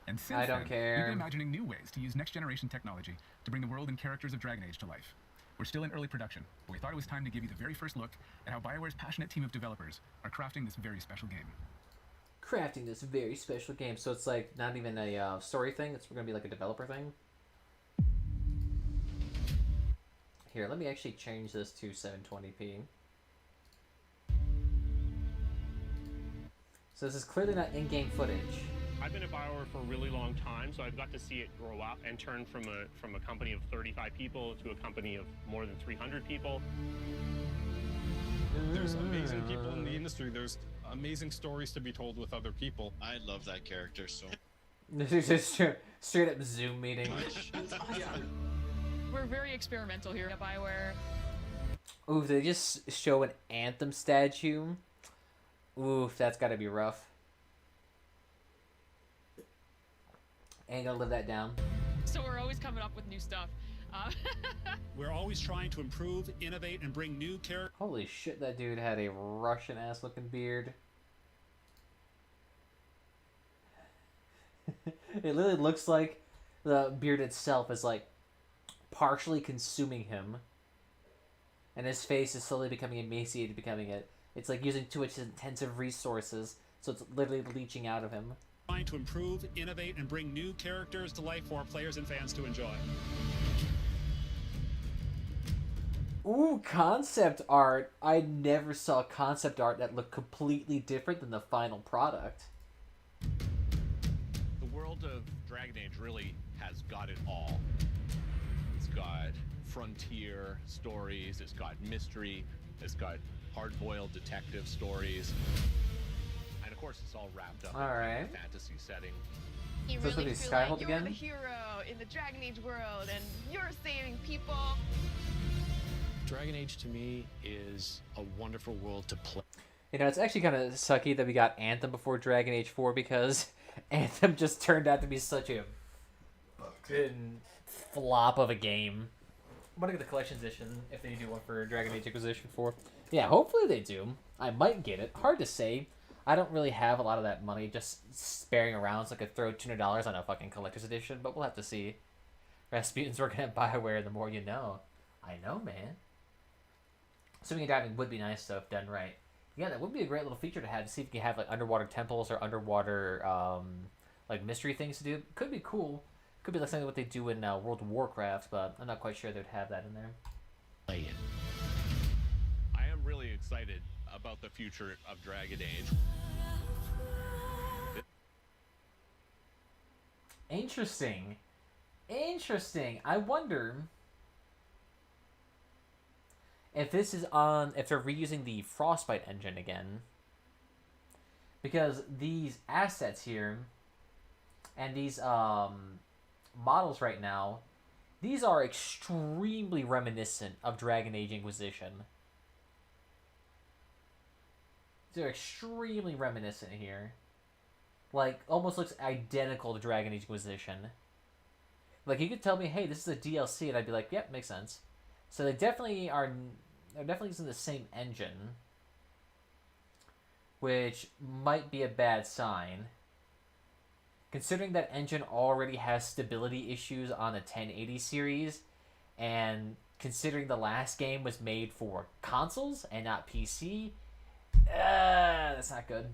And since then, we've been imagining new ways to use next-generation technology to bring the world and characters of Dragon Age to life. We're still in early production, but we thought it was time to give you the very first look at how BioWare's passionate team of developers are crafting this very special game.
Crafting this very special game. So it's like not even a story thing, it's going to be like a developer thing? Here, let me actually change this to 720p. So this is clearly not in-game footage.
I've been at BioWare for a really long time, so I've got to see it grow up and turn from a company of 35 people to a company of more than 300 people.
There's amazing people in the industry. There's amazing stories to be told with other people.
I love that character so.
This is just straight up Zoom meeting.
We're very experimental here at BioWare.
Ooh, they just show an Anthem statue. Oof, that's gotta be rough. Ain't gonna live that down.
So we're always coming up with new stuff.
We're always trying to improve, innovate, and bring new characters.
Holy shit, that dude had a Russian-ass looking beard. It literally looks like the beard itself is like partially consuming him. And his face is slowly becoming emaciated, becoming it. It's like using too much intensive resources, so it's literally leaching out of him.
Trying to improve, innovate, and bring new characters to life for our players and fans to enjoy.
Ooh, concept art. I never saw concept art that looked completely different than the final product.
The world of Dragon Age really has got it all. It's got frontier stories, it's got mystery, it's got hard-boiled detective stories, and of course it's all wrapped up in a fantasy setting.
You
So it's
really
gonna be
feel
Skyhold
like you're
again?
the hero in the Dragon Age world, and you're saving people.
Dragon Age to me is a wonderful world to play.
You know, it's actually kind of sucky that we got Anthem before Dragon Age 4 because Anthem just turned out to be such a fucking flop of a game. I'm gonna get the collector's edition if they do one for Dragon Age Inquisition 4. Yeah, hopefully they do. I might get it. Hard to say. I don't really have a lot of that money just sparing around so I could throw $200 on a fucking collector's edition, but we'll have to see. Rasputin's working at BioWare, the more you know. I know, man. Swimming and diving would be nice, though, if done right. Yeah, that would be a great little feature to have, to see if you can have, like, underwater temples or underwater, like, mystery things to do. Could be cool. Could be like something what they do in World of Warcraft, but I'm not quite sure they'd have that in there.
Play it.
I am really excited about the future of Dragon Age.
Interesting. Interesting. I wonder if this is on, if they're reusing the Frostbite engine again. Because these assets here and these models right now, these are extremely reminiscent of Dragon Age Inquisition. They're extremely reminiscent here. Like, almost looks identical to Dragon Age Inquisition. Like, you could tell me, hey, this is a DLC, and I'd be like, yep, makes sense. So they definitely are, they're definitely using the same engine, which might be a bad sign. Considering that engine already has stability issues on the 1080 series, and considering the last game was made for consoles and not PC, that's not good.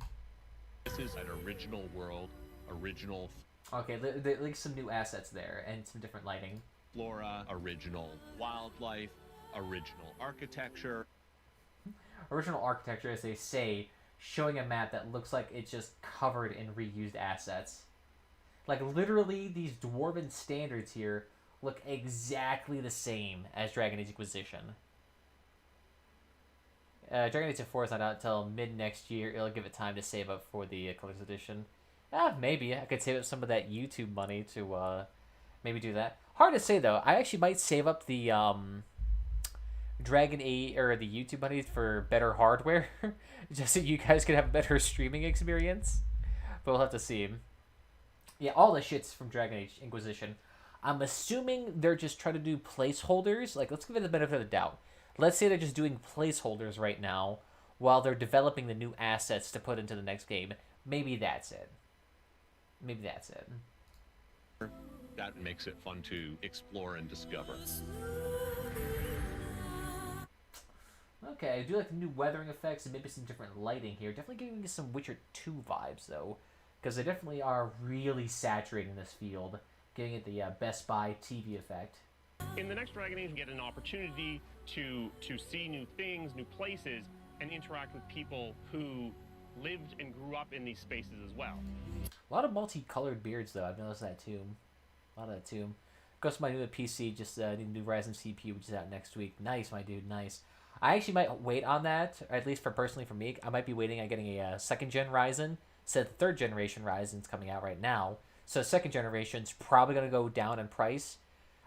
This is an original world, original
Okay, like some new assets there and some different lighting.
flora, original wildlife, original architecture.
Original architecture, as they say, showing a map that looks like it's just covered in reused assets. Like, literally, these dwarven standards here look exactly the same as Dragon Age Inquisition. Dragon Age 4 is not out until mid-next year. It'll give it time to save up for the collector's edition. Maybe. I could save up some of that YouTube money to maybe do that. Hard to say, though. I actually might save up the Dragon Age, or the YouTube money for better hardware. Just so you guys could have a better streaming experience. But we'll have to see. Yeah, all the shit's from Dragon Age Inquisition. I'm assuming they're just trying to do placeholders. Like, let's give it the benefit of the doubt. Let's say they're just doing placeholders right now while they're developing the new assets to put into the next game. Maybe that's it. Maybe that's it.
That makes it fun to explore and discover.
Okay, I do like the new weathering effects and maybe some different lighting here. Definitely giving me some Witcher 2 vibes, though. Because they definitely are really saturating this field. Giving it the Best Buy TV effect.
In the next Dragon Age, you get an opportunity to see new things, new places, and interact with people who lived and grew up in these spaces as well.
A lot of multicolored beards, though. I've noticed that, too. A lot of that, too. Goes to my new PC, just need a new Ryzen CPU, which is out next week. Nice, my dude, nice. I actually might wait on that, or at least personally for me. I might be waiting on getting a second-gen Ryzen. Said third-generation Ryzen's coming out right now. So second generation's probably going to go down in price.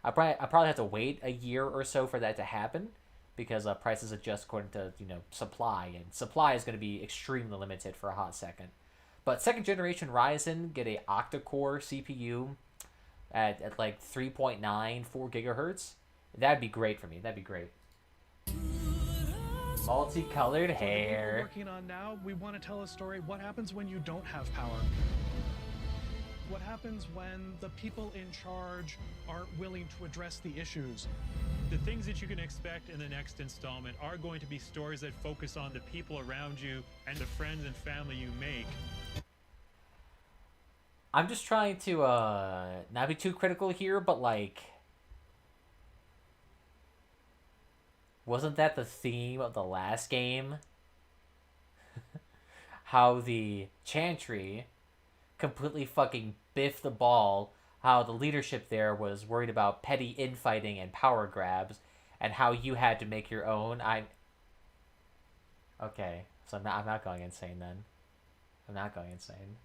I probably have to wait a year or so for that to happen, because prices adjust according to, supply, and supply is going to be extremely limited for a hot second. But second generation Ryzen, get a octa-core CPU at like 3.94 gigahertz. That'd be great for me. That'd be great. Multicolored hair.
What we're working on now, we want to tell a story. What happens when you don't have power? What happens when the people in charge aren't willing to address the issues?
The things that you can expect in the next installment are going to be stories that focus on the people around you and the friends and family you make.
I'm just trying to not be too critical here, but like, wasn't that the theme of the last game? How the Chantry completely fucking biffed the ball, how the leadership there was worried about petty infighting and power grabs, and how you had to make your own. Okay, so I'm not going insane then. I'm not going insane.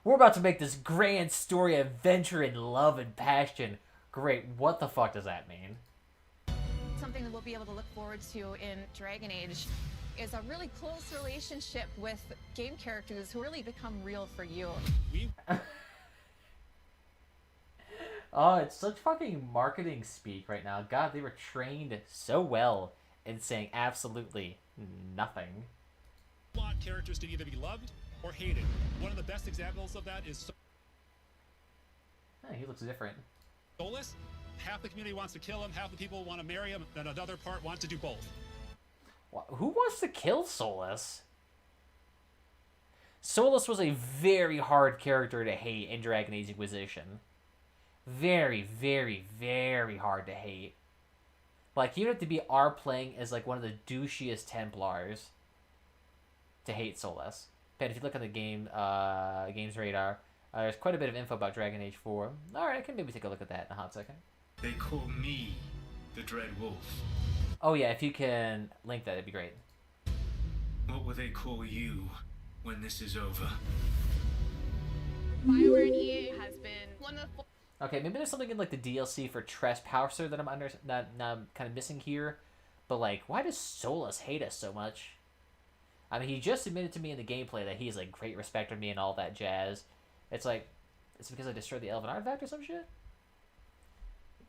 We're about to make this grand story of adventure and love and passion. Great, what the fuck does that mean?
Something that we'll be able to look forward to in Dragon Age is a really close relationship with game characters who really become real for you.
Oh, it's such fucking marketing speak right now. God, they were trained so well in saying absolutely nothing.
We want characters to either be loved or hated. One of the best examples of that is
Oh, he looks different.
Solus. Half the community wants to kill him, half the people want to marry him, and another part wants to do both.
Who wants to kill Solus? Solus was a very hard character to hate in Dragon Age Inquisition. Very, very, very hard to hate. Like, you'd have to be R-playing as, like, one of the douchiest Templars to hate Solus. But if you look at the games radar, there's quite a bit of info about Dragon Age 4. Alright, I can maybe take a look at that in a hot second.
They call me the Dread Wolf.
Oh yeah, if you can link that, it'd be great.
What will they call you when this is over?
BioWare and EA has been one of the
Okay, maybe there's something in like the DLC for Trespasser that I'm kind of missing here. But like, why does Solus hate us so much? I mean, he just admitted to me in the gameplay that he's like great respect of me and all that jazz. It's like, it's because I destroyed the Elven Artifact or some shit?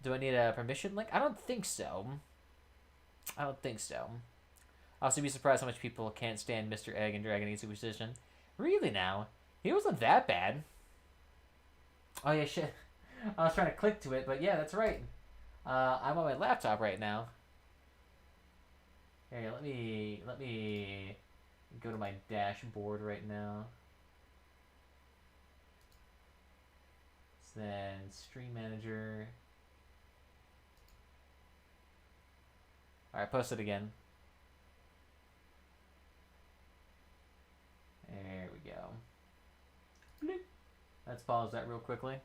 Do I need a permission link? I don't think so. I don't think so. I'll also be surprised how much people can't stand Mr. Egg in Dragon Age Inquisition. Really now? He wasn't that bad. Oh yeah, shit. I was trying to click to it, but yeah, that's right. I'm on my laptop right now. Here, let me go to my dashboard right now. Then Stream Manager. Alright, post it again. There we go. Bloop. Let's pause that real quickly.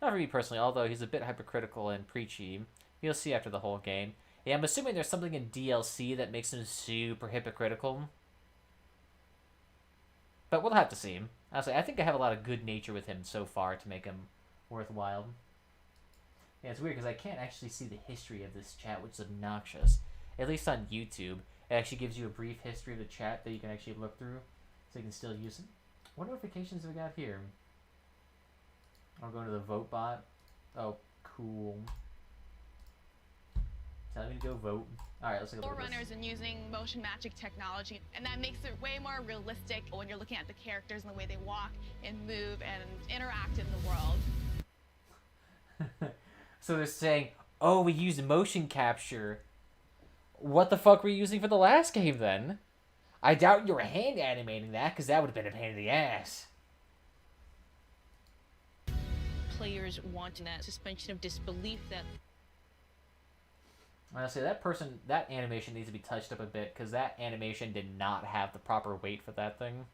Not for me personally, although he's a bit hypercritical and preachy. You'll see after the whole game. Yeah, I'm assuming there's something in DLC that makes him super hypocritical. But we'll have to see. Honestly, I think I have a lot of good nature with him so far to make him worthwhile. Yeah, it's weird because I can't actually see the history of this chat, which is obnoxious. At least on YouTube, it actually gives you a brief history of the chat that you can actually look through, so you can still use it. What notifications have we got here? I'll go to the vote bot. Oh, cool. Tell me to go vote. Alright, let's take a look at this.
Forerunners and using motion magic technology, and that makes it way more realistic when you're looking at the characters and the way they walk and move and interact in the world.
So they're saying, oh, we use motion capture. What the fuck were you using for the last game then? I doubt you were hand animating that, because that would have been a pain in the ass.
Players wanting that suspension of disbelief that...
Honestly, that animation needs to be touched up a bit, because that animation did not have the proper weight for that thing.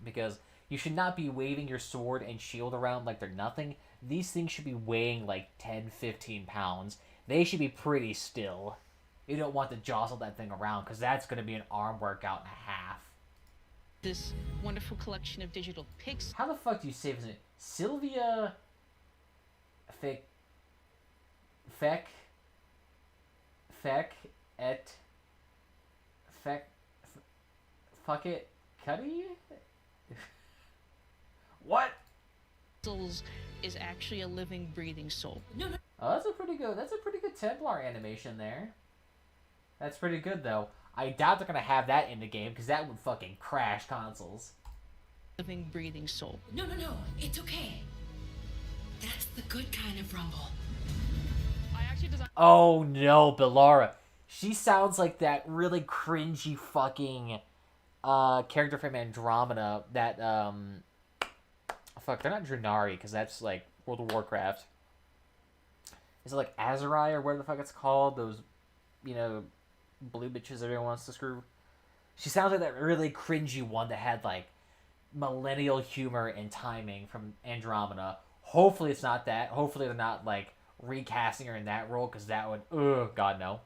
Because you should not be waving your sword and shield around like they're nothing. These things should be weighing like 10, 15 pounds. They should be pretty still. You don't want to jostle that thing around, because that's going to be an arm workout and a half.
This wonderful collection of digital pics.
How the fuck do you save it? Sylvia... Fuck it, Cuddy? What?
Is actually a living, breathing soul.
Oh, that's a pretty good Templar animation there. That's pretty good though. I doubt they're gonna have that in the game because that would fucking crash consoles.
living, breathing soul.
No, it's okay. That's the good kind of rumble.
I actually designed.
Oh no, Bellara. She sounds like that really cringy fucking character from Andromeda. That fuck, they're not Drenari because that's like World of Warcraft. Is it like Azurai or whatever the fuck it's called? Those, you know, blue bitches everyone wants to screw. She sounds like that really cringy one that had like millennial humor and timing from Andromeda. Hopefully it's not that. Hopefully they're not like recasting her in that role because that would, God no.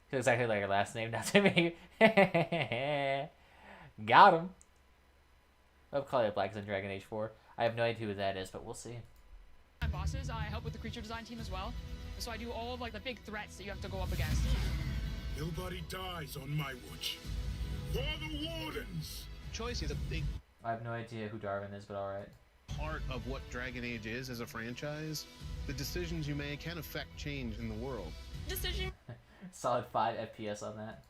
It's exactly like her last name, not to me. Got him. I'll call it Black in Dragon Age 4. I have no idea who that is, but we'll see.
My bosses, I help with the creature design team as well. So I do all of like the big threats that you have to go up against.
Nobody dies on my watch. For the Wardens!
Choice is a big
I have no idea who Darwin is, but alright.
part of what Dragon Age is as a franchise. The decisions you make can affect change in the world.
Decision
Solid 5 FPS on that.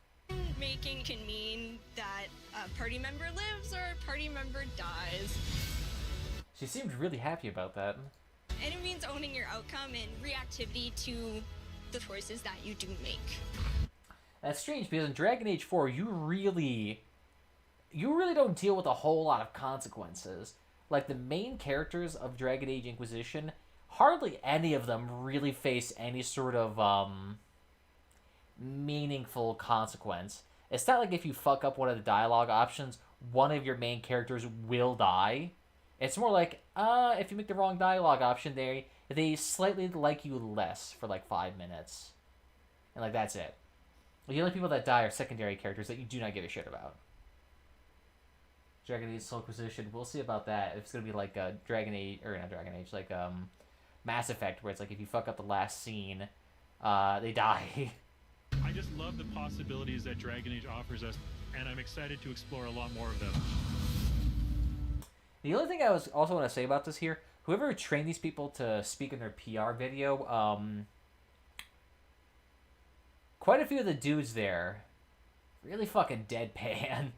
making can mean that a party member lives or a party member dies.
She seemed really happy about that.
And it means owning your outcome and reactivity to the choices that you do make.
That's strange because in Dragon Age 4, you really don't deal with a whole lot of consequences. Like the main characters of Dragon Age Inquisition, hardly any of them really face any sort of meaningful consequence. It's not like if you fuck up one of the dialogue options, one of your main characters will die. It's more like, if you make the wrong dialogue option, they slightly like you less for like 5 minutes. And like that's it. The only people that die are secondary characters that you do not give a shit about. Dragon Age Soul Inquisition, we'll see about that. If it's gonna be like Dragon Age, or not Dragon Age, like Mass Effect, where it's like if you fuck up the last scene, they die.
I just love the possibilities that Dragon Age offers us, and I'm excited to explore a lot more of them.
The only thing I was also want to say about this here, whoever trained these people to speak in their PR video, quite a few of the dudes there, really fucking deadpan.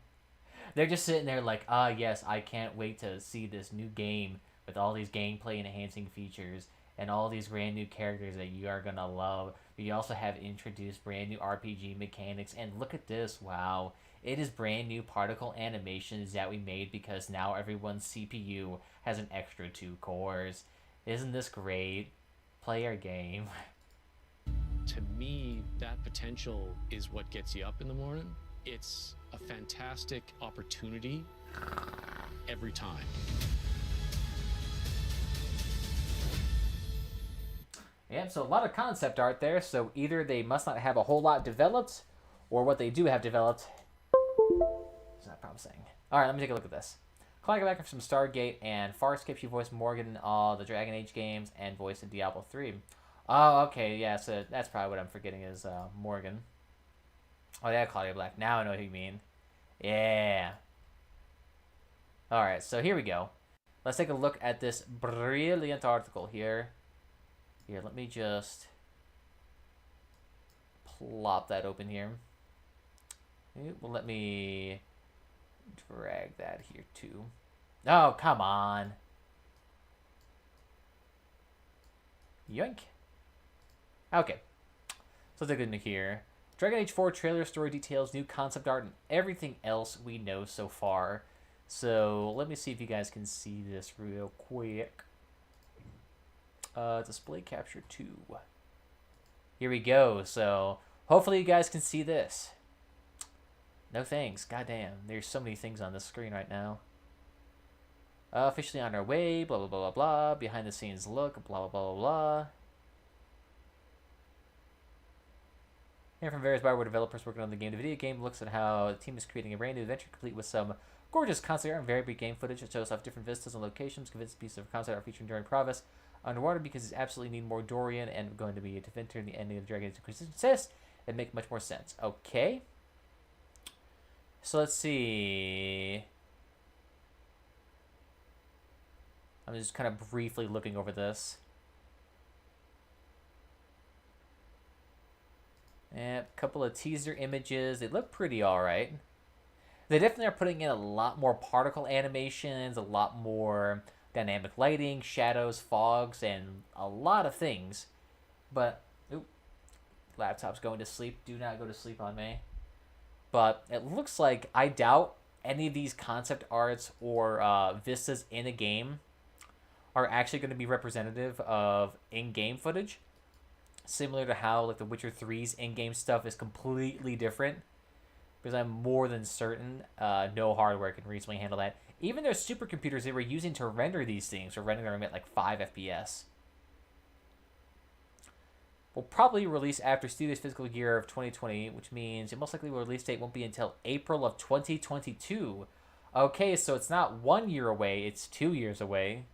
They're just sitting there like, yes, I can't wait to see this new game with all these gameplay enhancing features and all these brand new characters that you are gonna love. We also have introduced brand new RPG mechanics, and look at this, wow. It is brand new particle animations that we made because now everyone's CPU has an extra 2 cores. Isn't this great? Play our game.
To me, that potential is what gets you up in the morning. It's a fantastic opportunity every time.
Yeah, so a lot of concept art there, so either they must not have a whole lot developed, or what they do have developed is not promising. Alright, let me take a look at this. Calling back from Stargate and Farscape, she voiced Morgan in all the Dragon Age games and voiced in Diablo 3. Oh, okay, yeah, so that's probably what I'm forgetting is Morgan. Oh, yeah, Claudia Black. Now I know who you mean. Yeah. Alright, so here we go. Let's take a look at this brilliant article here. Here, let me just plop that open here. Well, let me drag that here too. Oh, come on. Yoink. Okay. So let's take a look here. Dragon Age 4 trailer story details, new concept art, and everything else we know so far. So let me see if you guys can see this real quick. Display capture 2. Here we go. So hopefully you guys can see this. No thanks. Goddamn. There's so many things on the screen right now. Officially on our way. Blah, blah, blah, blah, blah. Behind the scenes look. Blah, blah, blah, blah, blah. Here from various Bioware developers working on the game. The video game looks at how the team is creating a brand new adventure complete with some gorgeous concept art and very big game footage. It shows off different vistas and locations. Convinced pieces of concept art featuring during progress underwater because it's absolutely need more Dorian and going to be a defender in the ending of the Dragon Age Inquisition says it make much more sense. Okay. So let's see. I'm just kind of briefly looking over this. Yeah, a couple of teaser images. They look pretty alright. They definitely are putting in a lot more particle animations, a lot more dynamic lighting, shadows, fogs, and a lot of things. But, oop, laptop's going to sleep. Do not go to sleep on me. But it looks like, I doubt any of these concept arts or vistas in a game are actually going to be representative of in-game footage. Similar to how like The Witcher 3's in-game stuff is completely different. Because I'm more than certain no hardware can reasonably handle that. Even their supercomputers they were using to render these things were rendering them at like 5 FPS. Will probably release after Studio's fiscal year of 2020, which means it most likely will release date won't be until April of 2022. Okay, so it's not 1 year away, it's 2 years away.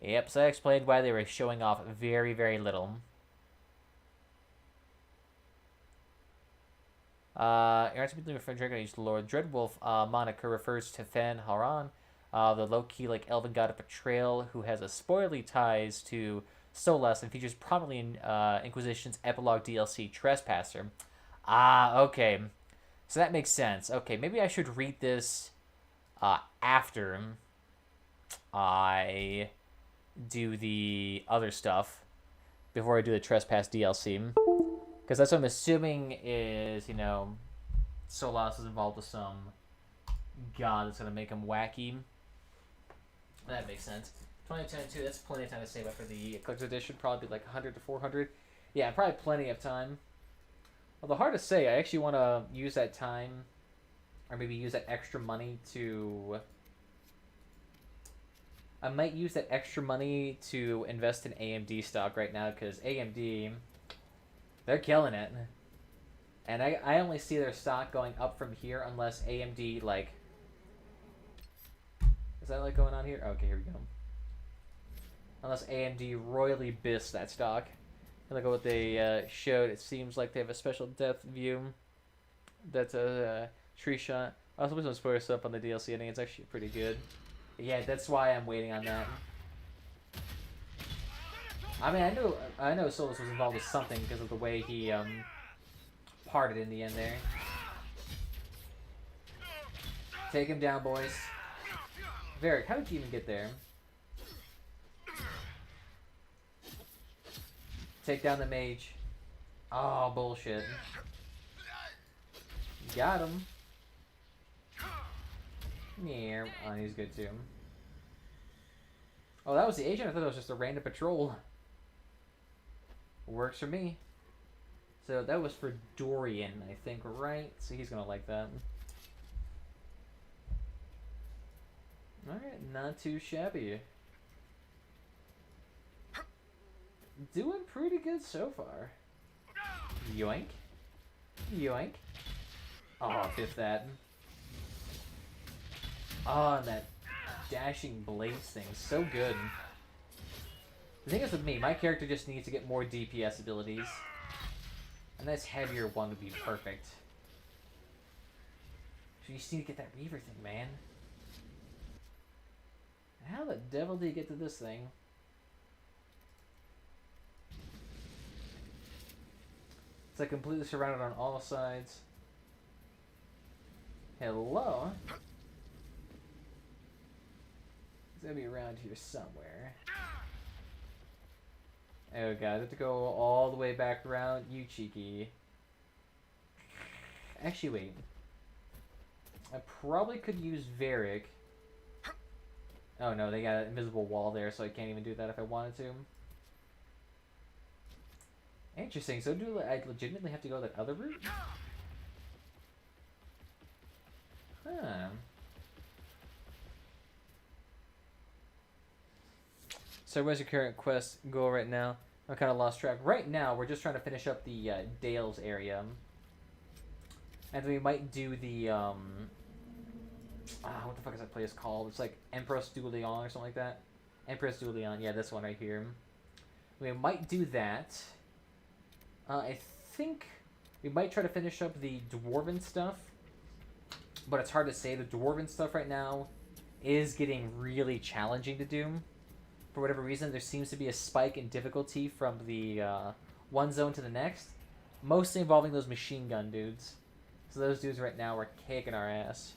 Yep, so that explained why they were showing off very, very little. From Dragon Age Lord Dreadwolf moniker refers to Fan Haran, the low-key like elven god of betrayal who has a spoilerly ties to Solas and features prominently in Inquisition's epilogue DLC Trespasser. Okay. So that makes sense. Okay, maybe I should read this after I do the other stuff, before I do the Trespass DLC. Because that's what I'm assuming is, you know, Solas is involved with some god that's going to make him wacky. That makes sense. 2022, that's plenty of time to save up for the collector's edition. Probably like 100 to 400. Yeah, probably plenty of time. Although hard to say, I actually want to use that time, or maybe use that extra money to... I might use that extra money to invest in AMD stock right now, because AMD, they're killing it. And I only see their stock going up from here unless AMD, like... Is that, like, going on here? Okay, here we go. Unless AMD royally biffs that stock. And look at what they showed. It seems like they have a special depth view. That's a tree shot. I also put some spoiler stuff on the DLC. I think it's actually pretty good. Yeah, that's why I'm waiting on that. I mean, I know Solas was involved with something because of the way he parted in the end there. Take him down, boys. Varric, how did you even get there? Take down the mage. Oh, bullshit. Got him. Yeah, oh, he's good too. Oh, that was the agent? I thought it was just a random patrol. Works for me. So that was for Dorian, I think, right? So he's gonna like that. Alright, not too shabby. Doing pretty good so far. Yoink. Yoink. Oh, fifth that. Oh, and that dashing blades thing. So good. The thing is with me, my character just needs to get more DPS abilities. A nice heavier one would be perfect. So you just need to get that Reaver thing, man. How the devil do you get to this thing? It's like completely surrounded on all sides. Hello? It's gonna be around here somewhere. Oh god, I have to go all the way back around. You cheeky. Actually, wait. I probably could use Varric. Oh no, they got an invisible wall there, so I can't even do that if I wanted to. Interesting, so do I legitimately have to go that other route? Huh. So where's your current quest goal right now? I kind of lost track. Right now, we're just trying to finish up the Dales area. And we might do the, what the fuck is that place called? It's like Empress du Lion or something like that. Empress du Lion, yeah, this one right here. We might do that. I think we might try to finish up the Dwarven stuff. But it's hard to say. The Dwarven stuff right now is getting really challenging to do. For whatever reason, there seems to be a spike in difficulty from the one zone to the next. Mostly involving those machine gun dudes. So those dudes right now are kicking our ass.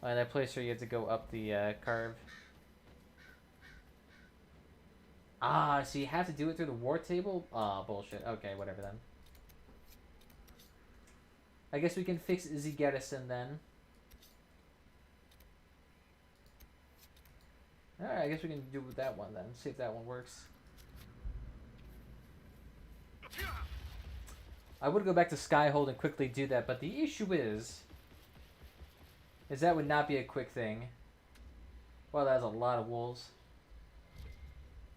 And that place where you have to go up the carve. Ah, so you have to do it through the war table? Ah, bullshit. Okay, whatever then. I guess we can fix the garrison then. Alright, I guess we can do with that one then. See if that one works. I would go back to Skyhold and quickly do that, but the issue is that would not be a quick thing. Well, that's a lot of wolves.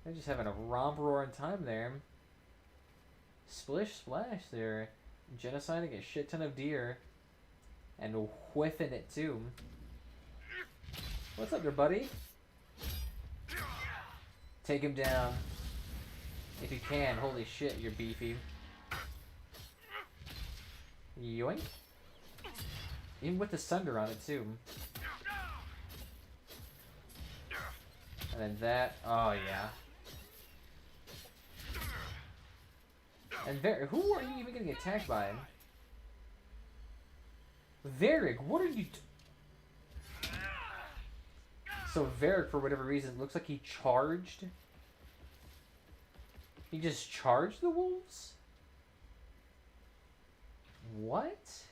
They're just having a romp roaring time there. Splish splash, they're genociding a shit ton of deer. And whiffing it too. What's up there, buddy? Take him down. If you can. Holy shit, you're beefy. Yoink. Even with the sunder on it too. And then that. Oh yeah. And who are you even getting attacked by? Varric, what are you? So Varric, for whatever reason, looks like he charged. He just charged the wolves? What?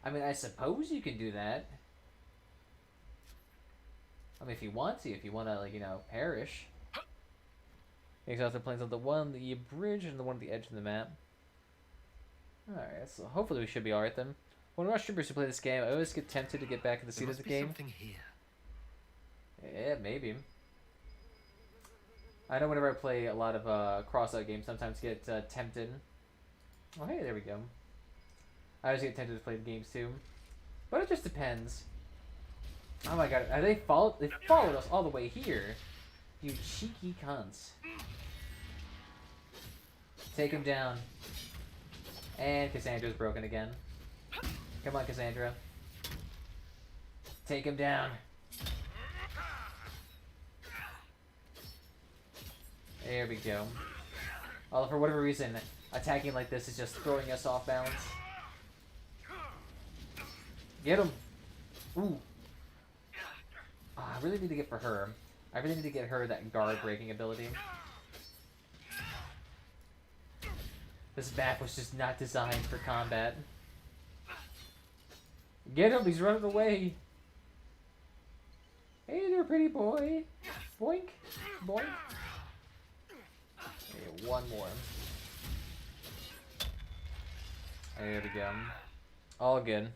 I mean, I suppose you can do that. I mean, if you want to, like, you know, perish. Exhausted planes on the one, the bridge, and the one at the edge of the map. Alright, so hopefully we should be alright then. When I watch streamers who play this game, I always get tempted to get back in the seat of the game.
Something here.
Yeah, maybe. I know whenever I play a lot of cross-out games, sometimes get tempted. Oh, hey, there we go. I always get tempted to play the games too. But it just depends. Oh my god, they followed us all the way here. You cheeky cunts. Take him down. And Cassandra's broken again. Come on, Cassandra. Take him down. There we go. Although for whatever reason, attacking like this is just throwing us off balance. Get him! Ooh. Oh, I really need to get for her. I really need to get her that guard breaking ability. This map was just not designed for combat. Get him! He's running away! Hey there, pretty boy! Boink! Boink! Okay, one more. There we go. All good.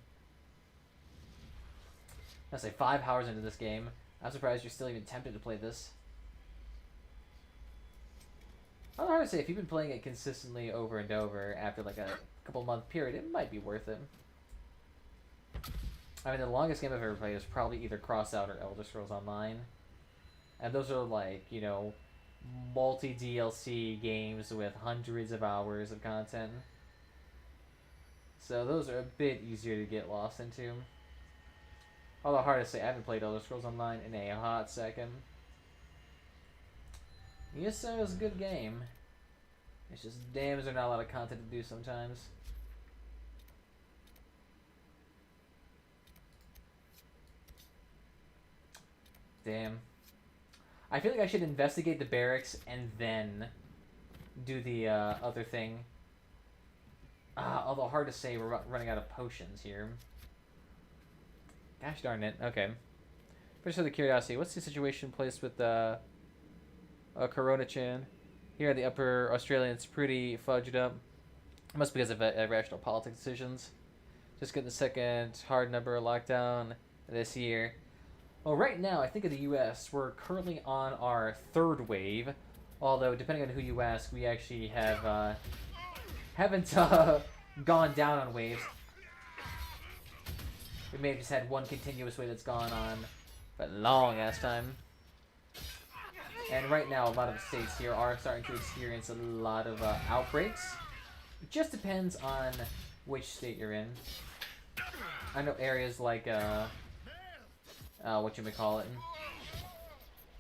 I say 5 hours into this game. I'm surprised you're still even tempted to play this. I don't know how to say, if you've been playing it consistently over and over after like a couple month period, it might be worth it. I mean, the longest game I've ever played is probably either Crossout or Elder Scrolls Online. And those are like, you know, multi-DLC games with hundreds of hours of content. So those are a bit easier to get lost into. Although hard to say, I haven't played Elder Scrolls Online in a hot second. Yes, it was a good game. It's just, damn, there's not a lot of content to do sometimes. Damn. I feel like I should investigate the barracks and then do the other thing. Although hard to say, we're running out of potions here. Gosh darn it. Okay. First, out of curiosity, what's the situation placed with Corona-chan? Here in the Upper Australian, it's pretty fudged up. Must be because of irrational politics decisions. Just getting the second hard number lockdown this year. Well, right now, I think in the U.S., we're currently on our 3rd wave. Although, depending on who you ask, we actually have haven't gone down on waves. We may have just had one continuous wave that's gone on for a long ass time. And right now, a lot of the states here are starting to experience a lot of outbreaks. It just depends on which state you're in. I know areas like, whatchamacallit.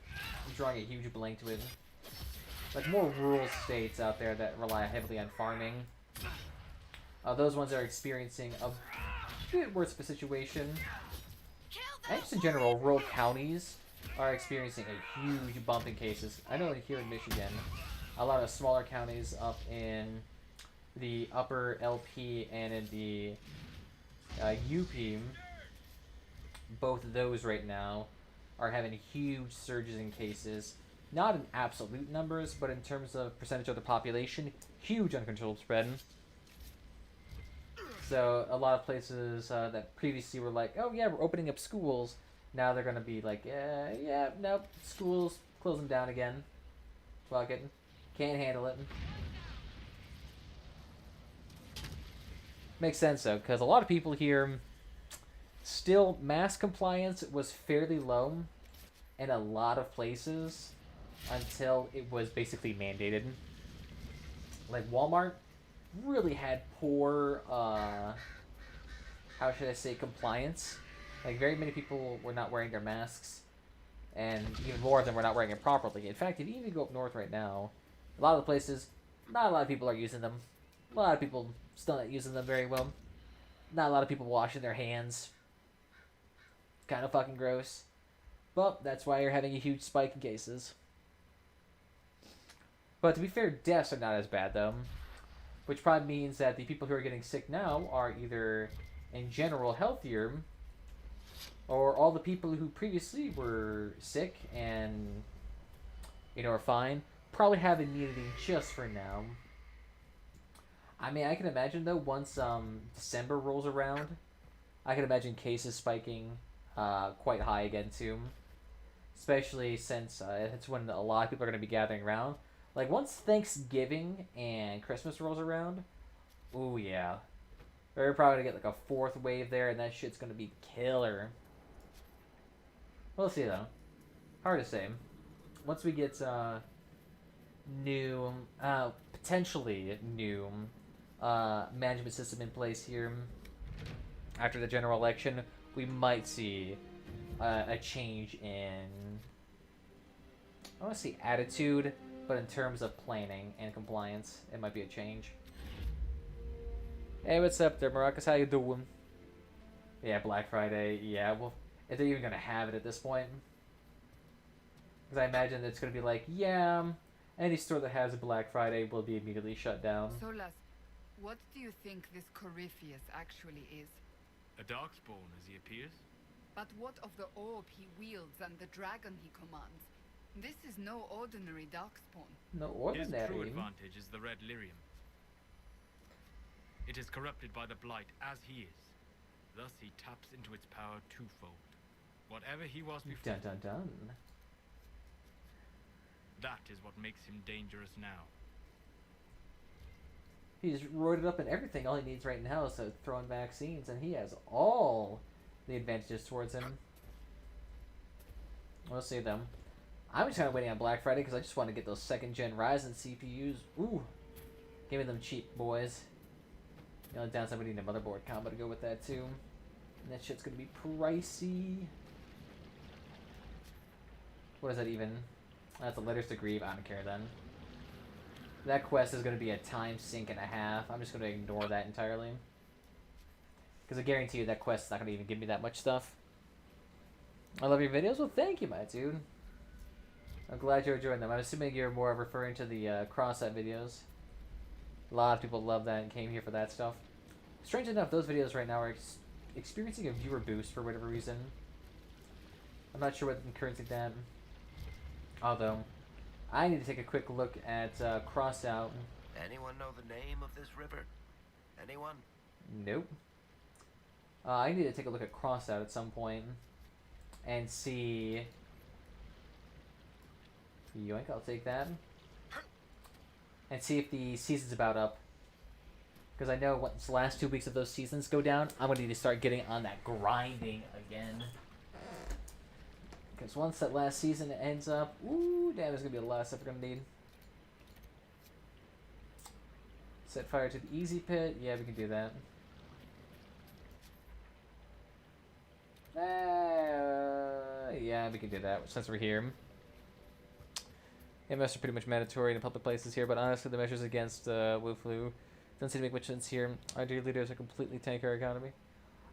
I'm drawing a huge blank to it. Like more rural states out there that rely heavily on farming. Those ones are experiencing a bit worse of a situation. And just in general, rural counties are experiencing a huge bump in cases. I know here in Michigan, a lot of smaller counties up in the upper LP and in the UP, both of those right now are having huge surges in cases. Not in absolute numbers, but in terms of percentage of the population, huge uncontrolled spread. So a lot of places that previously were like, oh yeah, we're opening up schools, now they're going to be like, yeah, nope, schools, close them down again. Fuck it. Can't handle it. Makes sense though, because a lot of people here, still mask compliance was fairly low in a lot of places until it was basically mandated. Like Walmart really had poor, how should I say, compliance. Like very many people were not wearing their masks, and even more of them were not wearing it properly. In fact, if you even go up north right now, a lot of the places, not a lot of people are using them. A lot of people still not using them very well. Not a lot of people washing their hands. Kind of fucking gross. But that's why you're having a huge spike in cases. But to be fair, deaths are not as bad though. Which probably means that the people who are getting sick now are either, in general, healthier, or all the people who previously were sick and, you know, are fine, probably have immunity just for now. I mean, I can imagine though, once December rolls around, I can imagine cases spiking quite high again too. Especially since it's when a lot of people are going to be gathering around. Like, once Thanksgiving and Christmas rolls around, ooh yeah. We're probably going to get like a fourth wave there, and that shit's going to be killer. We'll see though. Hard to say. Once we get new, potentially new management system in place here after the general election, we might see a change in, I want to say attitude, but in terms of planning and compliance, it might be a change. Hey, what's up there, Maracas? How you doing? Yeah, Black Friday. Yeah, well, if they're even gonna have it at this point, because I imagine it's gonna be like, yeah, any store that has a Black Friday will be immediately shut down.
Solas, what do you think this Corypheus actually is?
A darkspawn as he appears?
But what of the orb he wields and the dragon he commands? This is no ordinary darkspawn.
No ordinary.
His true advantage is the red lyrium. It is corrupted by the blight as he is. Thus he taps into its power twofold. Whatever he was before.
Dun dun dun.
That is what makes him dangerous now.
He's roided up in everything. All he needs right now is to throw in vaccines, and he has all the advantages towards him. We'll see them. I'm just kind of waiting on Black Friday because I just want to get those second-gen Ryzen CPUs. Ooh, give me them cheap boys. The only downside, we need a motherboard combo to go with that too. And that shit's gonna be pricey. What is that even? That's a letters to grieve. I don't care then. That quest is gonna be a time sink and a half. I'm just gonna ignore that entirely. Because I guarantee you that quest is not gonna even give me that much stuff. I love your videos. Well, thank you, my dude. I'm glad you're enjoying them. I'm assuming you're more referring to the cross-set videos. A lot of people love that and came here for that stuff. Strange enough, those videos right now are experiencing a viewer boost for whatever reason. I'm not sure what encouraging that. Although, I need to take a quick look at Crossout.
Anyone know the name of this river? Anyone?
Nope. I need to take a look at Crossout at some point and see. Yoink, I'll take that. And see if the season's about up. Because I know once the last 2 weeks of those seasons go down, I'm going to need to start getting on that grinding again. Because once that last season ends up, ooh, damn, there's going to be a lot of stuff we're going to need. Set fire to the easy pit. Yeah, we can do that. Yeah, we can do that since we're here. MS are pretty much mandatory in public places here, but honestly, the measures against Wu Flu Doesn't seem to make much sense here. Our dear leaders are completely tank our economy.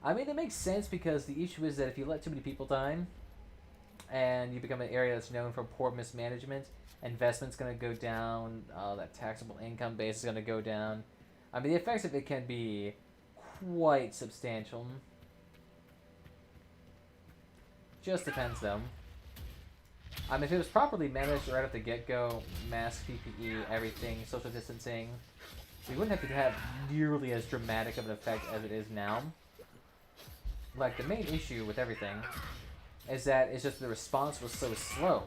I mean, it makes sense because the issue is that if you let too many people die, and you become an area that's known for poor mismanagement, investment's going to go down, that taxable income base is going to go down. I mean, the effects of it can be quite substantial. Just depends, though. I mean, if it was properly managed right at the get-go, mask, PPE, everything, social distancing, we wouldn't have to have nearly as dramatic of an effect as it is now. Like, the main issue with everything is that it's just the response was so slow.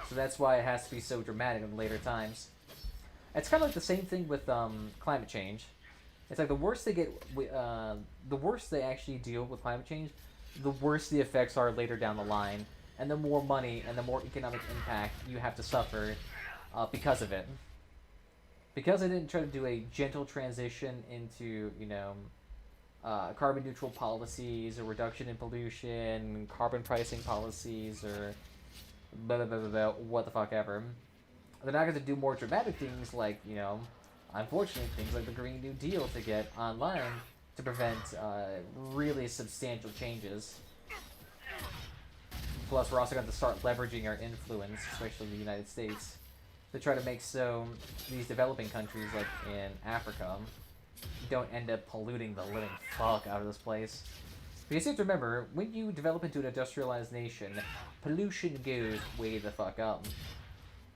So that's why it has to be so dramatic in later times. It's kind of like the same thing with climate change. It's like the worse they get, the worse they actually deal with climate change, the worse the effects are later down the line, and the more money and the more economic impact you have to suffer because of it. Because they didn't try to do a gentle transition into, you know, carbon neutral policies, or reduction in pollution, carbon pricing policies, or blah, blah, blah, blah, blah, what the fuck ever. They're not going to do more dramatic things like, you know, unfortunately, things like the Green New Deal to get online to prevent really substantial changes. Plus, we're also going to start leveraging our influence, especially in the United States, to try to make so these developing countries, like in Africa, don't end up polluting the living fuck out of this place. Because you have to remember, when you develop into an industrialized nation, pollution goes way the fuck up.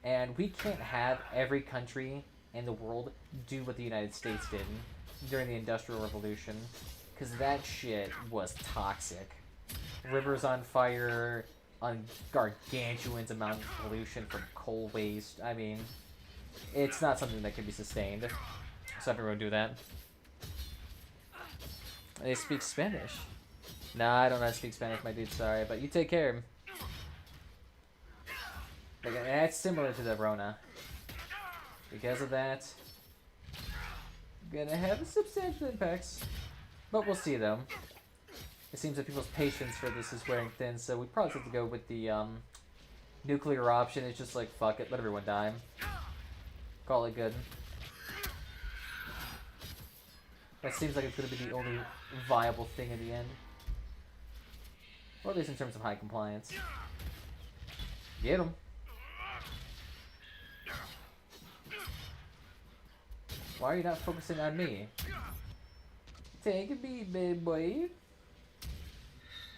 And we can't have every country in the world do what the United States did during the Industrial Revolution, because that shit was toxic. Rivers on fire, gargantuan amount of pollution from coal waste. I mean, it's not something that can be sustained. So everyone do that. They speak Spanish. Nah, I don't know how to speak Spanish, my dude, sorry, but you take care. Like, that's similar to the Rona. Because of that, gonna have substantial impacts. But we'll see, though. It seems that people's patience for this is wearing thin, so we probably have to go with the nuclear option. It's just like, fuck it, let everyone die. Call it good. That seems like it's gonna be the only viable thing in the end. Or at least in terms of high compliance. Get him. Why are you not focusing on me? Take a beat, baby boy.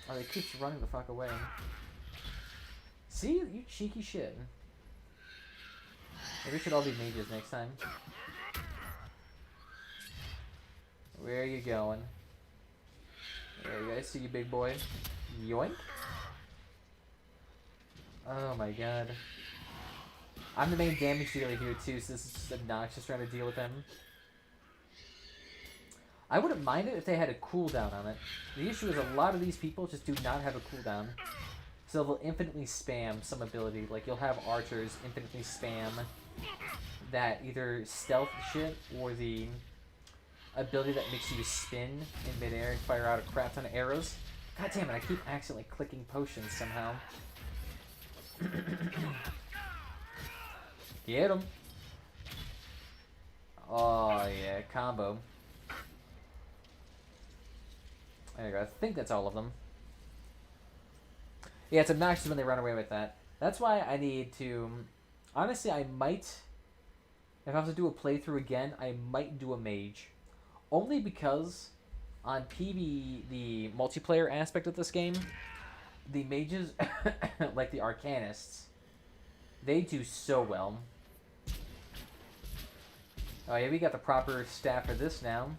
Oh, he keeps running the fuck away. See? You cheeky shit. Maybe we should all be mages next time. Where are you going? There you go. I see you, big boy. Yoink. Oh my god. I'm the main damage dealer here too, so this is just obnoxious trying to deal with him. I wouldn't mind it if they had a cooldown on it. The issue is a lot of these people just do not have a cooldown. So they'll infinitely spam some ability. Like, you'll have archers infinitely spam that either stealth shit or the ability that makes you spin in midair and fire out a crap ton of arrows. God damn it, I keep accidentally clicking potions somehow. Get him. Oh yeah, combo. There you go. I think that's all of them. Yeah, it's obnoxious when they run away with that. That's why I need to... Honestly, I might... If I have to do a playthrough again, I might do a mage. Only because on PvE, the multiplayer aspect of this game, the mages, like the arcanists, they do so well. Oh yeah, we got the proper staff for this now.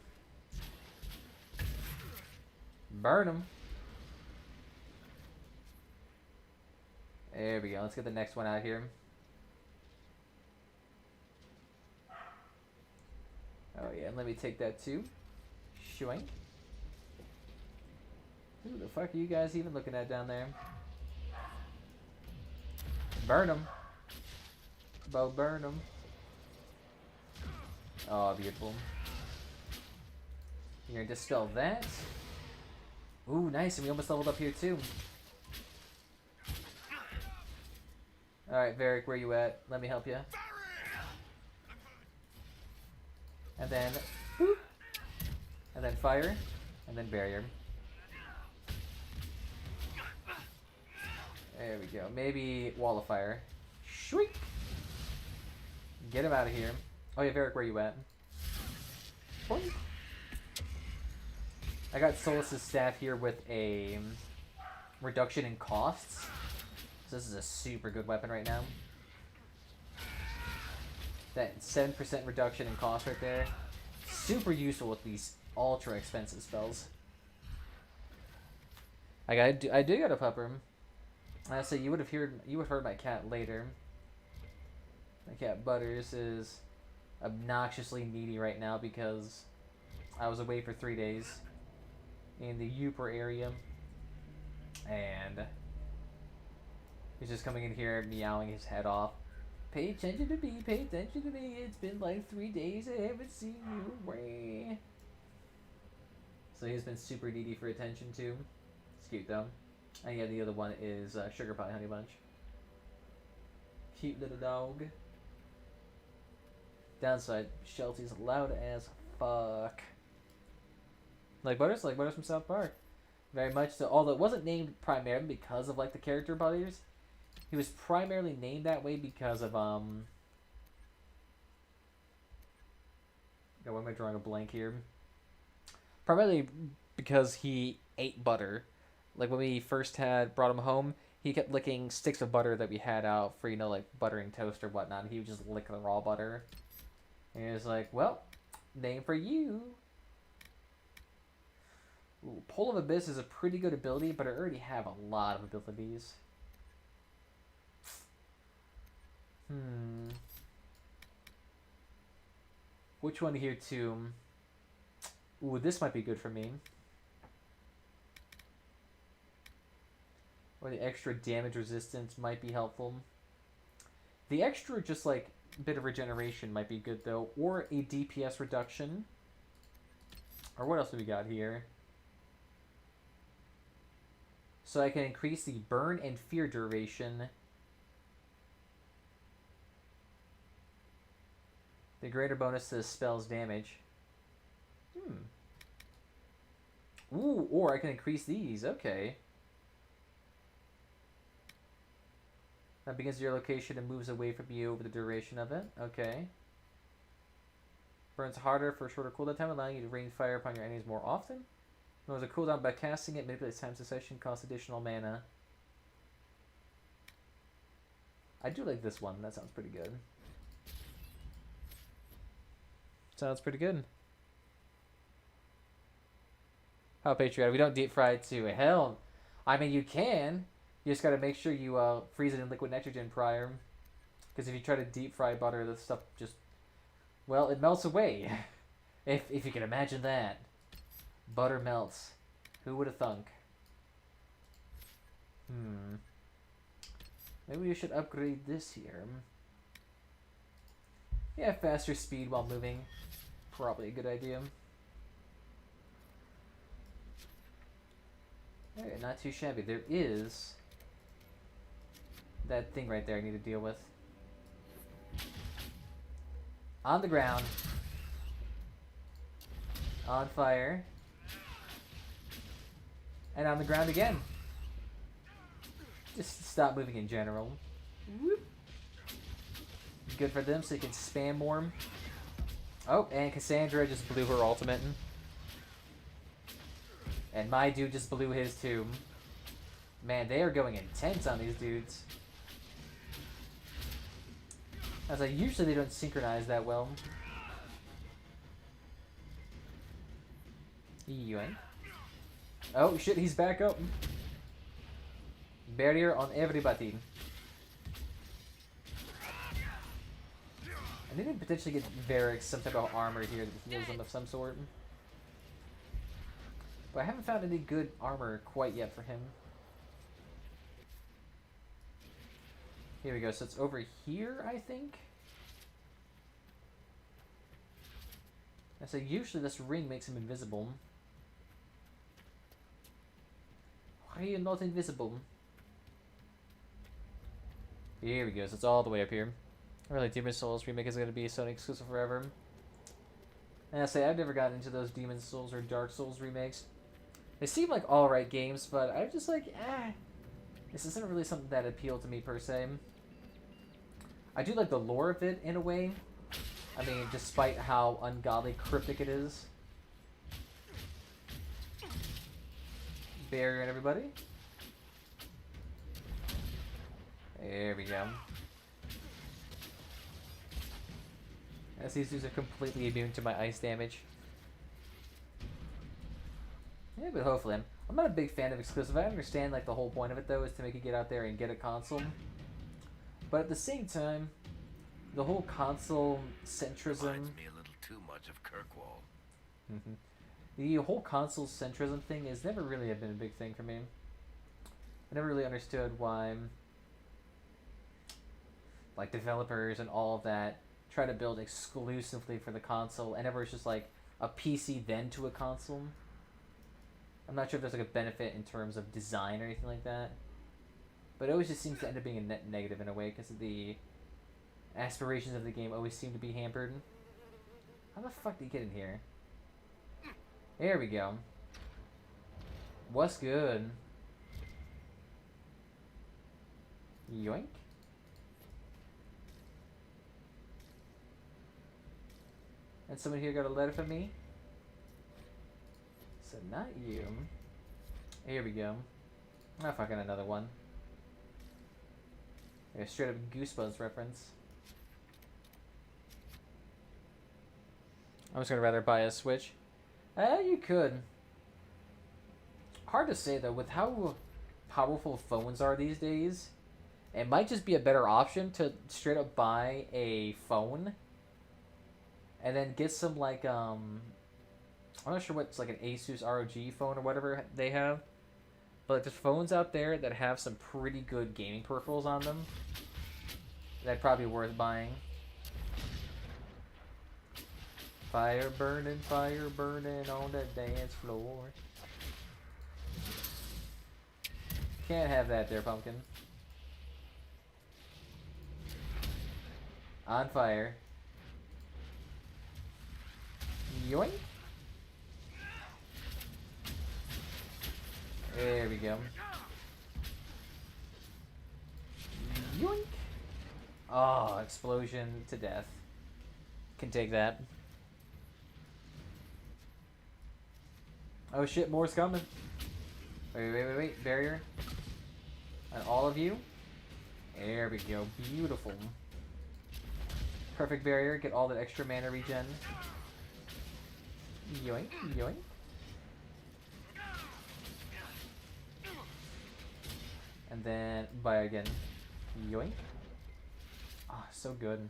Burn them. There we go. Let's get the next one out here. Oh yeah, and let me take that too. Shoink. Who the fuck are you guys even looking at down there? Burn them. Bo, burn them. Oh, beautiful. You're gonna dispel that. Ooh, nice, and we almost leveled up here too. Alright, Varric, where you at? Let me help you. And then boop. And then fire. And then barrier. There we go. Maybe wall of fire. Shriek! Get him out of here. Oh yeah, Varric, where you at? Boink. I got Solus's staff here with a reduction in costs. So this is a super good weapon right now. That 7% reduction in cost right there. Super useful with these ultra expensive spells. I do got a pupper. So you would have heard my cat later. My cat Butters is obnoxiously needy right now because I was away for 3 days in the Uper area, and he's just coming in here meowing his head off. Pay attention to me, pay attention to me. It's been like 3 days, I haven't seen you. Way. So he's been super needy for attention too. It's cute though. And yeah, the other one is Sugar Pie Honey Bunch. Cute little dog. Downside, Shelty's loud as fuck. Like Butters from South Park. Very much so. Although it wasn't named primarily because of like the character Butters. He was primarily named that way because of why am I drawing a blank here? Primarily because he ate butter. Like when we first brought him home, he kept licking sticks of butter that we had out for, you know, like buttering toast or whatnot. He would just lick the raw butter. And he was like, well, name for you. Ooh, Pole of Abyss is a pretty good ability, but I already have a lot of abilities. Which one here to... Ooh, this might be good for me. Or the extra damage resistance might be helpful. The extra just like bit of regeneration might be good though. Or a DPS reduction. Or what else do we got here? So I can increase the burn and fear duration. The greater bonus to the spell's damage. Ooh, or I can increase these. Okay. That begins at your location and moves away from you over the duration of it. Okay. Burns harder for a shorter cooldown time, allowing you to rain fire upon your enemies more often. There's a cooldown by casting it, manipulates time succession, costs additional mana. I do like this one. That sounds pretty good. Sounds pretty good. How patriotic. We don't deep fry it to hell. I mean, you can. You just gotta make sure you freeze it in liquid nitrogen prior. Because if you try to deep fry butter, the stuff just... Well, it melts away. if you can imagine that. Butter melts. Who would have thunk? Maybe we should upgrade this here. Yeah, faster speed while moving. Probably a good idea. Alright, not too shabby. There is that thing right there I need to deal with. On the ground. On fire. And on the ground again. Just stop moving in general. Whoop. Good for them so you can spam more. Oh, and Cassandra just blew her ultimate. And my dude just blew his too. Man, they are going intense on these dudes. I was like, usually they don't synchronize that well. Yoink. Oh shit, he's back up. Barrier on everybody. I need to potentially get Varric some type of armor here that heals him of some sort. But I haven't found any good armor quite yet for him. Here we go, so it's over here, I think? I say usually this ring makes him invisible. Why are you not invisible? Here we go, so it's all the way up here. Really, Demon Souls remake is going to be Sony exclusive forever. And I say, I've never gotten into those Demon Souls or Dark Souls remakes. They seem like alright games, but I'm just like, this isn't really something that appealed to me per se. I do like the lore of it in a way. I mean, despite how ungodly cryptic it is. Barrier and everybody. There we go. As these dudes are completely immune to my ice damage. Yeah, but hopefully. I'm not a big fan of exclusive. I understand like the whole point of it though is to make you get out there and get a console. But at the same time, the whole console centrism
Reminds me a little too much of Kirkwall.
The whole console centrism thing has never really been a big thing for me. I never really understood why like developers and all of that try to build exclusively for the console and never it's just like a PC then to a console. I'm not sure if there's like a benefit in terms of design or anything like that. But it always just seems to end up being a net negative in a way because the aspirations of the game always seem to be hampered. How the fuck did you get in here? There we go. What's good? Yoink. And someone here got a letter from me. So not you. Here we go. Oh, fucking another one. A straight up Goosebumps reference. I'm just gonna rather buy a Switch. You could. Hard to say though, with how powerful phones are these days, it might just be a better option to straight up buy a phone and then get some like I'm not sure what's like an Asus ROG phone or whatever they have, but like, there's phones out there that have some pretty good gaming peripherals on them that'd probably be worth buying. Fire burning on the dance floor. Can't have that there, pumpkin. On fire. Yoink. There we go. Yoink. Oh, explosion to death. Can take that. Oh shit, more's coming. Wait. Barrier. And all of you. There we go. Beautiful. Perfect barrier. Get all that extra mana regen. Yoink. Yoink. And then buy again. Yoink. Ah, so good.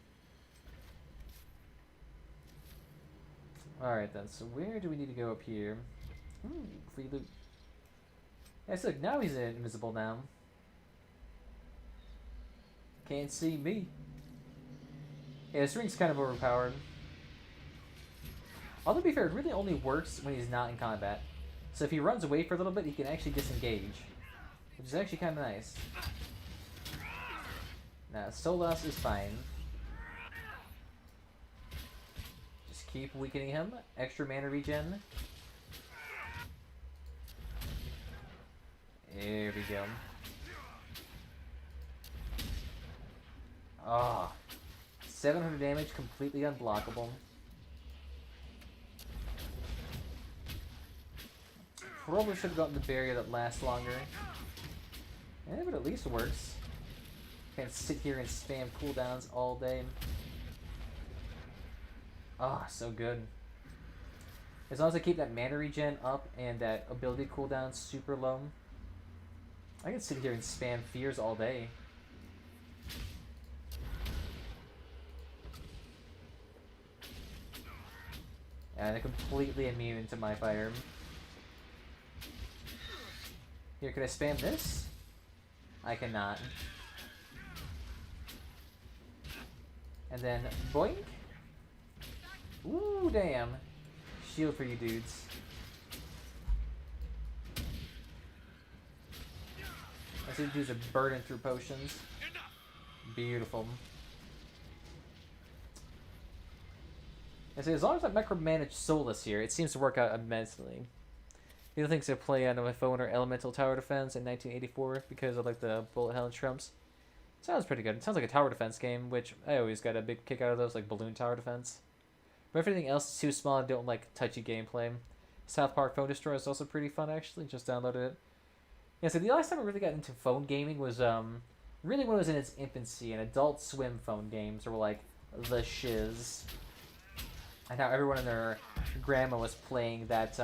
Alright then, so where do we need to go up here? Free loot. Yeah, so look, now he's invisible now. Can't see me. Yeah, this ring's kind of overpowered. Although to be fair, it really only works when he's not in combat. So if he runs away for a little bit, he can actually disengage. Which is actually kind of nice. Now, Solas is fine. Just keep weakening him. Extra mana regen. There we go. Ah, 700 damage, completely unblockable. Probably should have gotten the barrier that lasts longer. Yeah, but at least it works. Can't sit here and spam cooldowns all day. Ah, so good. As long as I keep that mana regen up and that ability cooldown super low, I can sit here and spam fears all day. And they're completely immune to my fire. Here, can I spam this? I cannot. And then, boink! Ooh, damn. Shield for you dudes. I see the dudes are burning through potions. Beautiful. I say, as long as I micromanage Solus here, it seems to work out immensely. The other things to play on my phone are Elemental Tower Defense in 1984 because of like the bullet hell and shrimps. Sounds pretty good. It sounds like a tower defense game, which I always got a big kick out of those, like Balloon Tower Defense. But everything else is too small and don't like touchy gameplay. South Park Phone Destroyer is also pretty fun, actually. Just downloaded it. Yeah, so the last time I really got into phone gaming was really when it was in its infancy, and Adult Swim phone games were like the shiz. And how everyone and their grandma was playing that,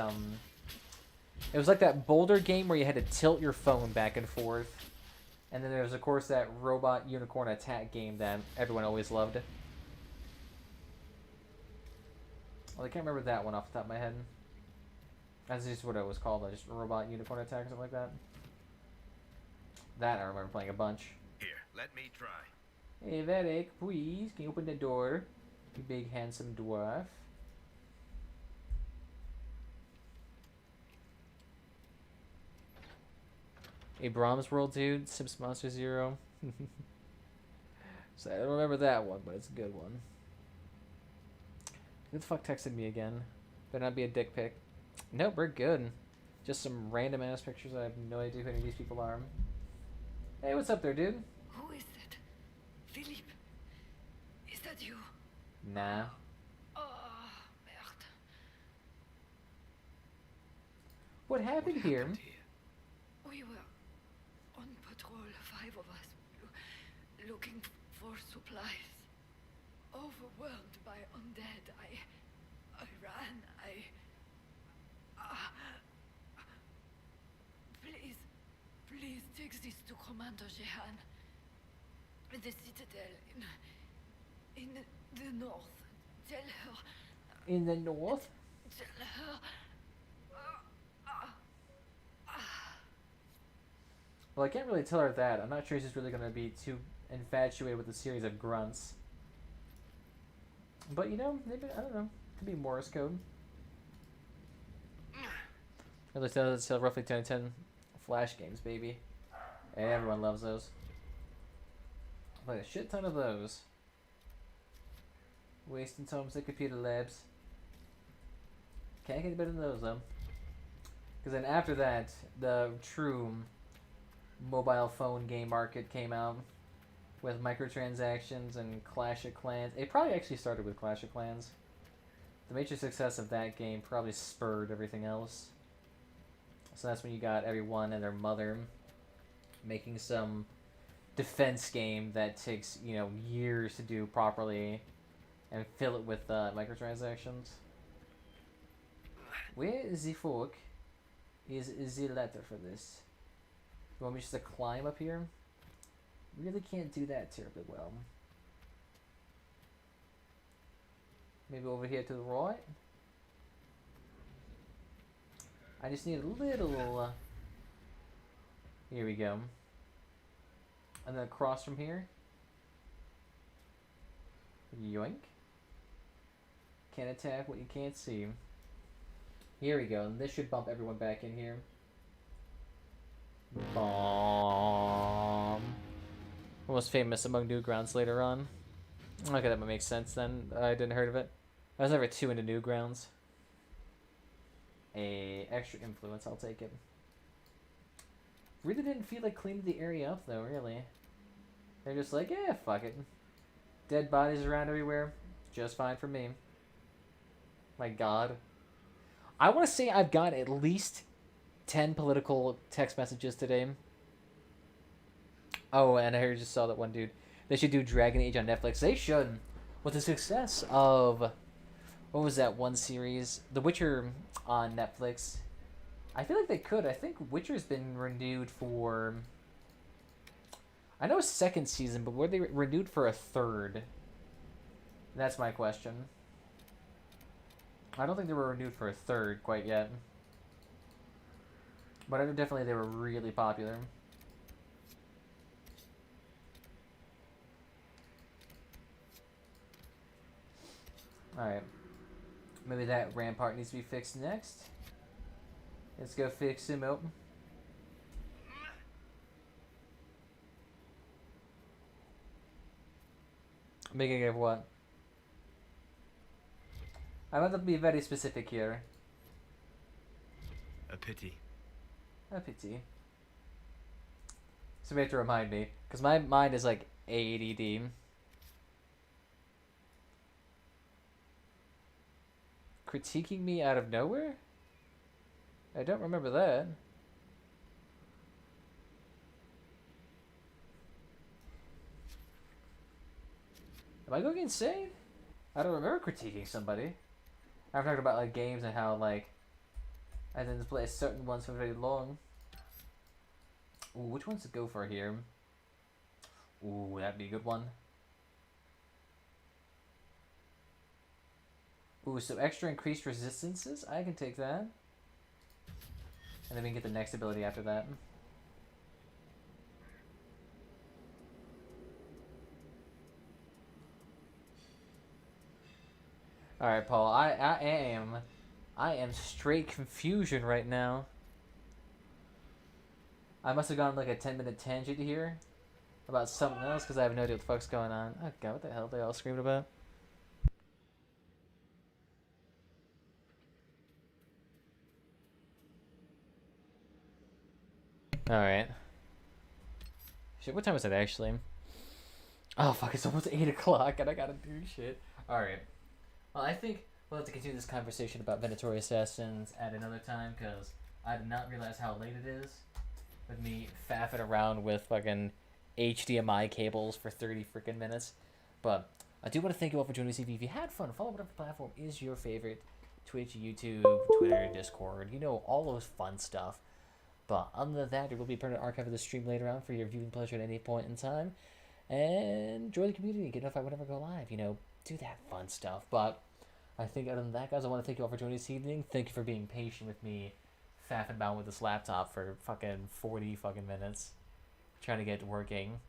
it was like that boulder game where you had to tilt your phone back and forth. And then there's, of course, that robot unicorn attack game that everyone always loved. Well, I can't remember that one off the top of my head. That's just what it was called, just robot unicorn attack or something like that. That I remember playing a bunch.
Here, let me try.
Hey, Varric, please, can you open the door? You big, handsome dwarf. A Brahms World, dude. Sims Monster Zero. So I don't remember that one, but it's a good one. Who the fuck texted me again? Better not be a dick pic. Nope, we're good. Just some random ass pictures. I have no idea who any of these people are. Hey, what's up there, dude?
Who is that? Philippe? Is that you?
Nah.
Oh, merde.
What happened here?
We were on patrol, 5 of us, looking for supplies. Overwhelmed by undead, I ran. Please take this to Commander Jehan. The citadel in the north. Tell her.
In the north?
Tell her.
Well, I can't really tell her that. I'm not sure she's really going to be too infatuated with the series of grunts. But, you know, maybe, I don't know. Could be Morse code. At least that's roughly 10 Flash games, baby. Everyone loves those. I played a shit ton of those. Wasting times at computer labs. Can't get any better than those, though. Because then after that, the true mobile phone game market came out with microtransactions and Clash of Clans. It probably actually started with Clash of Clans. The major success of that game probably spurred everything else. So that's when you got everyone and their mother making some defense game that takes, you know, years to do properly and fill it with microtransactions. Where is the fork? Is the letter for this? You want me just to climb up here? Really can't do that terribly well. Maybe over here to the right? I just need a little... here we go. And then across from here. Yoink. Can't attack what you can't see. Here we go. And this should bump everyone back in here. Bomb. Most famous among Newgrounds later on. Okay, that might make sense then. I didn't heard of it. I was never too into Newgrounds. A extra influence, I'll take it. Really didn't feel like cleaning the area up though, really. They're just like, yeah, fuck it. Dead bodies around everywhere. Just fine for me. My god. I want to say I've got at least 10 political text messages today. Oh, and I just saw that one dude. They should do Dragon Age on Netflix. They should. With the success of... what was that one series? The Witcher on Netflix. I feel like they could. I think Witcher's been renewed for... I know a second season, but were they renewed for a third? That's my question. I don't think they were renewed for a third quite yet. But I know definitely they were really popular. Alright. Maybe that rampart needs to be fixed next. Let's go fix him up. Making of what? I want to be very specific here.
A pity.
A pity. So you have to remind me, because my mind is like ADD. Critiquing me out of nowhere? I don't remember that. Am I going insane? I don't remember critiquing somebody. I've talked about like games and how like I didn't play certain ones for very long. Ooh, which ones to go for here? Ooh, that'd be a good one. Ooh, so extra increased resistances? I can take that. And then we can get the next ability after that. Alright, Paul, I am straight confusion right now. I must have gone like a 10-minute tangent here about something else because I have no idea what the fuck's going on. Oh god, what the hell are they all screaming about? Alright. Shit, what time is it actually? Oh fuck, it's almost 8 o'clock and I gotta do shit. Alright. Well, I think we'll have to continue this conversation about Venatory Assassins at another time because I did not realize how late it is with me faffing around with fucking HDMI cables for 30 freaking minutes. But I do want to thank you all for joining us. If you had fun, follow whatever platform is your favorite. Twitch, YouTube, Twitter, Discord, you know, all those fun stuff. But other than that, there will be a permanent archive of the stream later on for your viewing pleasure at any point in time. And join the community, get notified whenever I go live, you know, do that fun stuff. But I think other than that, guys, I want to thank you all for joining this evening. Thank you for being patient with me faffing about with this laptop for fucking 40 fucking minutes. Trying to get it working.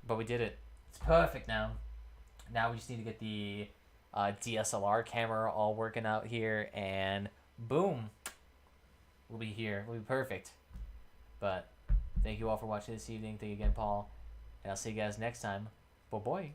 But we did it. It's perfect now. Now we just need to get the DSLR camera all working out here, and boom. We'll be here. We'll be perfect. But thank you all for watching this evening. Thank you again, Paul. And I'll see you guys next time. Bye-bye.